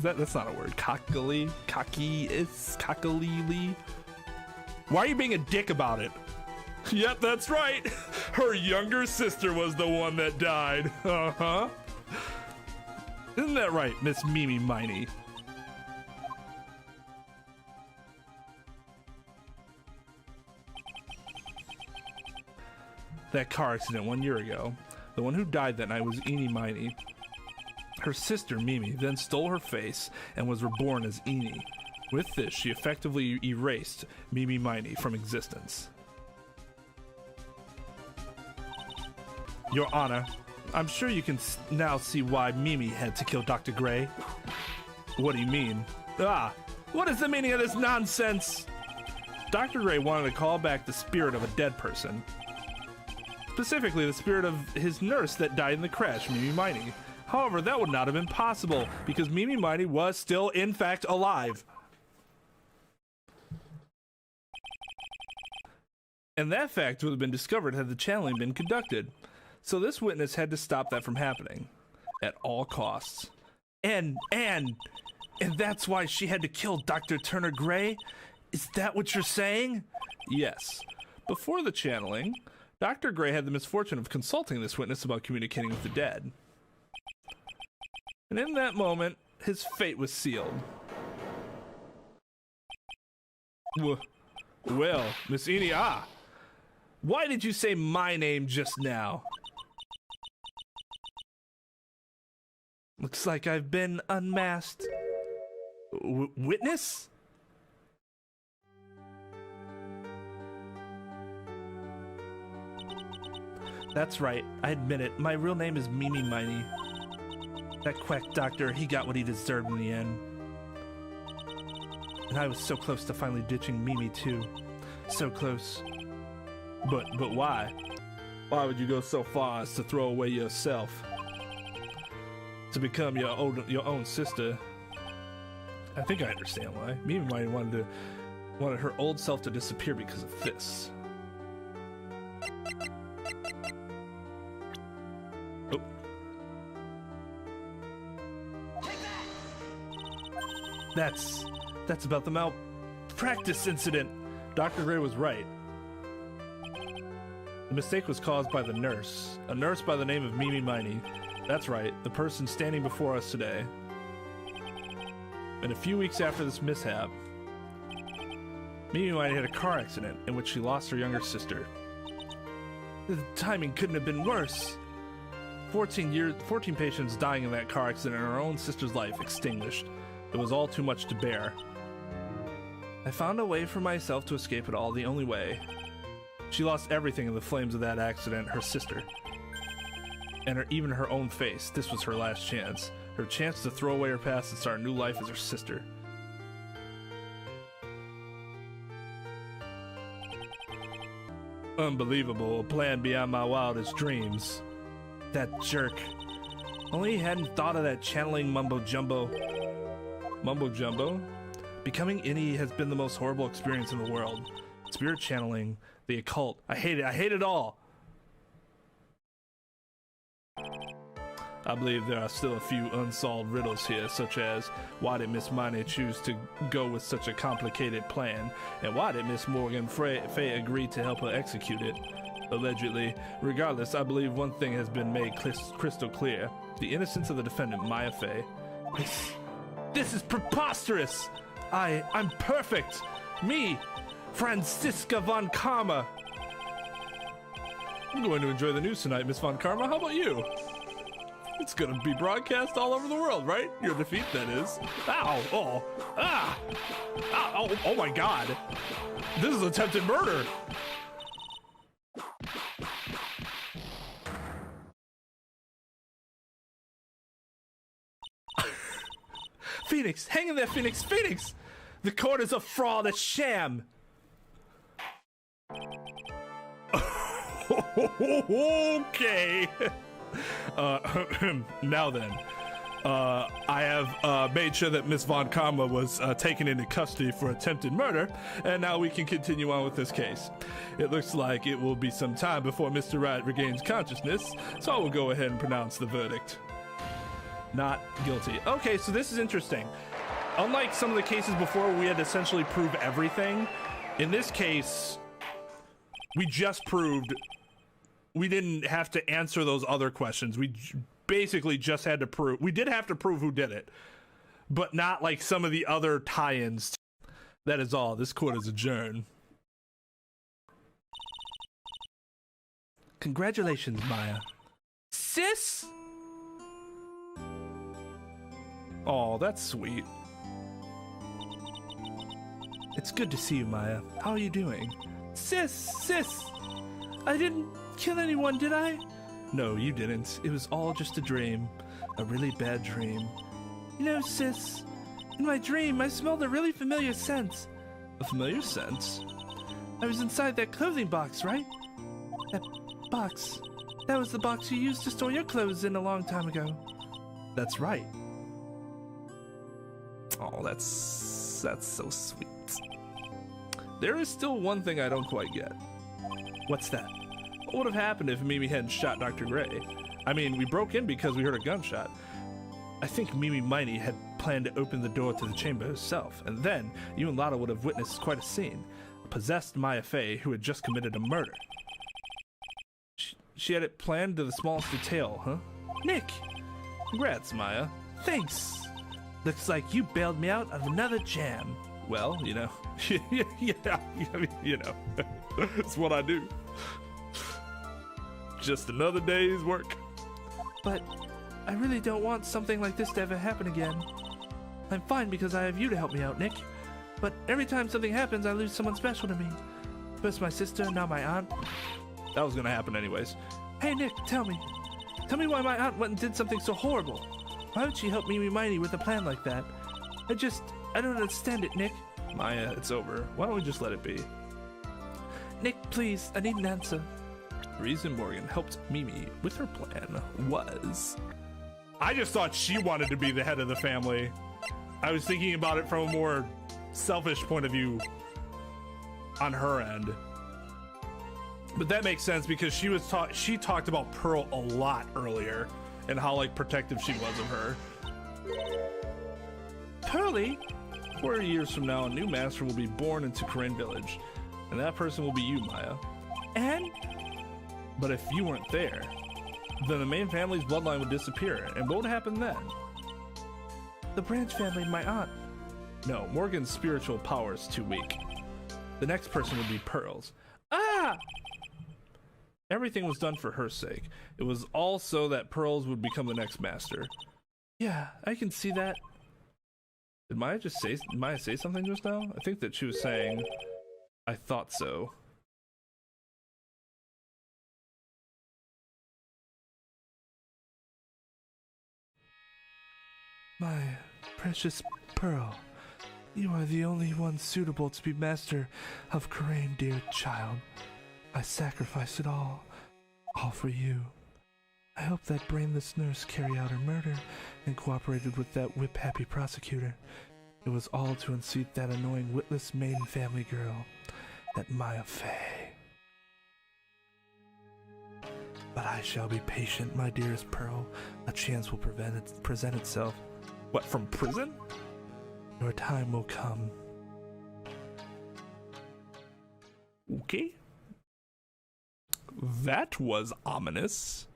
That's not a word. Cockily? Cocky? It's cockily? Why are you being a dick about it? Yep, that's right. Her younger sister was the one that died. Uh-huh. Isn't that right, Miss Mimi Miney? That car accident 1 year ago. The one who died that night was Ini Miney.
Her sister, Mimi, then stole her face and was reborn as Ini. With this, she effectively erased Ini Miney from existence. Your Honor, I'm sure you can now see why Mimi had to kill Dr. Gray. What do you mean? What is the meaning of this nonsense? Dr. Gray wanted to call back the spirit of a dead person. Specifically, the spirit of his nurse that died in the crash, Ini Miney. However, that would not have been possible because Ini Miney was still, in fact, alive. And that fact would have been discovered had the channeling been conducted. So this witness had to stop that from happening at all costs. And that's why she had to kill Dr. Turner Gray? Is that what you're saying? Yes. Before the channeling, Dr. Gray had the misfortune of consulting this witness about communicating with the dead. And in that moment, his fate was sealed. Well, Miss Ini, why did you say my name just now? Looks like I've been unmasked. Witness? That's right, I admit it. My real name is Ini Miney. That quack doctor, he got what he deserved in the end. And I was so close to finally ditching Mimi too. So close. But why? Why would you go so far as to throw away yourself? To become your own sister? I think I understand why. Mimi Miney wanted her old self to disappear because of this. Oh. That's about the malpractice incident. Dr. Gray was right. The mistake was caused by the nurse. A nurse by the name of Ini Miney. That's right, the person standing before us today. And a few weeks after this mishap, Ini Miney had a car accident in which she lost her younger sister. The timing couldn't have been worse. 14 patients dying in that car accident and her own sister's life extinguished. It was all too much to bear. I found a way for myself to escape it all the only way. She lost everything in the flames of that accident, her sister. And even her own face. This was her last chance. Her chance to throw away her past and start a new life as her sister. Unbelievable, a plan beyond my wildest dreams. That jerk. Only he hadn't thought of that channeling mumbo-jumbo. Mumbo-jumbo? Becoming Ini has been the most horrible experience in the world. Spirit channeling, the occult. I hate it. I hate it all. I believe there are still a few unsolved riddles here, such as why did Miss Miney choose to go with such a complicated plan, and why did Miss Morgan Faye agree to help her execute it? Allegedly. Regardless, I believe one thing has been made crystal clear. The innocence of the defendant, Maya Faye. This is preposterous! I'm perfect! Me, Franziska von Karma! I'm going to enjoy the news tonight, Miss von Karma. How about you? It's gonna be broadcast all over the world, right? Your defeat, that is. Ow! Oh! Ah! Ow, oh my god! This is attempted murder! Phoenix! Hang in there, Phoenix! Phoenix! The court is a fraud, a sham! Okay! Now then, I have made sure that Miss Von Karma was taken into custody for attempted murder, and now we can continue on with this case. It looks like it will be some time before Mr. Wright regains consciousness, so I will go ahead and pronounce the verdict. Not guilty. Okay, so this is interesting. Unlike some of the cases before where we had to essentially prove everything, in this case, we just proved we didn't have to answer those other questions. We basically just had to prove. We did have to prove who did it, but not like some of the other tie-ins. That is all. This court is adjourned. Congratulations, Maya. Sis?
Oh, that's sweet.
It's good to see you, Maya. How are you doing? Sis! I didn't kill anyone, did I? No, you didn't. It was all just a dream. A really bad dream. You know, sis, in my dream, I smelled a really familiar scent.
A familiar scent?
I was inside that clothing box, right? That box. That was the box you used to store your clothes in a long time ago.
That's right. Oh, that's so sweet. There is still one thing I don't quite get.
What's that?
What would have happened if Mimi hadn't shot Dr. Gray? I mean, we broke in because we heard a gunshot. I think Ini Miney had planned to open the door to the chamber herself, and then you and Lotta would have witnessed quite a scene. A possessed Maya Faye who had just committed a murder. She had it planned to the smallest detail, huh?
Nick!
Congrats, Maya.
Thanks. Looks like you bailed me out of another jam.
Well, you know, yeah, I mean, you know, it's what I do. Just another day's work.
But I really don't want something like this to ever happen again. I'm fine because I have you to help me out, Nick. But every time something happens, I lose someone special to me. First my sister, now my aunt.
That was gonna happen anyways.
Hey, Nick, tell me. Tell me why my aunt went and did something so horrible. Why would she help Ini Miney with a plan like that? I don't understand it, Nick.
Maya, it's over. Why don't we just let it be?
Nick, please, I need an answer.
The reason Morgan helped Mimi with her plan was... I just thought she wanted to be the head of the family. I was thinking about it from a more selfish point of view on her end. But that makes sense because she talked about Pearl a lot earlier and how like protective she was of her.
Pearly?
4 years from now, a new master will be born into Corinne Village, and that person will be you, Maya.
And?
But if you weren't there, then the main family's bloodline would disappear, and what would happen then?
The Branch family and my aunt.
No, Morgan's spiritual power is too weak. The next person would be Pearl's.
Ah!
Everything was done for her sake. It was all so that Pearl's would become the next master.
Yeah, I can see that.
Did Maya say something just now? I think that she was saying, I thought so.
My precious Pearl, you are the only one suitable to be master of Corinne, dear child. I sacrificed it all for you. I hope that brainless nurse carried out her murder and cooperated with that whip-happy prosecutor. It was all to unseat that annoying witless maiden family girl, that Maya Faye. But I shall be patient, my dearest Pearl. A chance will present itself.
What, from prison?
Your time will come.
Okay. That was ominous.